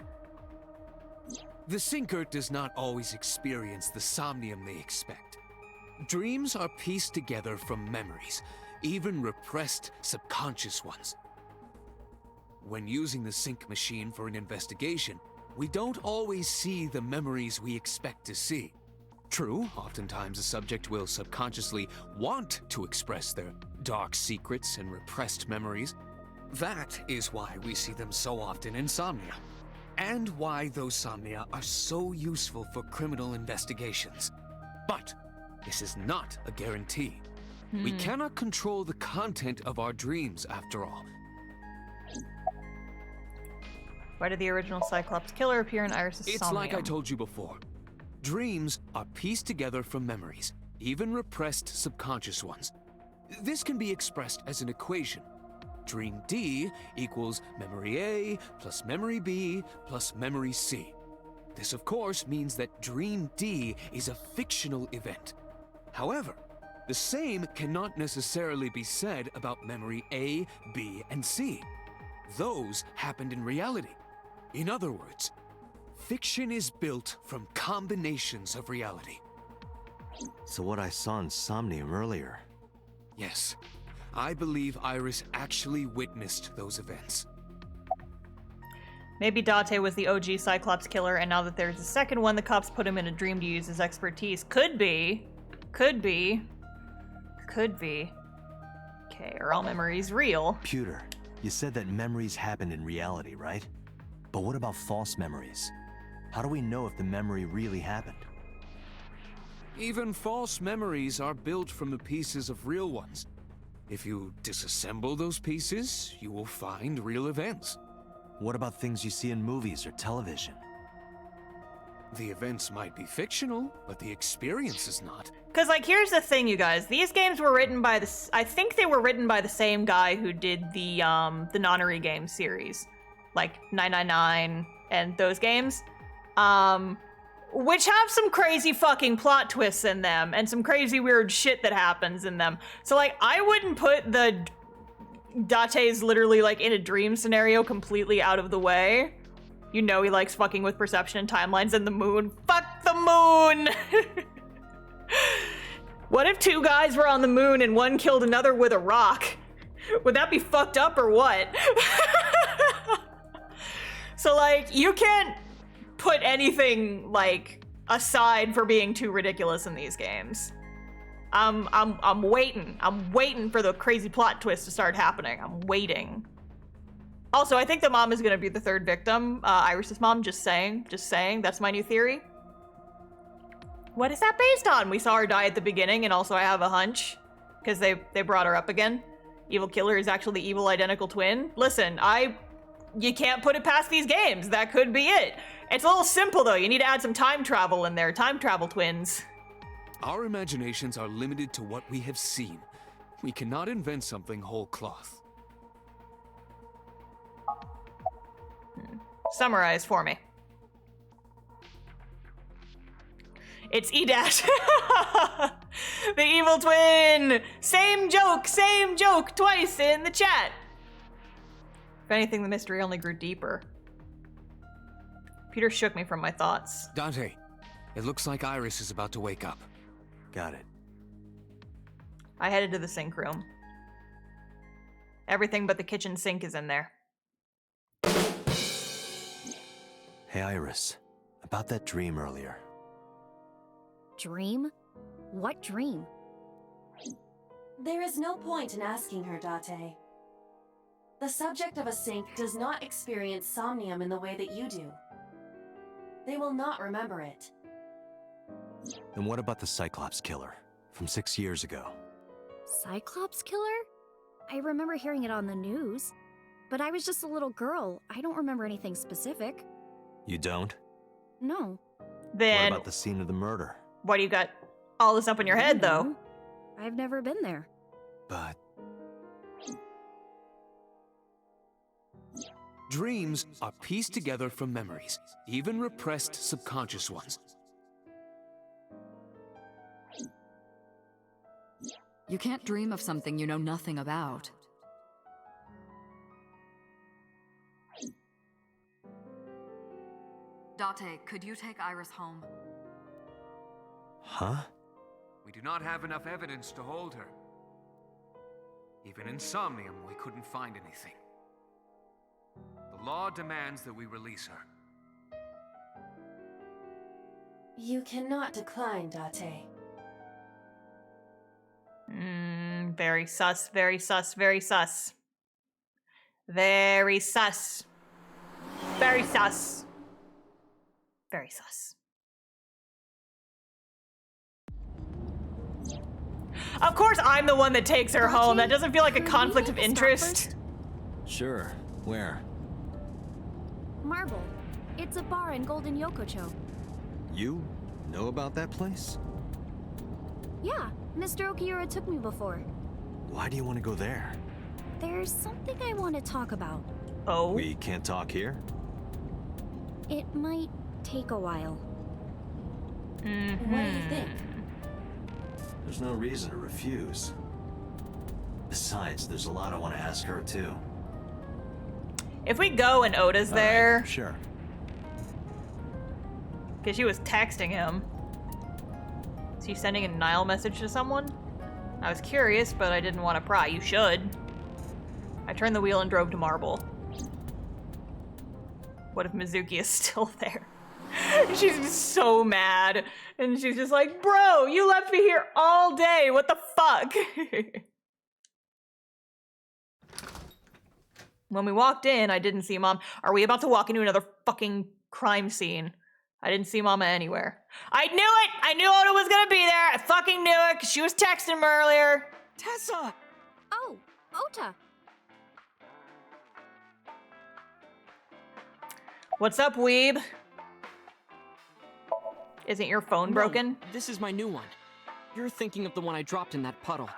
The sinker does not always experience the somnium they expect. Dreams are pieced together from memories, even repressed subconscious ones. When using the sync machine for an investigation, we don't always see the memories we expect to see. True, oftentimes a subject will subconsciously want to express their dark secrets and repressed memories. That is why we see them so often in Somnia, and why those Somnia are so useful for criminal investigations. But this is not a guarantee. We cannot control the content of our dreams, after all. Why did the original Cyclops killer appear in Iris' It's Somnium? like I told you before. Dreams are pieced together from memories, even repressed subconscious ones. This can be expressed as an equation. Dream D equals memory A plus memory B plus memory C. This, of course, means that Dream D is a fictional event. However, the same cannot necessarily be said about memory A, B, and C. Those happened in reality. In other words, fiction is built from combinations of reality. So what I saw in Somnium earlier... Yes. I believe Iris actually witnessed those events. Maybe Date was the OG Cyclops killer, and now that there's a second one, the cops put him in a dream to use his expertise. Could be. Could be. Could be. Okay, are all memories real? Pewter, you said that memories happen in reality, right? But what about false memories? How do we know if the memory really happened? Even false memories are built from the pieces of real ones. If you disassemble those pieces, you will find real events. What about things you see in movies or television? The events might be fictional, but the experience is not. Because, like, here's the thing, you guys. These games were written by I think they were written by the same guy who did the Nonary game series. Like, 999 and those games. Which have some crazy fucking plot twists in them and some crazy weird shit that happens in them. So, like, I wouldn't put the Date's literally, like, in a dream scenario completely out of the way. You know he likes fucking with perception and timelines and the moon. Fuck the moon! What if two guys were on the moon and one killed another with a rock? Would that be fucked up or what? So, like, you can't put anything, like, aside for being too ridiculous in these games. I'm waiting. I'm waiting for the crazy plot twist to start happening. I'm waiting. Also, I think the mom is gonna be the third victim. Iris's mom, just saying. Just saying. That's my new theory. What is that based on? We saw her die at the beginning, and also I have a hunch. Because they brought her up again. Evil killer is actually the evil identical twin. Listen, you can't put it past these games. That could be it. It's a little simple, though. You need to add some time travel in there. Time travel twins. Our imaginations are limited to what we have seen. We cannot invent something whole cloth. Summarize for me. It's E-Dash. The evil twin. Same joke twice in the chat. If anything, the mystery only grew deeper. Peter shook me from my thoughts. Dante, it looks like Iris is about to wake up. Got it. I headed to the sink room. Everything but the kitchen sink is in there. Hey, Iris. About that dream earlier. Dream? What dream? There is no point in asking her, Date. The subject of a sink does not experience somnium in the way that you do. They will not remember it. And what about the Cyclops killer from 6 years ago? Cyclops killer? I remember hearing it on the news. But I was just a little girl. I don't remember anything specific. You don't? No. Then what about the scene of the murder? Why do you got all this up in your head, though? I've never been there. But dreams are pieced together from memories, even repressed subconscious ones. You can't dream of something you know nothing about. Date, could you take Iris home? Huh? We do not have enough evidence to hold her. Even in Somnium, we couldn't find anything. The law demands that we release her. You cannot decline, Date. Very sus, very sus, very sus. Very sus. Very sus. Very sus. Of course I'm the one that takes her home. That doesn't feel like a conflict of interest. Sure. Where? Marble. It's a bar in Golden Yokocho. You know about that place? Yeah, Mr. Okiura took me before. Why do you want to go there? There's something I want to talk about. Oh? We can't talk here? It might take a while. What do you think? There's no reason to refuse. Besides, there's a lot I want to ask her, too. If we go and Oda's there... Right, sure. Because she was texting him. Is he sending a Nile message to someone? I was curious, but I didn't want to pry. You should. I turned the wheel and drove to Marble. What if Mizuki is still there? She's so mad. And she's just like, bro, you left me here all day. What the fuck? When we walked in, I didn't see Mom. Are we about to walk into another fucking crime scene? I didn't see Mama anywhere. I knew it! I knew Oda was gonna be there! I fucking knew it, because she was texting him earlier. Tessa! Oh, Ota. What's up, weeb? Isn't your phone broken? No, this is my new one. You're thinking of the one I dropped in that puddle.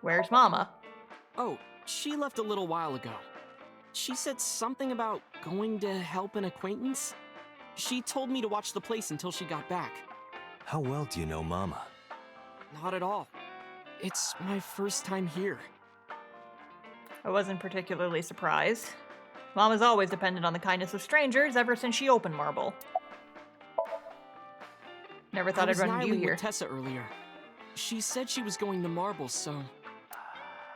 Where's Mama? Oh, she left a little while ago. She said something about going to help an acquaintance. She told me to watch the place until she got back. How well do you know Mama? Not at all. It's my first time here. I wasn't particularly surprised. Mama's always depended on the kindness of strangers ever since she opened Marble. Never thought I'd run into you here. With Tessa earlier. She said she was going to Marble, so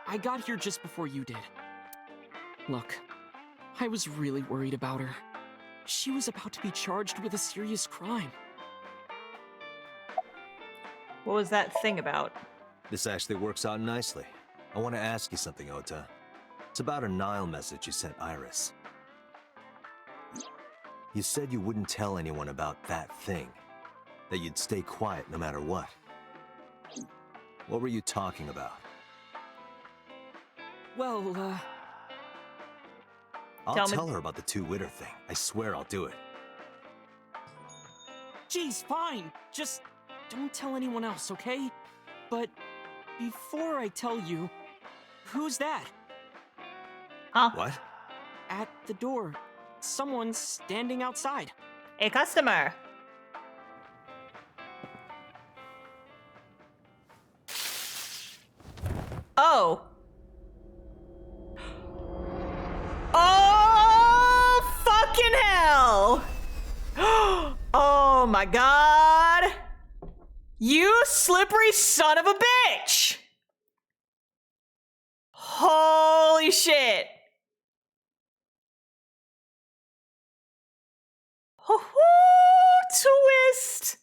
I got here just before you did. Look, I was really worried about her. She was about to be charged with a serious crime. What was that thing about? This actually works out nicely. I want to ask you something, Ota. It's about a Nile message you sent Iris. You said you wouldn't tell anyone about that thing. That you'd stay quiet no matter what. What were you talking about? Well, I'll tell her about the two-witter thing. I swear I'll do it. Geez, fine. Just don't tell anyone else, okay? But before I tell you, who's that? Huh? What? At the door. Someone's standing outside. A customer. Oh. Oh, fucking hell. Oh my god. You slippery son of a bitch. Holy shit. Twist.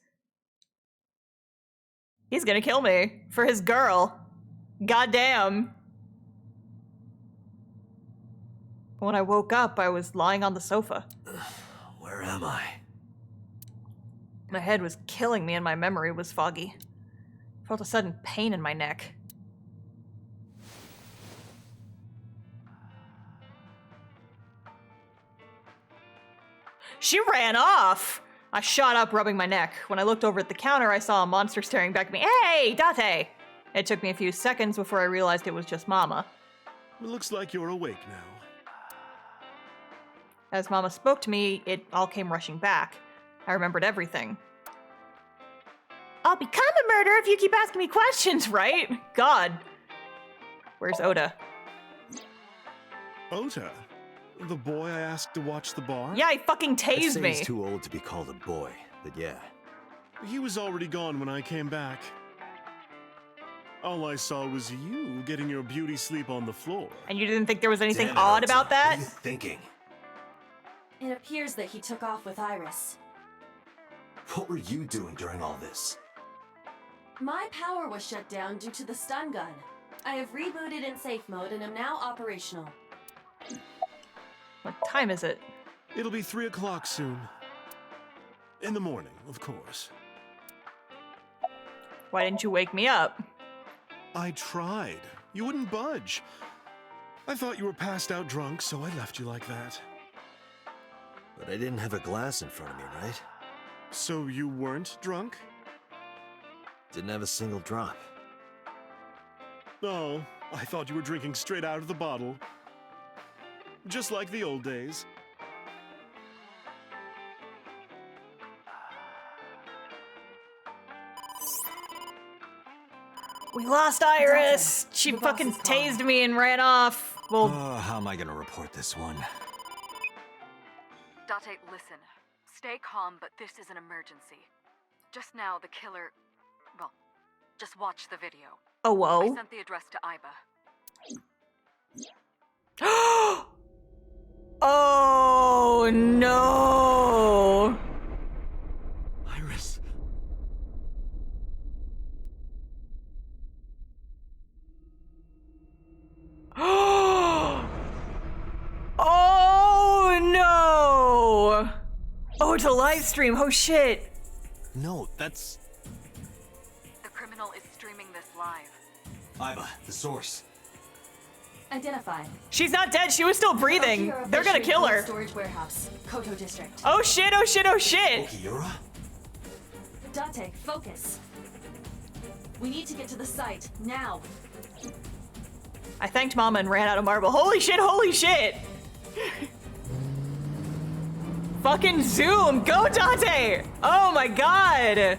He's gonna kill me for his girl. Goddamn. When I woke up, I was lying on the sofa. Where am I? My head was killing me and my memory was foggy. I felt a sudden pain in my neck. She ran off! I shot up, rubbing my neck. When I looked over at the counter, I saw a monster staring back at me. Hey, Date! It took me a few seconds before I realized it was just Mama. It looks like you're awake now. As Mama spoke to me, it all came rushing back. I remembered everything. I'll become a murderer if you keep asking me questions, right? God. Where's Oda? Ota? The boy I asked to watch the bar? Yeah, he fucking tased me. He's too old to be called a boy, but yeah. He was already gone when I came back. All I saw was you getting your beauty sleep on the floor. And you didn't think there was anything odd about that? What are you thinking? It appears that he took off with Iris. What were you doing during all this? My power was shut down due to the stun gun. I have rebooted in safe mode and am now operational. What time is it? It'll be 3 o'clock soon. In the morning, of course. Why didn't you wake me up? I tried. You wouldn't budge. I thought you were passed out drunk, so I left you like that. But I didn't have a glass in front of me, right? So you weren't drunk? Didn't have a single drop. Oh, I thought you were drinking straight out of the bottle. Just like the old days. We lost Iris! She fucking tased me and ran off. Well, how am I gonna report this one? Date, listen. Stay calm, but this is an emergency. Just now, the killer... Well, just watch the video. Oh, whoa. I sent the address to Iba. Oh, no! Iris. Oh, no! Oh, it's a live stream. Oh shit. No, that's... The criminal is streaming this live. Iva, the source. Identified. She's not dead. She was still breathing. They're gonna kill her. Storage warehouse, Koto district. Oh shit, oh shit, oh shit. Okiura? Date, focus. We need to get to the site, now. I thanked Mama and ran out of marble. Holy shit, holy shit. Fucking zoom. Go, Date. Oh my god.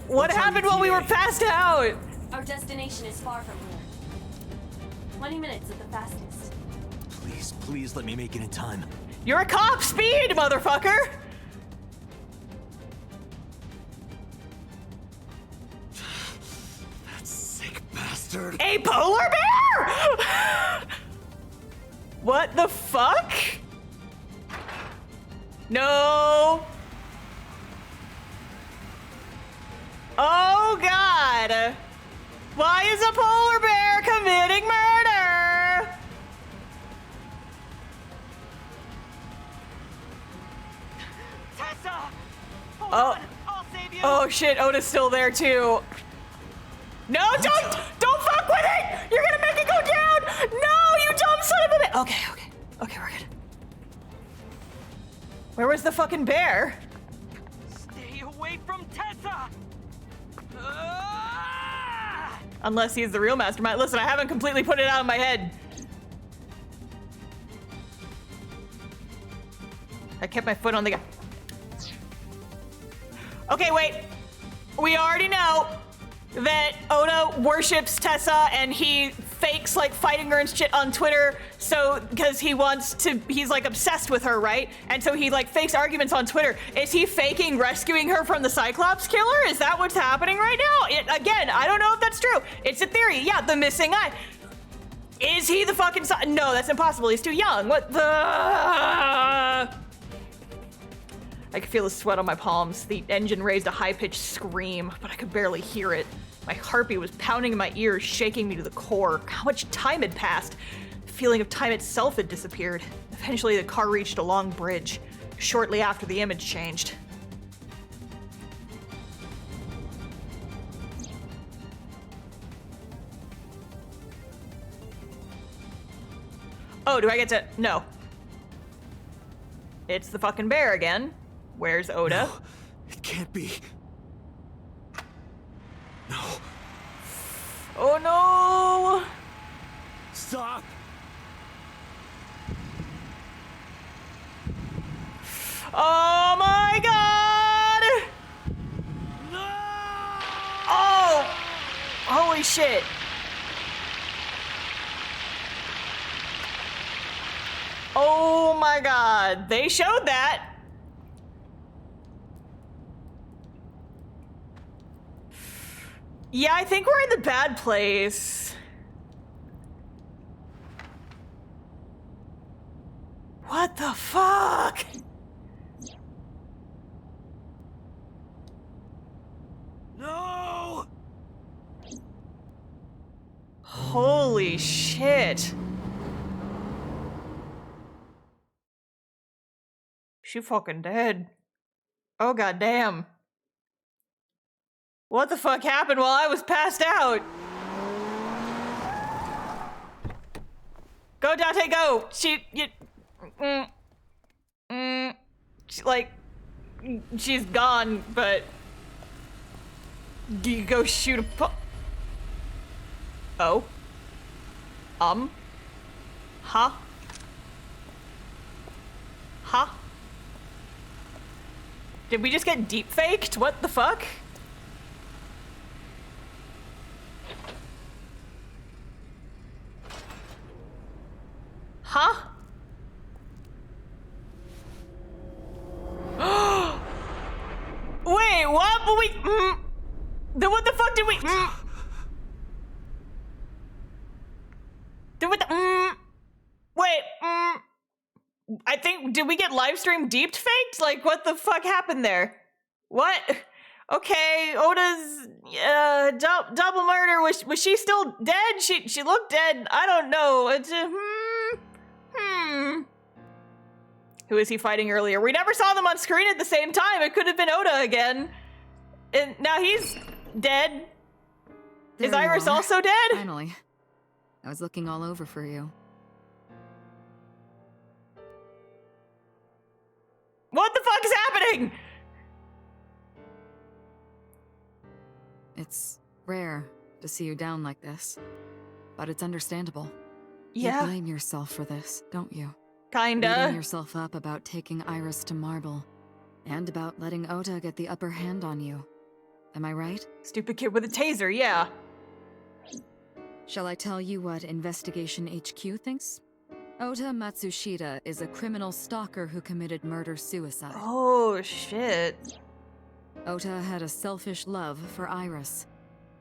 What happened while we were passed out? Our destination is far from here. 20 minutes at the fastest. Please, please let me make it in time. You're a cop. Speed, motherfucker. That sick bastard. A polar bear? What the fuck? No. Oh god. Why is a polar bear committing murder? Tessa! Hold Oh. on, I'll save you. Oh shit, Oda's still there too. No, don't fuck with it! You're gonna make it go down! No, you dumb son of a bitch! Okay, we're good. Where was the fucking bear? Stay away from Tessa! Unless he's the real mastermind. Listen, I haven't completely put it out of my head. I kept my foot on the gas. Okay, wait. We already know that Oda worships Tessa and he fakes like fighting her and shit on Twitter, so because he's like obsessed with her, right? And so he like fakes arguments on Twitter. Is he faking rescuing her from the Cyclops killer? Is that what's happening right now? Again, I don't know if that's true. It's a theory. Yeah, the missing eye. Is he the fucking no, that's impossible. He's too young. What the? I could feel the sweat on my palms. The engine raised a high-pitched scream, but I could barely hear it. My heartbeat was pounding in my ears, shaking me to the core. How much time had passed? The feeling of time itself had disappeared. Eventually, the car reached a long bridge, shortly after the image changed. Oh, do I get to? No. It's the fucking bear again. Where's Oda? No, it can't be. No. Oh no! Stop! Oh my god! No! Oh! Holy shit. Oh my god. They showed that. Yeah, I think we're in the bad place. What the fuck? No! Holy shit. She fucking dead. Oh goddamn. What the fuck happened while I was passed out? Go, Date, go! She like, she's gone, but you go shoot a Oh? Huh? Huh? Did we just get deep faked? What the fuck? Huh? Wait, what? But we then what the fuck did we Did what the wait, I think, did we get live stream deep faked? Like, what the fuck happened there? What? Okay, Oda's double murder. Was she still dead? She looked dead. I don't know. It's Who is he fighting earlier? We never saw them on screen at the same time. It could have been Oda again. And now he's dead. There Is you Iris are. also dead? Finally. I was looking all over for you. What the fuck is happening? It's rare to see you down like this, but it's understandable. Yeah. You blame yourself for this, don't you? Kinda. Beating yourself up about taking Iris to Marble, and about letting Ota get the upper hand on you. Am I right? Stupid kid with a taser, yeah. Shall I tell you what Investigation HQ thinks? Ota Matsushita is a criminal stalker who committed murder-suicide. Oh, shit. Ota had a selfish love for Iris.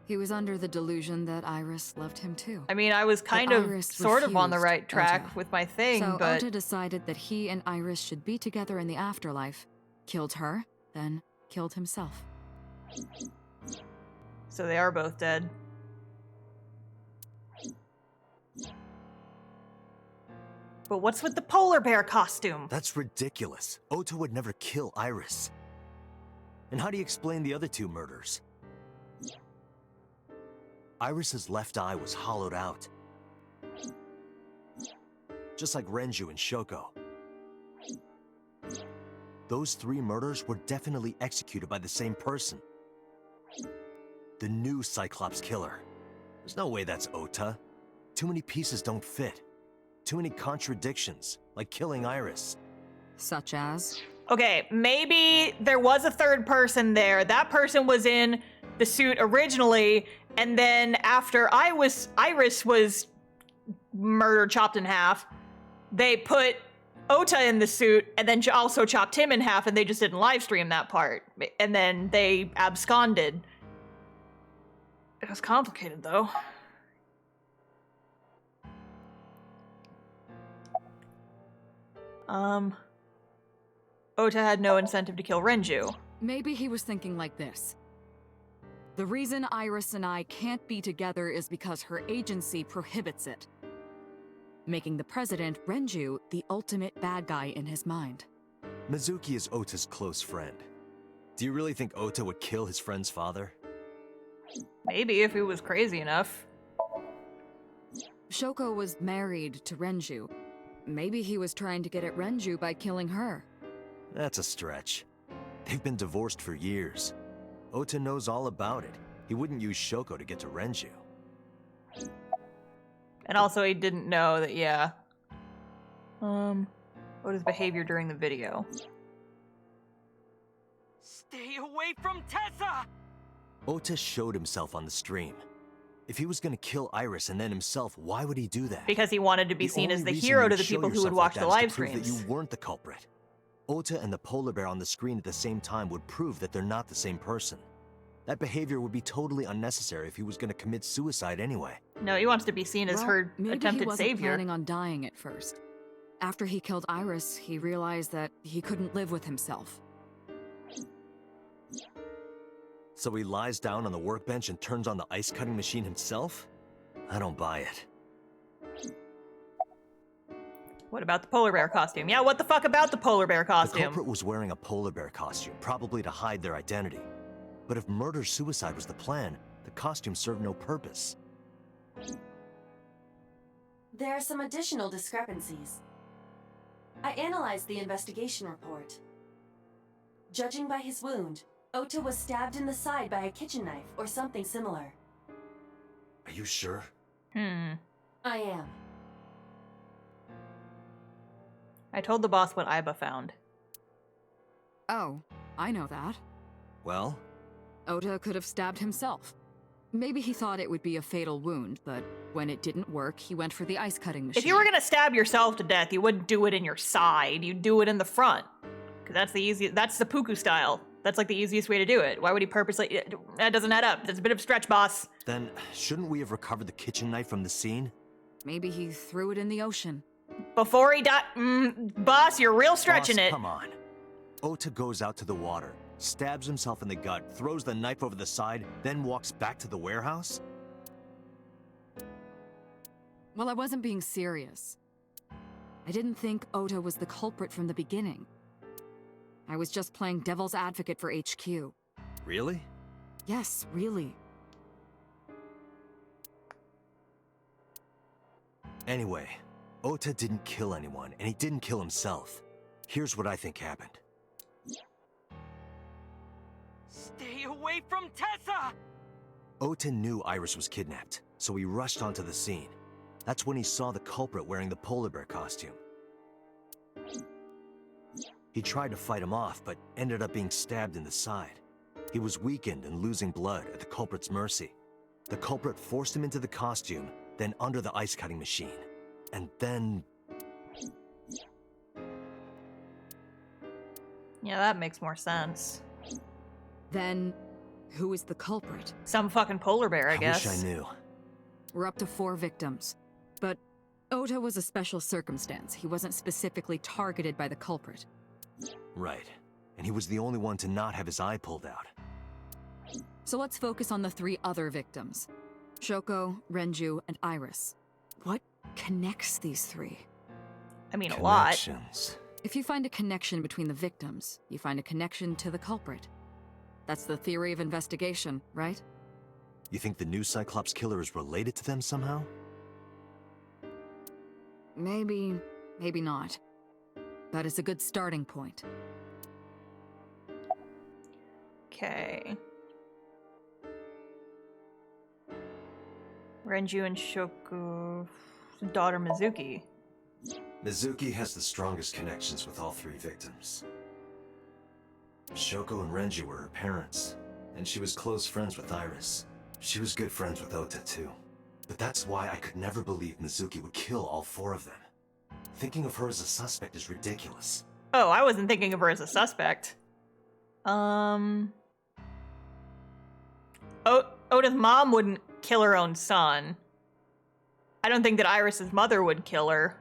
He was under the delusion that Iris loved him too. I mean, I was kind But of Iris sort of on the refused right track Ota. with my thing, So but... Ota decided that he and Iris should be together in the afterlife, killed her, then killed himself. So they are both dead. But what's with the polar bear costume? That's ridiculous. Ota would never kill Iris. And how do you explain the other two murders? Iris's left eye was hollowed out. Just like Renju and Shoko. Those three murders were definitely executed by the same person. The new Cyclops killer. There's no way that's Ota. Too many pieces don't fit. Too many contradictions, like killing Iris. Such as? Okay, maybe there was a third person there. That person was in the suit originally, and then after Iris was murdered, chopped in half, they put Ota in the suit and then also chopped him in half, and they just didn't live stream that part. And then they absconded. It was complicated, though. Ota had no incentive to kill Renju. Maybe he was thinking like this. The reason Iris and I can't be together is because her agency prohibits it, making the president, Renju, the ultimate bad guy in his mind. Mizuki is Ota's close friend. Do you really think Ota would kill his friend's father? Maybe, if he was crazy enough. Shoko was married to Renju. Maybe he was trying to get at Renju by killing her. That's a stretch. They've been divorced for years. Ota knows all about it. He wouldn't use Shoko to get to Renju. And also he didn't know that, yeah. Ota's behavior during the video. Stay away from Tessa! Ota showed himself on the stream. If he was gonna kill Iris and then himself, why would he do that? Because he wanted to be seen as the only reason hero you'd to the show people who would yourself watch like the that is live to prove streams. that you weren't the culprit. Ota and the polar bear on the screen at the same time would prove that they're not the same person. That behavior would be totally unnecessary if he was gonna commit suicide anyway. No, he wants to be seen as Well, her maybe attempted he wasn't savior. planning on dying at first. After he killed Iris, he realized that he couldn't live with himself. So he lies down on the workbench and turns on the ice cutting machine himself? I don't buy it. What about the polar bear costume? Yeah, what the fuck about the polar bear The costume? culprit was wearing a polar bear costume, probably to hide their identity. But if murder-suicide was the plan, the costume served no purpose. There are some additional discrepancies. I analyzed the investigation report. Judging by his wound, Ota was stabbed in the side by a kitchen knife or something similar. Are you sure? I am. I told the boss what Iba found. Oh, I know that. Well? Ota could have stabbed himself. Maybe he thought it would be a fatal wound, but when it didn't work, he went for the ice cutting machine. If you were gonna stab yourself to death, you wouldn't do it in your side. You'd do it in the front. Because that's the easiest, that's the Puku style. That's like the easiest way to do it. Why would he purposely, that doesn't add up. That's a bit of a stretch, boss. Then, shouldn't we have recovered the kitchen knife from the scene? Maybe he threw it in the ocean. Before he died, boss, you're real stretching Boss, it. come on. Ota goes out to the water, stabs himself in the gut, throws the knife over the side, then walks back to the warehouse? Well, I wasn't being serious. I didn't think Ota was the culprit from the beginning. I was just playing devil's advocate for HQ. Really? Yes, really. Anyway, Ota didn't kill anyone, and he didn't kill himself. Here's what I think happened. Stay away from Tessa! Ota knew Iris was kidnapped, so he rushed onto the scene. That's when he saw the culprit wearing the polar bear costume. He tried to fight him off, but ended up being stabbed in the side. He was weakened and losing blood at the culprit's mercy. The culprit forced him into the costume, then under the ice-cutting machine. And then... Yeah, that makes more sense. Then, who is the culprit? Some fucking polar bear, I guess. wish I knew. We're up to 4 victims. But Ota was a special circumstance. He wasn't specifically targeted by the culprit. Right. And he was the only one to not have his eye pulled out. So let's focus on the 3 other victims. Shoko, Renju, and Iris. What connects these 3? I mean, a lot. Connections. If you find a connection between the victims, you find a connection to the culprit. That's the theory of investigation, right? You think the new Cyclops killer is related to them somehow? Maybe, maybe not. But it's a good starting point. Okay. Renju and Shoko... daughter Mizuki. Mizuki has the strongest connections with all 3 victims. Shoko and Renju were her parents, and she was close friends with Iris. She was good friends with Ota too. But that's why I could never believe Mizuki would kill all 4 of them. Thinking of her as a suspect is ridiculous. Oh, I wasn't thinking of her as a suspect. Ota's mom wouldn't kill her own son. I don't think that Iris's mother would kill her.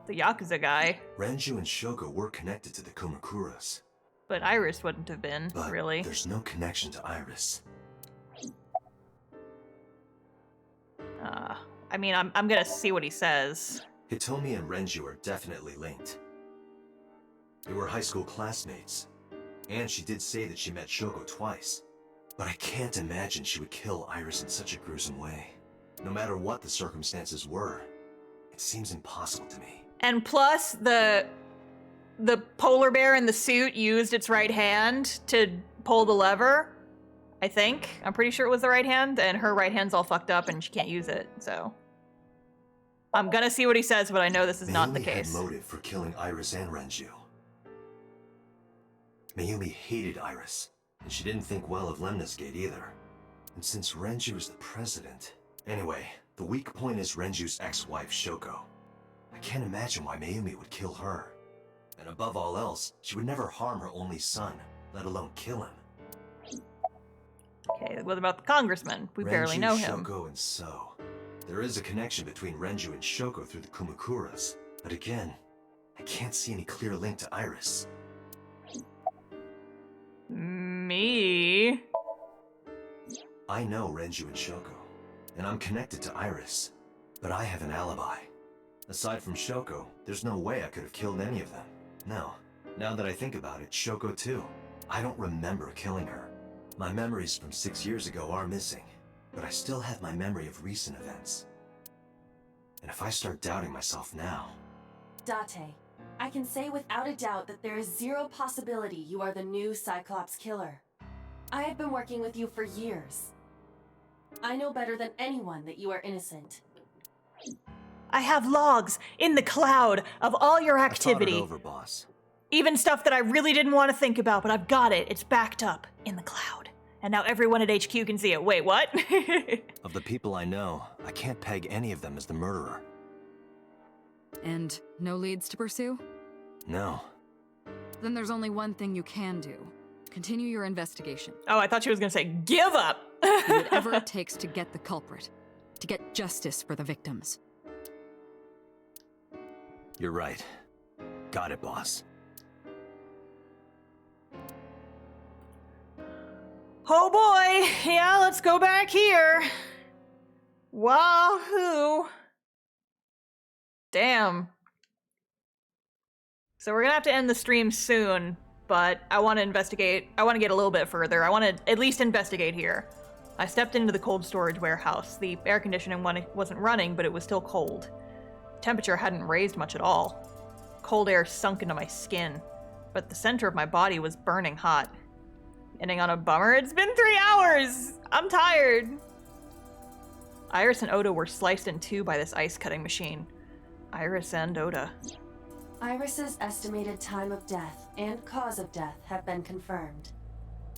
The Yakuza guy. Renju and Shoko were connected to the Kumakuras. But Iris wouldn't have been, But really. there's no connection to Iris. I mean, I'm gonna see what he says. Hitomi and Renju are definitely linked. They were high school classmates. And she did say that she met Shoko twice. But I can't imagine she would kill Iris in such a gruesome way. No matter what the circumstances were, it seems impossible to me. And plus, the polar bear in the suit used its right hand to pull the lever, I think. I'm pretty sure it was the right hand, and her right hand's all fucked up and she can't use it, so. I'm gonna see what he says, but I know this is not the case. Mayumi had motive for killing Iris and Renju. Mayumi hated Iris, and she didn't think well of Lemnis Gate either. And since Renju is the president... Anyway, the weak point is Renju's ex-wife, Shoko. I can't imagine why Mayumi would kill her. And above all else, she would never harm her only son, let alone kill him. Okay, what about the congressman? We barely know him. Shoko and So. There is a connection between Renju and Shoko through the Kumakuras. But again, I can't see any clear link to Iris. Me? I know Renju and Shoko, and I'm connected to Iris. But I have an alibi. Aside from Shoko, there's no way I could have killed any of them. No. Now that I think about it, Shoko too. I don't remember killing her. My memories from 6 years ago are missing, but I still have my memory of recent events. And if I start doubting myself now... Date, I can say without a doubt that there is zero possibility you are the new Cyclops killer. I have been working with you for years. I know better than anyone that you are innocent. I have logs in the cloud of all your activity. I thought it over, boss. Even stuff that I really didn't want to think about, but I've got it. It's backed up in the cloud. And now everyone at HQ can see it. Wait, what? Of the people I know, I can't peg any of them as the murderer. And no leads to pursue? No. Then there's only one thing you can do. Continue your investigation. Oh, I thought she was gonna say, give up! Do whatever it takes to get the culprit. To get justice for the victims. You're right. Got it, boss. Oh boy! Yeah, let's go back here. Wahoo! Damn. So we're gonna have to end the stream soon, but I want to investigate. I want to get a little bit further. I want to at least investigate here. I stepped into the cold storage warehouse. The air conditioning wasn't running, but it was still cold. Temperature hadn't raised much at all. Cold air sunk into my skin, but the center of my body was burning hot. Ending on a bummer. It's been 3 hours! I'm tired! Iris and Oda were sliced in two by this ice-cutting machine. Iris and Oda. Iris's estimated time of death and cause of death have been confirmed.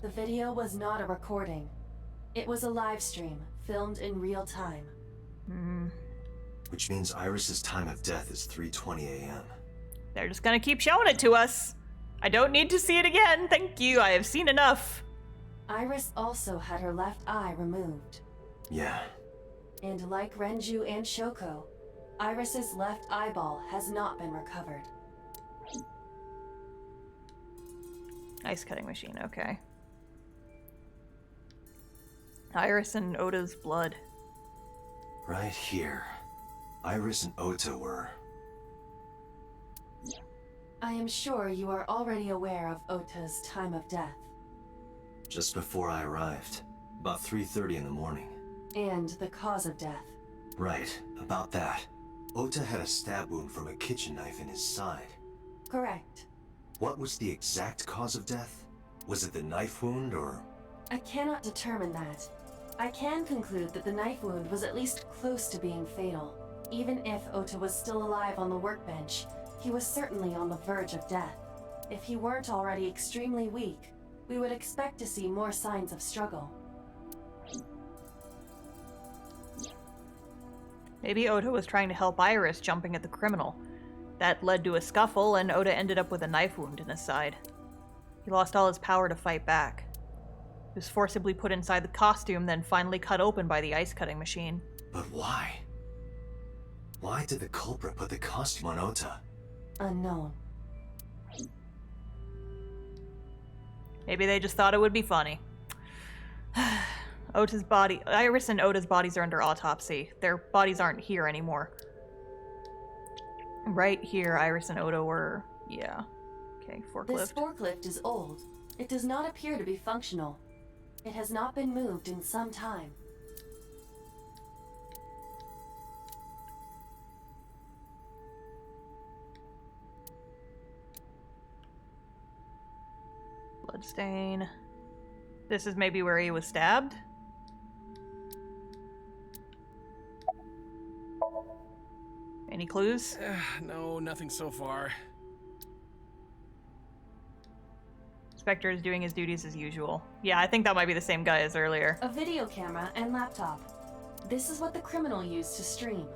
The video was not a recording. It was a live stream, filmed in real time. Which means Iris's time of death is 3:20 a.m. They're just gonna keep showing it to us. I don't need to see it again, thank you. I have seen enough. Iris also had her left eye removed. Yeah. And like Renju and Shoko, Iris's left eyeball has not been recovered. Ice cutting machine, okay. Iris and Oda's blood. Right here. Iris and Ota were... I am sure you are already aware of Ota's time of death. Just before I arrived. About 3:30 in the morning. And the cause of death. Right, about that. Ota had a stab wound from a kitchen knife in his side. Correct. What was the exact cause of death? Was it the knife wound, or...? I cannot determine that. I can conclude that the knife wound was at least close to being fatal. Even if Ota was still alive on the workbench, he was certainly on the verge of death. If he weren't already extremely weak, we would expect to see more signs of struggle. Maybe Ota was trying to help Iris jumping at the criminal. That led to a scuffle, and Ota ended up with a knife wound in his side. He lost all his power to fight back. He was forcibly put inside the costume, then finally cut open by the ice-cutting machine. But why? Why did the culprit put the costume on Ota? Unknown. Maybe they just thought it would be funny. Ota's body, Iris and Ota's bodies are under autopsy. Their bodies aren't here anymore. Right here, Iris and Ota were, yeah. Okay, forklift. This forklift is old. It does not appear to be functional. It has not been moved in some time. Bloodstain. This is maybe where he was stabbed? Any clues? No, nothing so far. Inspector is doing his duties as usual. Yeah, I think that might be the same guy as earlier. A video camera and laptop. This is what the criminal used to stream.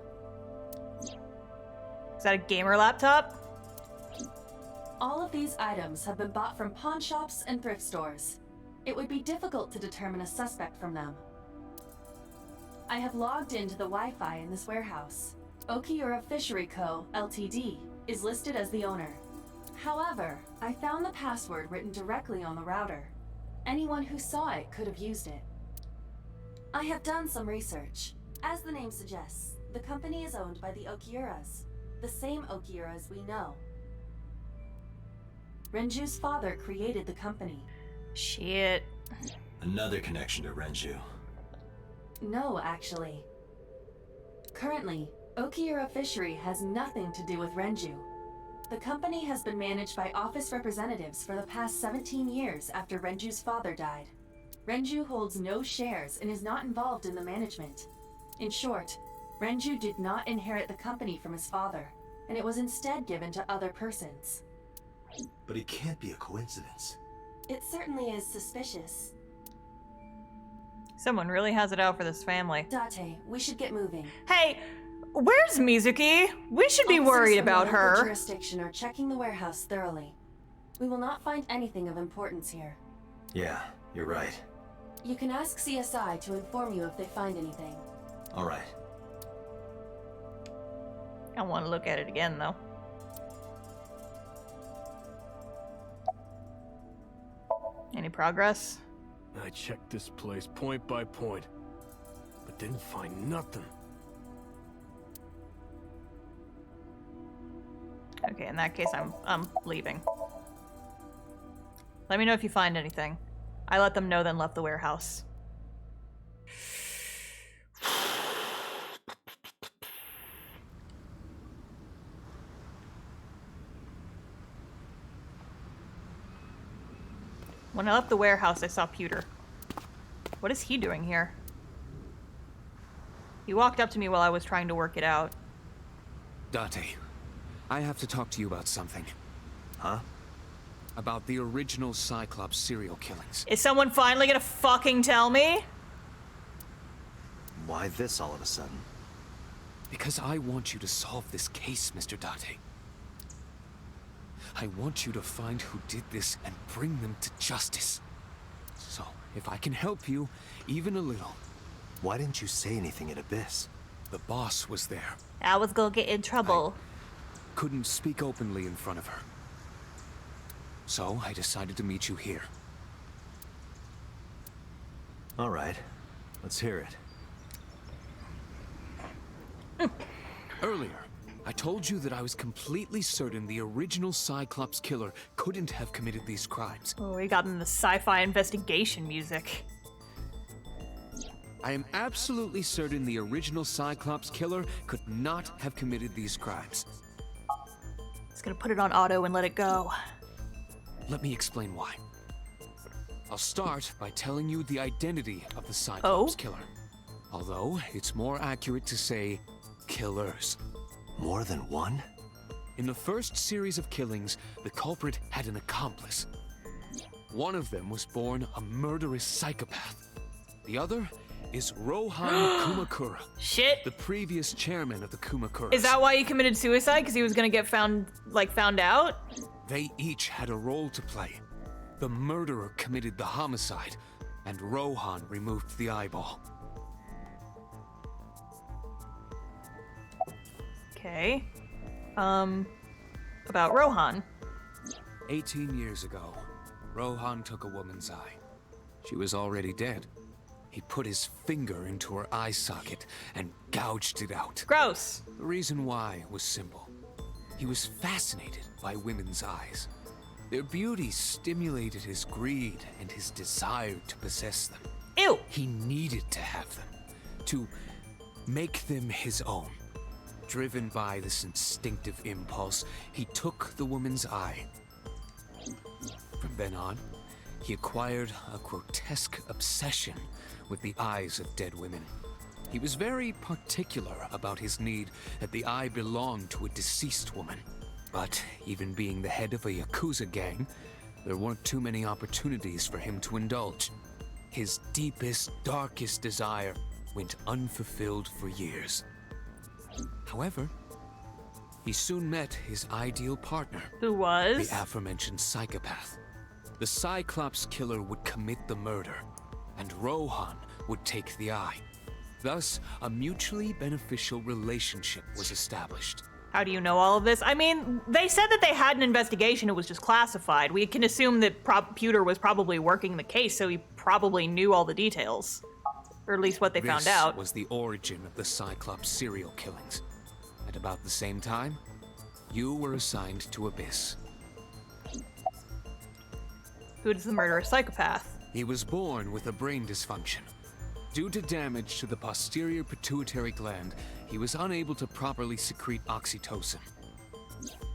Is that a gamer laptop? All of these items have been bought from pawn shops and thrift stores. It would be difficult to determine a suspect from them. I have logged into the Wi-Fi in this warehouse. Okiura Fishery Co., Ltd. is listed as the owner. However, I found the password written directly on the router. Anyone who saw it could have used it. I have done some research. As the name suggests, the company is owned by the Okiuras, the same Okiuras we know. Renju's father created the company. Shit. Another connection to Renju. No, actually. Currently, Okiura Fishery has nothing to do with Renju. The company has been managed by office representatives for the past 17 years after Renju's father died. Renju holds no shares and is not involved in the management. In short, Renju did not inherit the company from his father, and it was instead given to other persons. But it can't be a coincidence. It certainly is suspicious. Someone really has it out for this family. Date, we should get moving. Hey, where's Mizuki? We should be worried about her. Jurisdiction are checking the warehouse thoroughly. We will not find anything of importance here. Yeah, you're right. You can ask CSI to inform you if they find anything. All right. I want to look at it again, though. Any progress? I checked this place point by point, but didn't find nothing. Okay, in that case, I'm leaving. Let me know if you find anything. I let them know, then left the warehouse. When I left the warehouse, I saw Pewter. What is he doing here? He walked up to me while I was trying to work it out. Date, I have to talk to you about something. Huh? About the original Cyclops serial killings. Is someone finally gonna fucking tell me? Why this all of a sudden? Because I want you to solve this case, Mr. Date. I want you to find who did this and bring them to justice. So, if I can help you, even a little. Why didn't you say anything at Abyss? The boss was there. I was gonna get in trouble. I couldn't speak openly in front of her. So, I decided to meet you here. All right. Let's hear it. Earlier, I told you that I was completely certain the original Cyclops killer couldn't have committed these crimes. Oh, we got in the sci-fi investigation music. I am absolutely certain the original Cyclops killer could not have committed these crimes. Just gonna put it on auto and let it go. Let me explain why. I'll start by telling you the identity of the Cyclops killer. Although, it's more accurate to say killers. More than one? In the first series of killings, the culprit had an accomplice. One of them was born a murderous psychopath. The other is Rohan Kumakura. Shit. The previous chairman of the Kumakuras. Is that why he committed suicide? Because he was gonna get found out? They each had a role to play. The murderer committed the homicide, and Rohan removed the eyeball. Okay. About Rohan. 18 years ago, Rohan took a woman's eye. She was already dead. He put his finger into her eye socket and gouged it out. Gross. The reason why was simple. He was fascinated by women's eyes. Their beauty stimulated his greed and his desire to possess them. Ew! He needed to have them, to make them his own. Driven by this instinctive impulse, he took the woman's eye. From then on, he acquired a grotesque obsession with the eyes of dead women. He was very particular about his need that the eye belonged to a deceased woman. But even being the head of a Yakuza gang, there weren't too many opportunities for him to indulge. His deepest, darkest desire went unfulfilled for years. However, he soon met his ideal partner. Who was? The aforementioned psychopath. The Cyclops killer would commit the murder, and Rohan would take the eye. Thus, a mutually beneficial relationship was established. How do you know all of this? I mean, they said that they had an investigation, it was just classified. We can assume that Pewter was probably working the case, so he probably knew all the details. Or at least what they found out. This was the origin of the Cyclops serial killings. At about the same time, you were assigned to Abyss. Who is the murderous psychopath? He was born with a brain dysfunction. Due to damage to the posterior pituitary gland, he was unable to properly secrete oxytocin.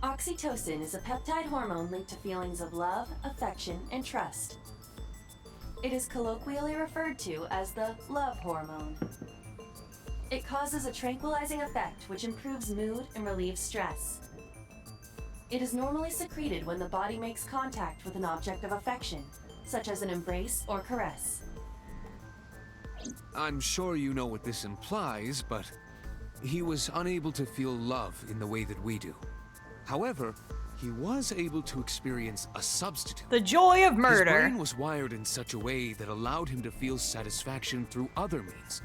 Oxytocin is a peptide hormone linked to feelings of love, affection, and trust. It is colloquially referred to as the love hormone. It causes a tranquilizing effect which improves mood and relieves stress. It is normally secreted when the body makes contact with an object of affection, such as an embrace or caress. I'm sure you know what this implies, but he was unable to feel love in the way that we do. However, he was able to experience a substitute. The joy of murder. His brain was wired in such a way that allowed him to feel satisfaction through other means.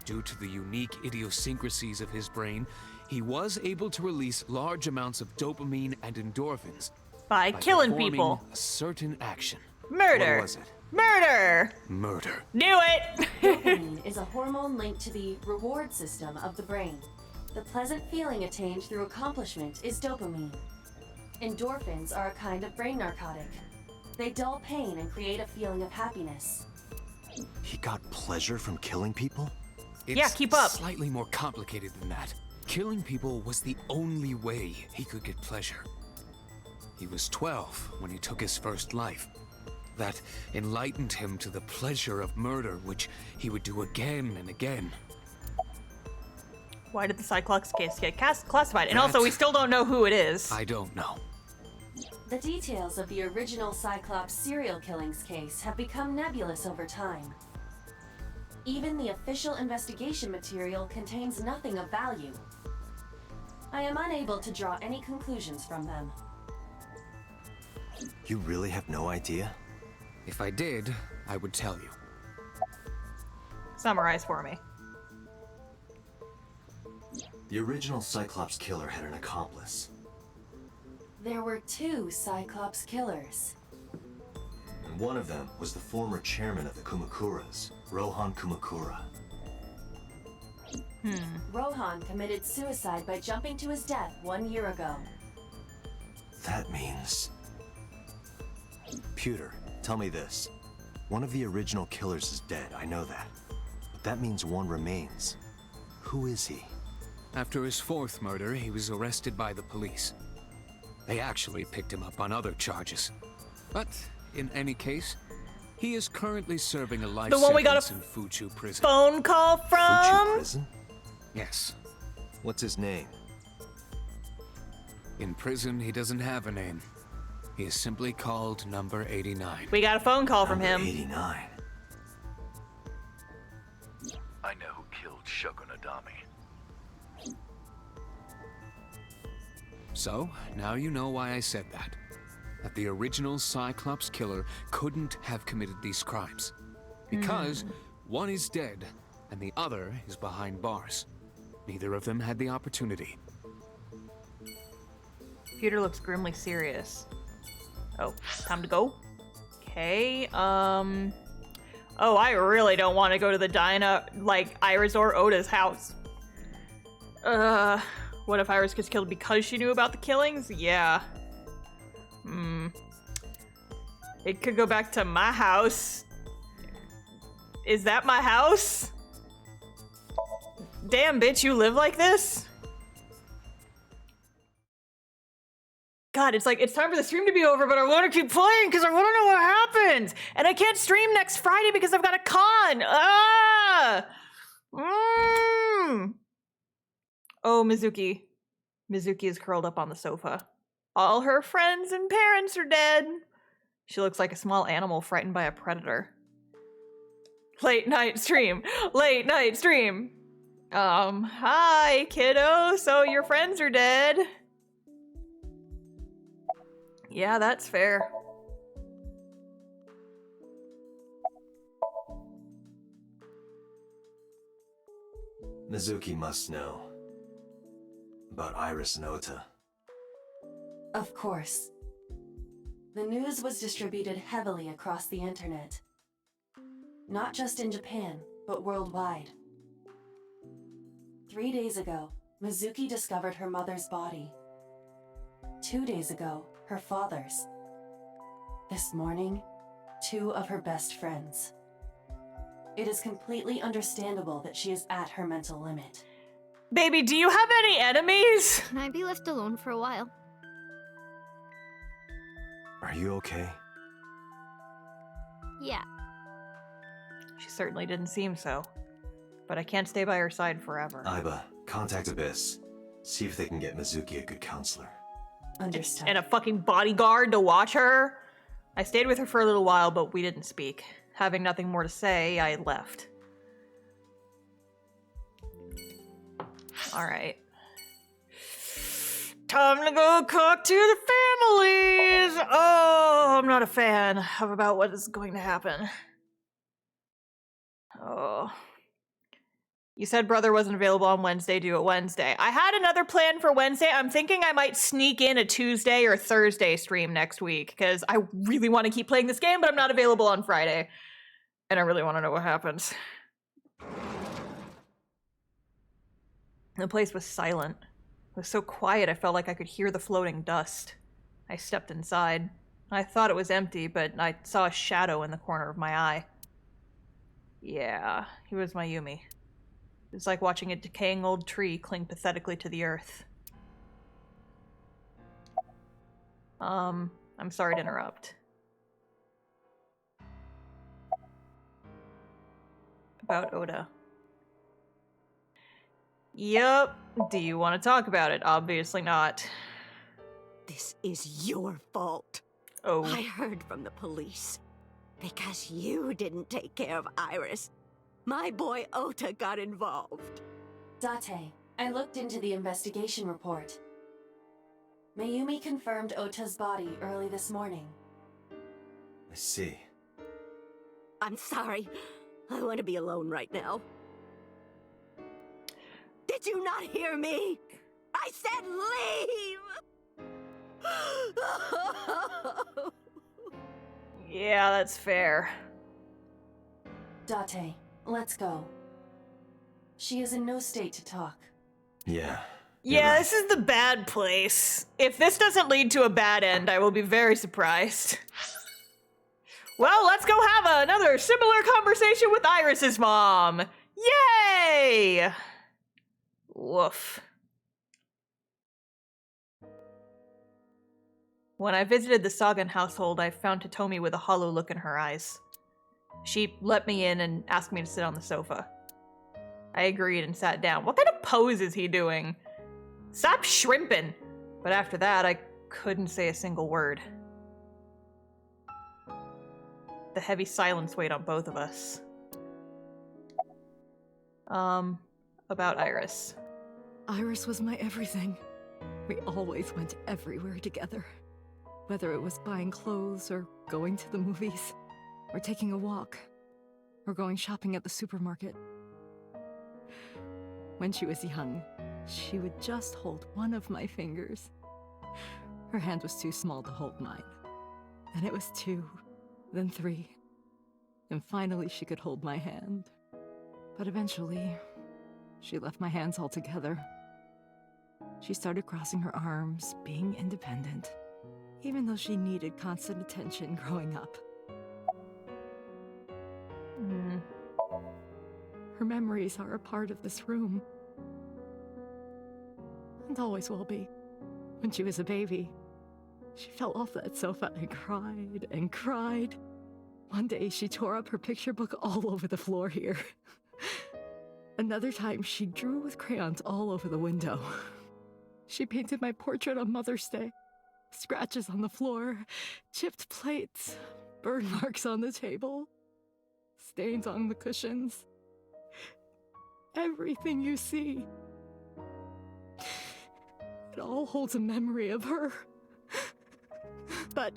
Due to the unique idiosyncrasies of his brain, he was able to release large amounts of dopamine and endorphins by killing performing people. A certain action. Murder. What was it? Murder. Murder. Knew it. Dopamine is a hormone linked to the reward system of the brain. The pleasant feeling attained through accomplishment is dopamine. Endorphins are a kind of brain narcotic. They dull pain and create a feeling of happiness. He got pleasure from killing people? It's keep up. Slightly more complicated than that. Killing people was the only way he could get pleasure. He was 12 when he took his first life. That enlightened him to the pleasure of murder, which he would do again and again. Why did the Cyclops case get classified? And also, we still don't know who it is. I don't know. The details of the original Cyclops serial killings case have become nebulous over time. Even the official investigation material contains nothing of value. I am unable to draw any conclusions from them. You really have no idea? If I did, I would tell you. Summarize for me. The original Cyclops killer had an accomplice. There were 2 Cyclops killers. And one of them was the former chairman of the Kumakuras, Rohan Kumakura. Rohan committed suicide by jumping to his death 1 year ago. That means... Pewter, tell me this. One of the original killers is dead, I know that. But that means one remains. Who is he? After his 4th murder, he was arrested by the police. They actually picked him up on other charges. But, in any case, he is currently serving a life sentence in Fuchu prison. Phone call from? Fuchu prison? Yes. What's his name? In prison, he doesn't have a name. He is simply called Number 89. We got a phone call from him. 89. I know who killed Shogunadami. So, now you know why I said that. That the original Cyclops killer couldn't have committed these crimes. Because one is dead, and the other is behind bars. Neither of them had the opportunity. Peter looks grimly serious. Oh, time to go? Okay, oh, I really don't want to go to the Iris or Oda's house. What if Iris gets killed because she knew about the killings? Yeah. It could go back to my house. Is that my house? Damn, bitch, you live like this? God, it's like, it's time for the stream to be over, but I want to keep playing because I want to know what happens. And I can't stream next Friday because I've got a con. Oh, Mizuki. Mizuki is curled up on the sofa. All her friends and parents are dead. She looks like a small animal frightened by a predator. Late night stream. Late night stream. Hi, kiddo. So your friends are dead. Yeah, that's fair. Mizuki must know about Iris and Ota. Of course. The news was distributed heavily across the internet. Not just in Japan, but worldwide. 3 days ago, Mizuki discovered her mother's body. 2 days ago, her father's. This morning, 2 of her best friends. It is completely understandable that she is at her mental limit. Baby, do you have any enemies? Can I be left alone for a while? Are you okay? Yeah. She certainly didn't seem so. But I can't stay by her side forever. Aiba, contact Abyss. See if they can get Mizuki a good counselor. Understood. And a fucking bodyguard to watch her? I stayed with her for a little while, but we didn't speak. Having nothing more to say, I left. Alright. Time to go talk to the families! Oh, I'm not a fan of about what is going to happen. Oh. You said brother wasn't available on Wednesday, do it Wednesday. I had another plan for Wednesday. I'm thinking I might sneak in a Tuesday or Thursday stream next week because I really want to keep playing this game, but I'm not available on Friday. And I really want to know what happens. The place was silent. It was so quiet I felt like I could hear the floating dust. I stepped inside. I thought it was empty, but I saw a shadow in the corner of my eye. Yeah, he was Mayumi. It was like watching a decaying old tree cling pathetically to the earth. I'm sorry to interrupt. About Oda. Yup. Do you want to talk about it? Obviously not. This is your fault. Oh. I heard from the police. Because you didn't take care of Iris, my boy Ota got involved. Date, I looked into the investigation report. Mayumi confirmed Ota's body early this morning. I see. I'm sorry. I want to be alone right now. Did you not hear me? I said leave! Yeah, that's fair. Date, let's go. She is in no state to talk. Yeah. Yeah, this is the bad place. If this doesn't lead to a bad end, I will be very surprised. Well, let's go have another similar conversation with Iris's mom. Yay! Woof. When I visited the Sagan household, I found Totomi with a hollow look in her eyes. She let me in and asked me to sit on the sofa. I agreed and sat down. What kind of pose is he doing? Stop shrimping! But after that, I couldn't say a single word. The heavy silence weighed on both of us. About Iris. Iris was my everything. We always went everywhere together. Whether it was buying clothes, or going to the movies, or taking a walk, or going shopping at the supermarket. When she was young, she would just hold one of my fingers. Her hand was too small to hold mine. Then it was 2, then 3, and finally she could hold my hand. But eventually, she left my hands altogether. She started crossing her arms, being independent, even though she needed constant attention growing up. Her memories are a part of this room. And always will be. When she was a baby, she fell off that sofa and cried and cried. One day she tore up her picture book all over the floor here. Another time she drew with crayons all over the window. She painted my portrait on Mother's Day. Scratches on the floor, chipped plates, burn marks on the table, stains on the cushions. Everything you see. It all holds a memory of her. But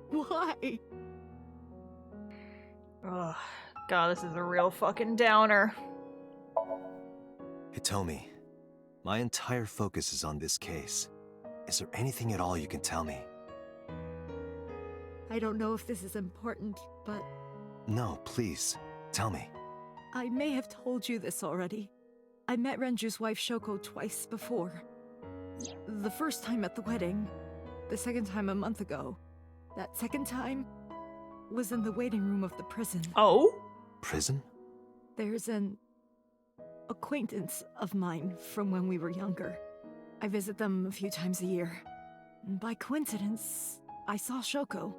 why? Ugh, God, this is a real fucking downer. Hitomi, my entire focus is on this case. Is there anything at all you can tell me? I don't know if this is important, but... No, please, tell me. I may have told you this already. I met Renju's wife Shoko twice before. The first time at the wedding, the second time a month ago. That second time was in the waiting room of the prison. Oh? Prison? There's an acquaintance of mine from when we were younger. I visit them a few times a year. By coincidence, I saw Shoko.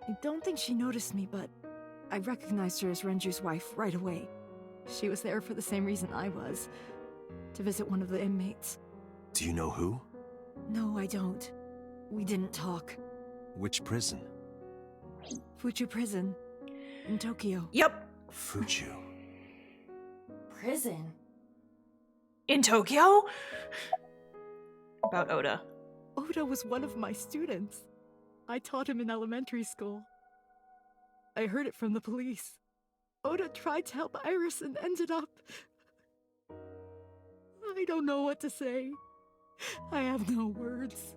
I don't think she noticed me, but I recognized her as Renju's wife right away. She was there for the same reason I was, to visit one of the inmates. Do you know who? No, I don't. We didn't talk. Which prison? Fuchu Prison, in Tokyo. Yep. Fuchu. Prison? In Tokyo? About Oda. Oda was one of my students. I taught him in elementary school. I heard it from the police. Oda tried to help Iris and ended up... I don't know what to say. I have no words.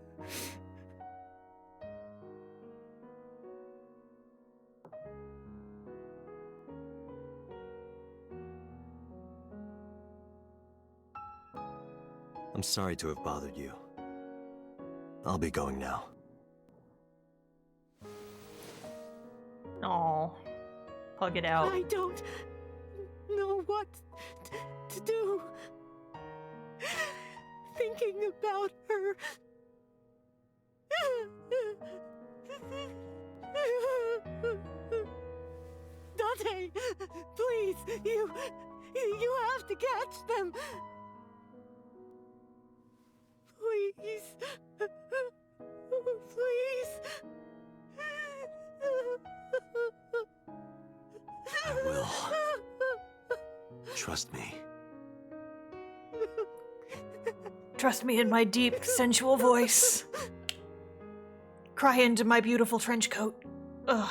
I'm sorry to have bothered you. I'll be going now. Aw. Hug it out. I don't know what to do. Thinking about her. Dante, please, you have to catch them. Please. Please. I will. Trust me. Trust me in my deep, sensual voice. Cry into my beautiful trench coat. Ugh.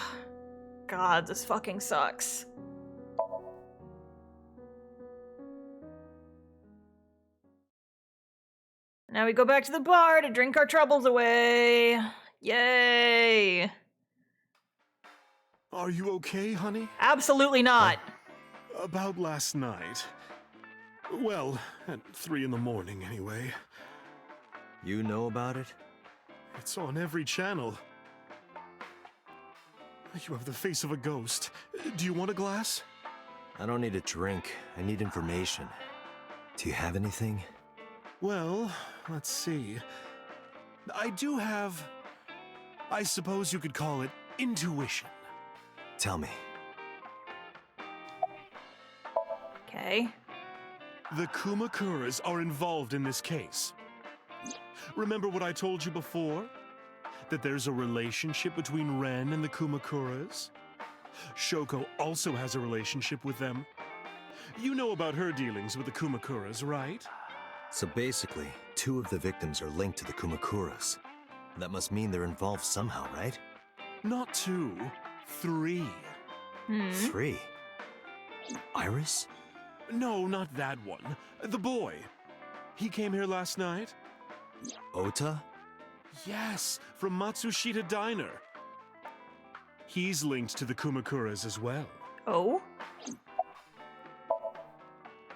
God, this fucking sucks. Now we go back to the bar to drink our troubles away. Yay! Are you okay, honey? Absolutely not. About last night. Well, at 3 in the morning, anyway. You know about it? It's on every channel. You have the face of a ghost. Do you want a glass? I don't need a drink. I need information. Do you have anything? Well, let's see. I do have... I suppose you could call it intuition. Tell me. Okay. The Kumakuras are involved in this case. Remember what I told you before? That there's a relationship between Ren and the Kumakuras? Shoko also has a relationship with them. You know about her dealings with the Kumakuras, right? So basically, 2 of the victims are linked to the Kumakuras. That must mean they're involved somehow, right? Not 2, 3. 3? Iris? No, not that one. The boy. He came here last night. Ota? Yes, from Matsushita Diner. He's linked to the Kumakuras as well. Oh?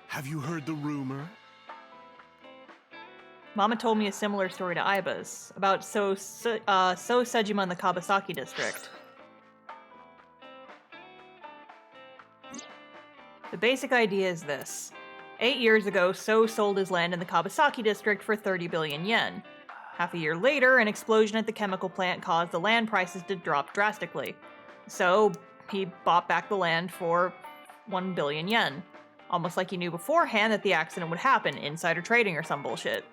Have you heard the rumor? Mama told me a similar story to Aiba's, about So Sejima in the Kabasaki district. The basic idea is this. 8 years ago, So sold his land in the Kabasaki district for 30 billion yen. Half a year later, an explosion at the chemical plant caused the land prices to drop drastically. So he bought back the land for 1 billion yen. Almost like he knew beforehand that the accident would happen, insider trading or some bullshit.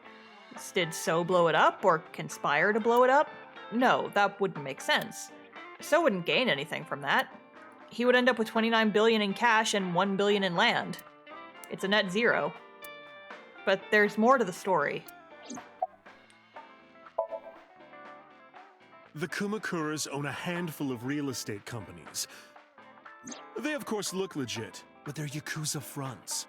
Did So blow it up, or conspire to blow it up? No, that wouldn't make sense. So wouldn't gain anything from that. He would end up with 29 billion in cash and 1 billion in land. It's a net zero. But there's more to the story. The Kumakuras own a handful of real estate companies. They of course look legit, but they're Yakuza fronts.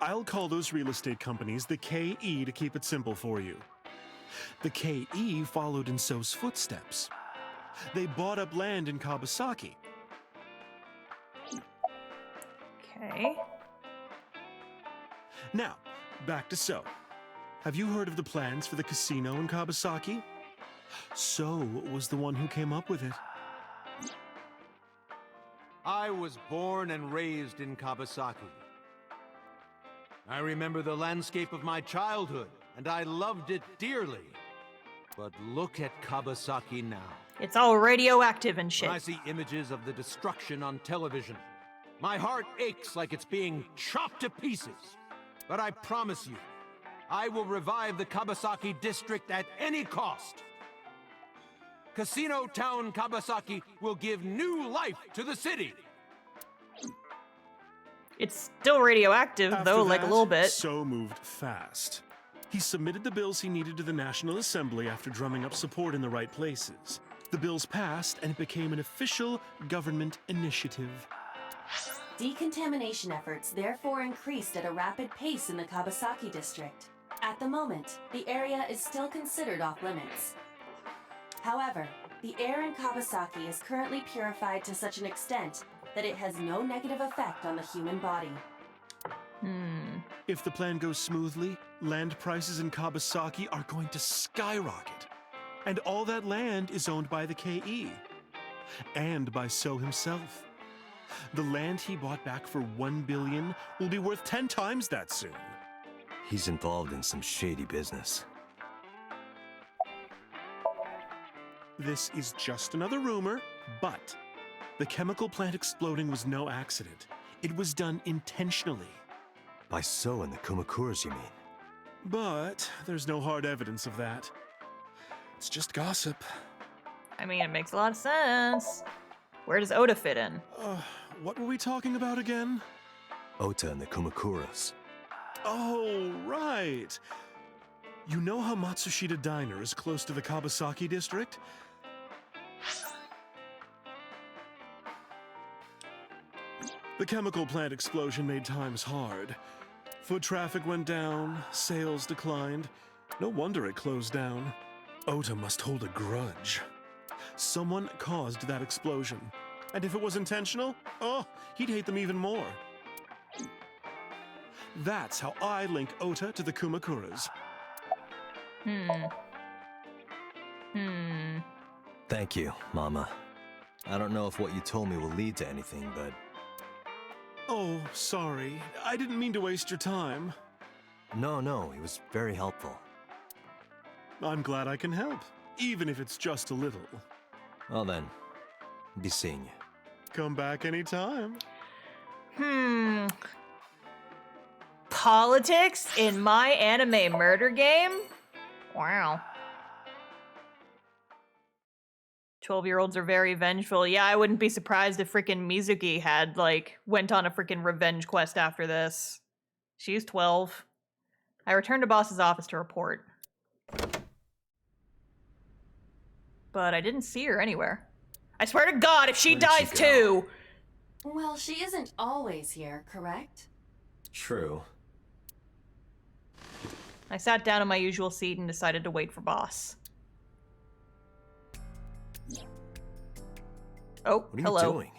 I'll call those real estate companies the KE to keep it simple for you. The KE followed in So's footsteps. They bought up land in Kabasaki. Okay. Now, back to So. Have you heard of the plans for the casino in Kabasaki? So was the one who came up with it. I was born and raised in Kabasaki. I remember the landscape of my childhood, and I loved it dearly. But look at Kabasaki now. It's all radioactive and shit. When I see images of the destruction on television, my heart aches like it's being chopped to pieces. But I promise you, I will revive the Kabasaki district at any cost. Casino Town Kabasaki will give new life to the city. It's still radioactive, though, like a little bit. So moved fast. He submitted the bills he needed to the National Assembly after drumming up support in the right places. The bills passed, and it became an official government initiative. Decontamination efforts therefore increased at a rapid pace in the Kabasaki district. At the moment, the area is still considered off-limits. However, the air in Kabasaki is currently purified to such an extent that it has no negative effect on the human body. If the plan goes smoothly, land prices in Kawasaki are going to skyrocket. And all that land is owned by the KE. And by So himself. The land he bought back for $1 billion will be worth 10 times that soon. He's involved in some shady business. This is just another rumor, but the chemical plant exploding was no accident. It was done intentionally. By So and the Kumakuras, you mean? But there's no hard evidence of that. It's just gossip. I mean, it makes a lot of sense. Where does Ota fit in? What were we talking about again? Ota and the Kumakuras. Oh, right. You know how Matsushita Diner is close to the Kawasaki district? The chemical plant explosion made times hard. Foot traffic went down, sales declined. No wonder it closed down. Ota must hold a grudge. Someone caused that explosion. And if it was intentional, he'd hate them even more. That's how I link Ota to the Kumakuras. Thank you, Mama. I don't know if what you told me will lead to anything, but... Oh, sorry. I didn't mean to waste your time. No, it was very helpful. I'm glad I can help, even if it's just a little. Well then, be seeing you. Come back anytime. Politics in my anime murder game? Wow. 12-year-olds are very vengeful. Yeah, I wouldn't be surprised if freaking Mizuki had, went on a freaking revenge quest after this. She's 12. I returned to boss's office to report. But I didn't see her anywhere. I swear to God, if she dies too! Well, she isn't always here, correct? True. I sat down in my usual seat and decided to wait for boss. Oh, what are hello. you doing?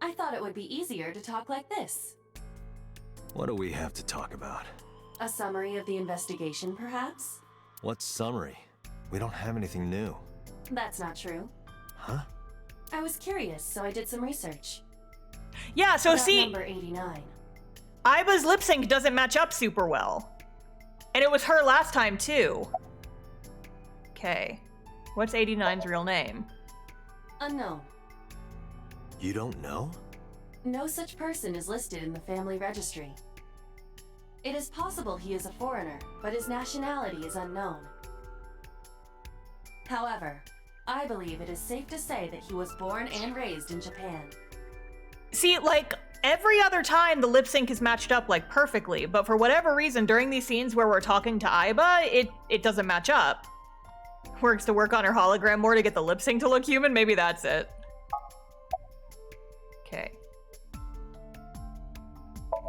I thought it would be easier to talk like this. What do we have to talk about? A summary of the investigation, perhaps? What summary? We don't have anything new. That's not true. Huh? I was curious, so I did some research. Yeah, so About see... number 89. Aiba's lip sync doesn't match up super well. And it was her last time, too. Okay. What's 89's real name? Unknown. You don't know? No such person is listed in the family registry. It is possible he is a foreigner, but his nationality is unknown. However, I believe it is safe to say that he was born and raised in Japan. See, every other time the lip sync is matched up, perfectly, but for whatever reason, during these scenes where we're talking to Aiba, it doesn't match up. Works to work on her hologram more to get the lip sync to look human? Maybe that's it. Okay.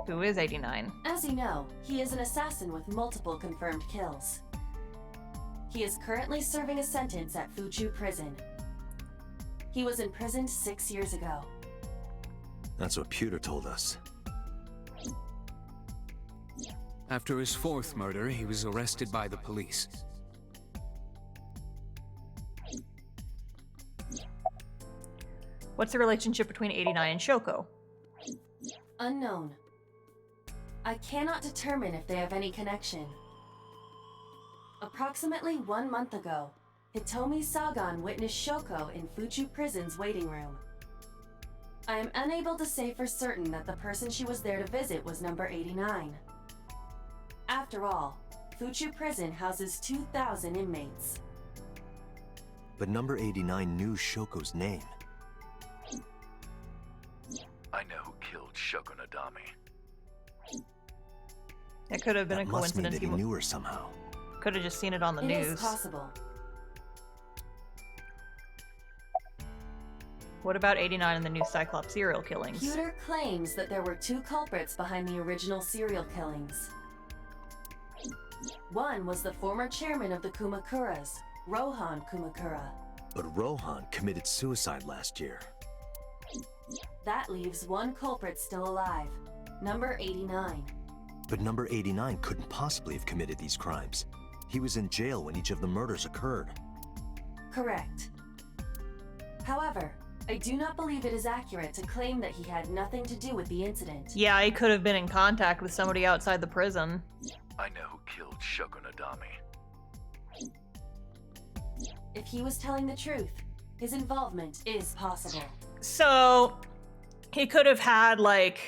Who is 89? As you know, he is an assassin with multiple confirmed kills. He is currently serving a sentence at Fuchu Prison. He was imprisoned 6 years ago. That's what Pewter told us. After his fourth murder, he was arrested by the police. What's the relationship between 89 and Shoko? Unknown. I cannot determine if they have any connection. Approximately 1 month ago, Hitomi Sagan witnessed Shoko in Fuchu Prison's waiting room. I am unable to say for certain that the person she was there to visit was number 89. After all, Fuchu Prison houses 2,000 inmates. But number 89 knew Shoko's name. I know who killed Shoko Nadami. It could have been that a must mean coincidence. that he knew her somehow. Could have just seen it on the It news. is possible. What about 89 and the new Cyclops serial killings? Pewter claims that there were 2 culprits behind the original serial killings. One was the former chairman of the Kumakuras, Rohan Kumakura. But Rohan committed suicide last year. That leaves 1 culprit still alive, number 89. But number 89 couldn't possibly have committed these crimes. He was in jail when each of the murders occurred. Correct. However, I do not believe it is accurate to claim that he had nothing to do with the incident. Yeah, he could have been in contact with somebody outside the prison. I know who killed Shoko Nadami. If he was telling the truth, his involvement is possible. So, he could have had, like,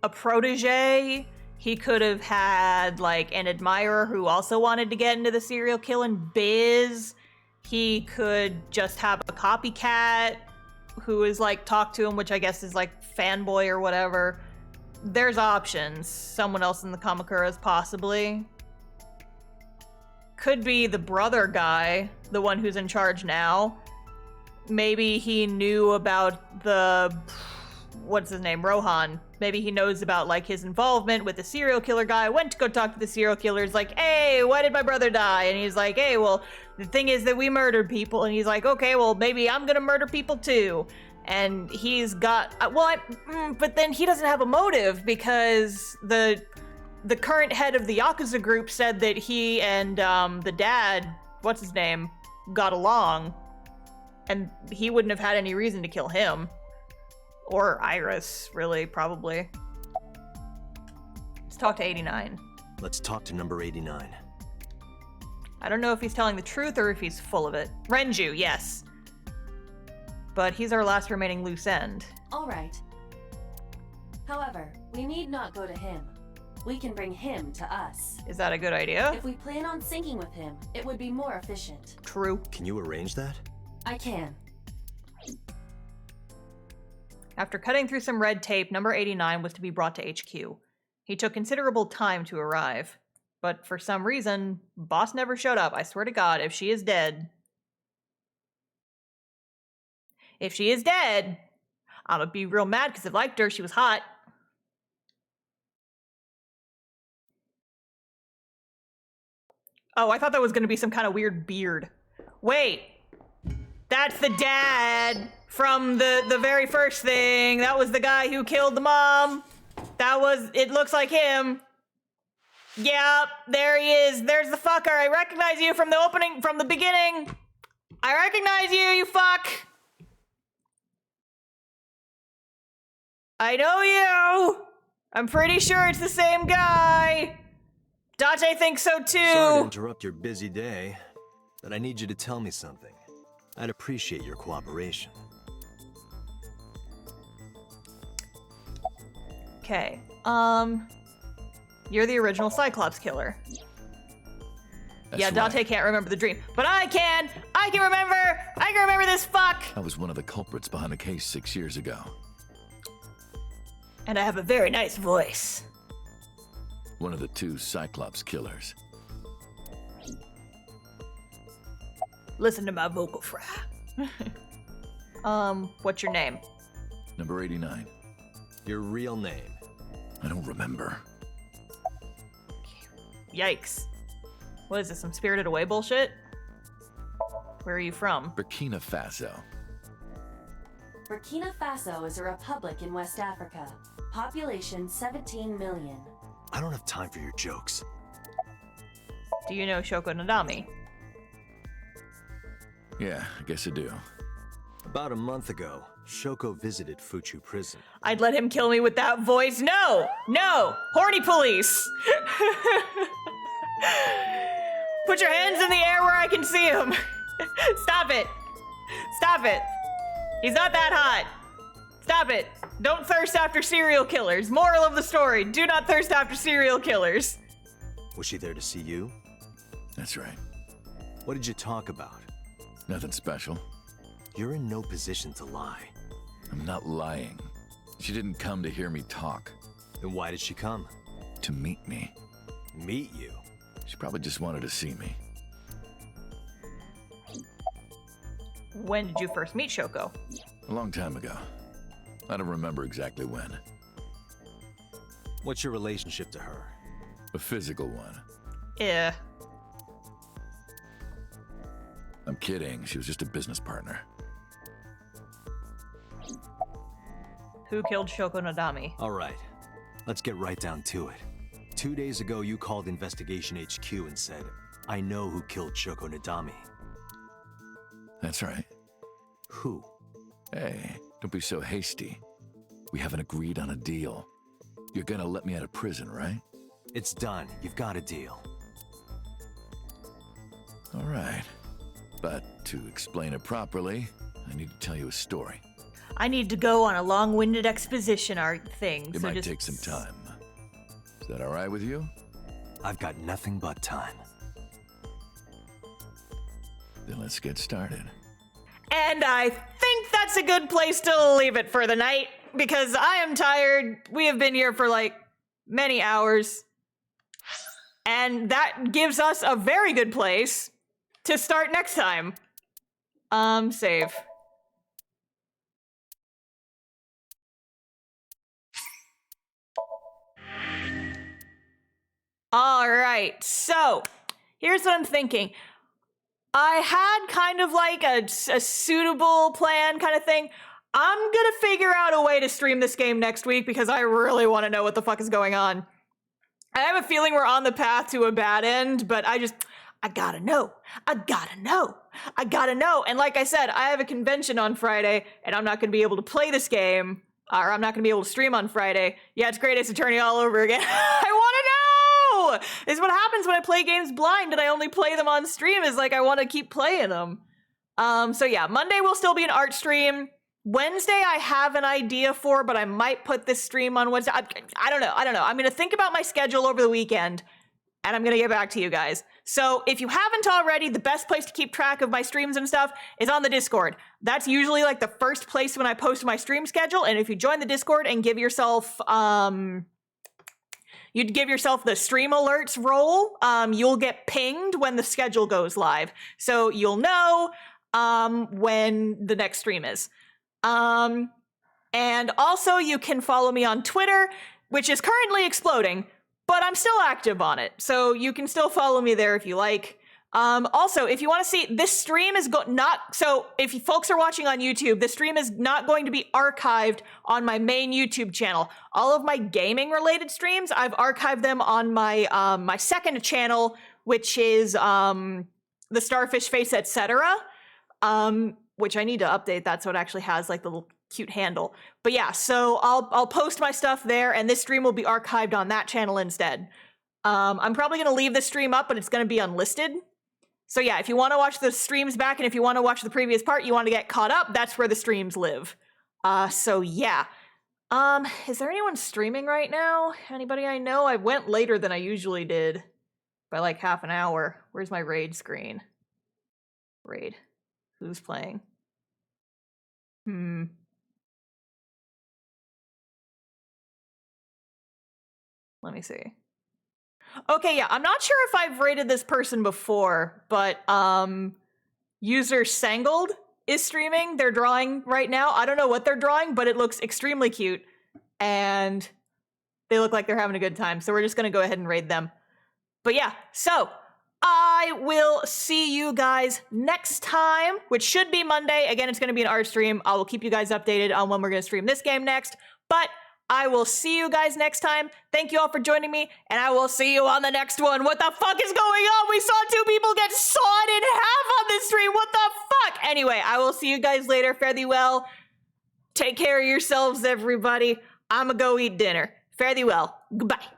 a protege. He could have had, like, an admirer who also wanted to get into the serial killing biz. He could just have a copycat who is, like, talk to him, which I guess is, like, fanboy or whatever. There's options. Someone else in the Kamakuras, possibly. Could be the brother guy, the one who's in charge now. Maybe he knew about the... what's his name? Rohan. Maybe he knows about, like, his involvement with the serial killer guy. Went to go talk to the serial killer. He's like, hey, why did my brother die? And he's like, hey, well, the thing is that we murdered people. And he's like, okay, well, maybe I'm gonna murder people too. And he's got... but then he doesn't have a motive because the current head of the Yakuza group said that he and the dad, what's his name, got along. And he wouldn't have had any reason to kill him. Or Iris, really, probably. Let's talk to 89. Let's talk to number 89. I don't know if he's telling the truth or if he's full of it. Renju, yes. But he's our last remaining loose end. All right. However, we need not go to him. We can bring him to us. Is that a good idea? If we plan on syncing with him, it would be more efficient. True. Can you arrange that? I can. After cutting through some red tape, number 89 was to be brought to HQ. He took considerable time to arrive. But for some reason, boss never showed up. I swear to God, if she is dead... If she is dead, I'm gonna be real mad because I liked her. She was hot. Oh, I thought that was gonna be some kind of weird beard. Wait. That's the dad from the very first thing. That was the guy who killed the mom. It looks like him. Yep, there he is. There's the fucker. I recognize you from the opening, from the beginning. I recognize you, you fuck. I know you. I'm pretty sure it's the same guy. Date thinks so too. Sorry to interrupt your busy day, but I need you to tell me something. I'd appreciate your cooperation. Okay, you're the original Cyclops killer. That's yeah, Date right. can't remember the dream, but I can! I can remember this fuck! I was one of the culprits behind the case 6 years ago. And I have a very nice voice. One of the 2 Cyclops killers. Listen to my vocal fry. What's your name? Number 89. Your real name? I don't remember. Yikes. What is this, some Spirited Away bullshit? Where are you from? Burkina Faso. Burkina Faso is a republic in West Africa. Population 17 million. I don't have time for your jokes. Do you know Shoko Nadami? Yeah, I guess I do. About a month ago, Shoko visited Fuchu prison. I'd let him kill me with that voice. No! No! Horny police! Put your hands in the air where I can see him. Stop it. Stop it. He's not that hot. Stop it. Don't thirst after serial killers. Moral of the story, do not thirst after serial killers. Was she there to see you? That's right. What did you talk about? Nothing special. You're in no position to lie. I'm not lying. She didn't come to hear me talk. Then why did she come? To meet me. Meet you? She probably just wanted to see me. When did you first meet Shoko? A long time ago. I don't remember exactly when. What's your relationship to her? A physical one. Yeah. I'm kidding. She was just a business partner. Who killed Shoko Nadami? All right. Let's get right down to it. 2 days ago, you called Investigation HQ and said, I know who killed Shoko Nadami. That's right. Who? Hey, don't be so hasty. We haven't agreed on a deal. You're gonna let me out of prison, right? It's done. You've got a deal. All right. But to explain it properly, I need to tell you a story. I need to go on a long-winded exposition art thing. It might take some time. Is that all right with you? I've got nothing but time. Then let's get started. And I think that's a good place to leave it for the night, because I am tired. We have been here for like many hours. And that gives us a very good place to start next time. Save. All right, so here's what I'm thinking. I had kind of like a suitable plan kind of thing. I'm gonna figure out a way to stream this game next week because I really want to know what the fuck is going on. I have a feeling we're on the path to a bad end, but I gotta know. I gotta know. And like I said, I have a convention on Friday, and I'm not gonna be able to play this game, or I'm not gonna be able to stream on Friday. Yeah, it's Great Ace Attorney all over again. I wanna know! This is what happens when I play games blind and I only play them on stream, is like I wanna keep playing them. So yeah, Monday will still be an art stream. Wednesday I have an idea for, but I might put this stream on Wednesday. I don't know. I'm gonna think about my schedule over the weekend, and I'm gonna get back to you guys. So if you haven't already, the best place to keep track of my streams and stuff is on the Discord. That's usually like the first place when I post my stream schedule, and if you join the Discord and give yourself, you'd give yourself the stream alerts role, you'll get pinged when the schedule goes live. So you'll know when the next stream is. And also you can follow me on Twitter, which is currently exploding, but I'm still active on it. So you can still follow me there if you like. Also, if you want to see, this stream is so if you folks are watching on YouTube, this stream is not going to be archived on my main YouTube channel. All of my gaming related streams, I've archived them on my, my second channel, which is, TheStarfishface, etc. Which I need to update that so it actually has like the little cute handle. But yeah, so I'll post my stuff there, and this stream will be archived on that channel instead. I'm probably gonna leave this stream up, but it's gonna be unlisted. So yeah, if you want to watch the streams back, and if you want to watch the previous part, you want to get caught up, that's where the streams live. So yeah. Is there anyone streaming right now? Anybody I know? I went later than I usually did by like half an hour. Where's my raid screen? Raid. Who's playing? Let me see. Okay, yeah, I'm not sure if I've rated this person before, but user Sangled is streaming. They're drawing right now. I don't know what they're drawing, but it looks extremely cute, and they look like they're having a good time, so we're just gonna go ahead and raid them. But yeah, so I will see you guys next time, which should be Monday. Again, it's going to be an art stream. I will keep you guys updated on when we're going to stream this game next. But I will see you guys next time. Thank you all for joining me, and I will see you on the next one. What the fuck is going on? We saw 2 people get sawed in half on this stream. What the fuck? Anyway, I will see you guys later. Fare thee well. Take care of yourselves, everybody. I'ma go eat dinner. Fare thee well. Goodbye.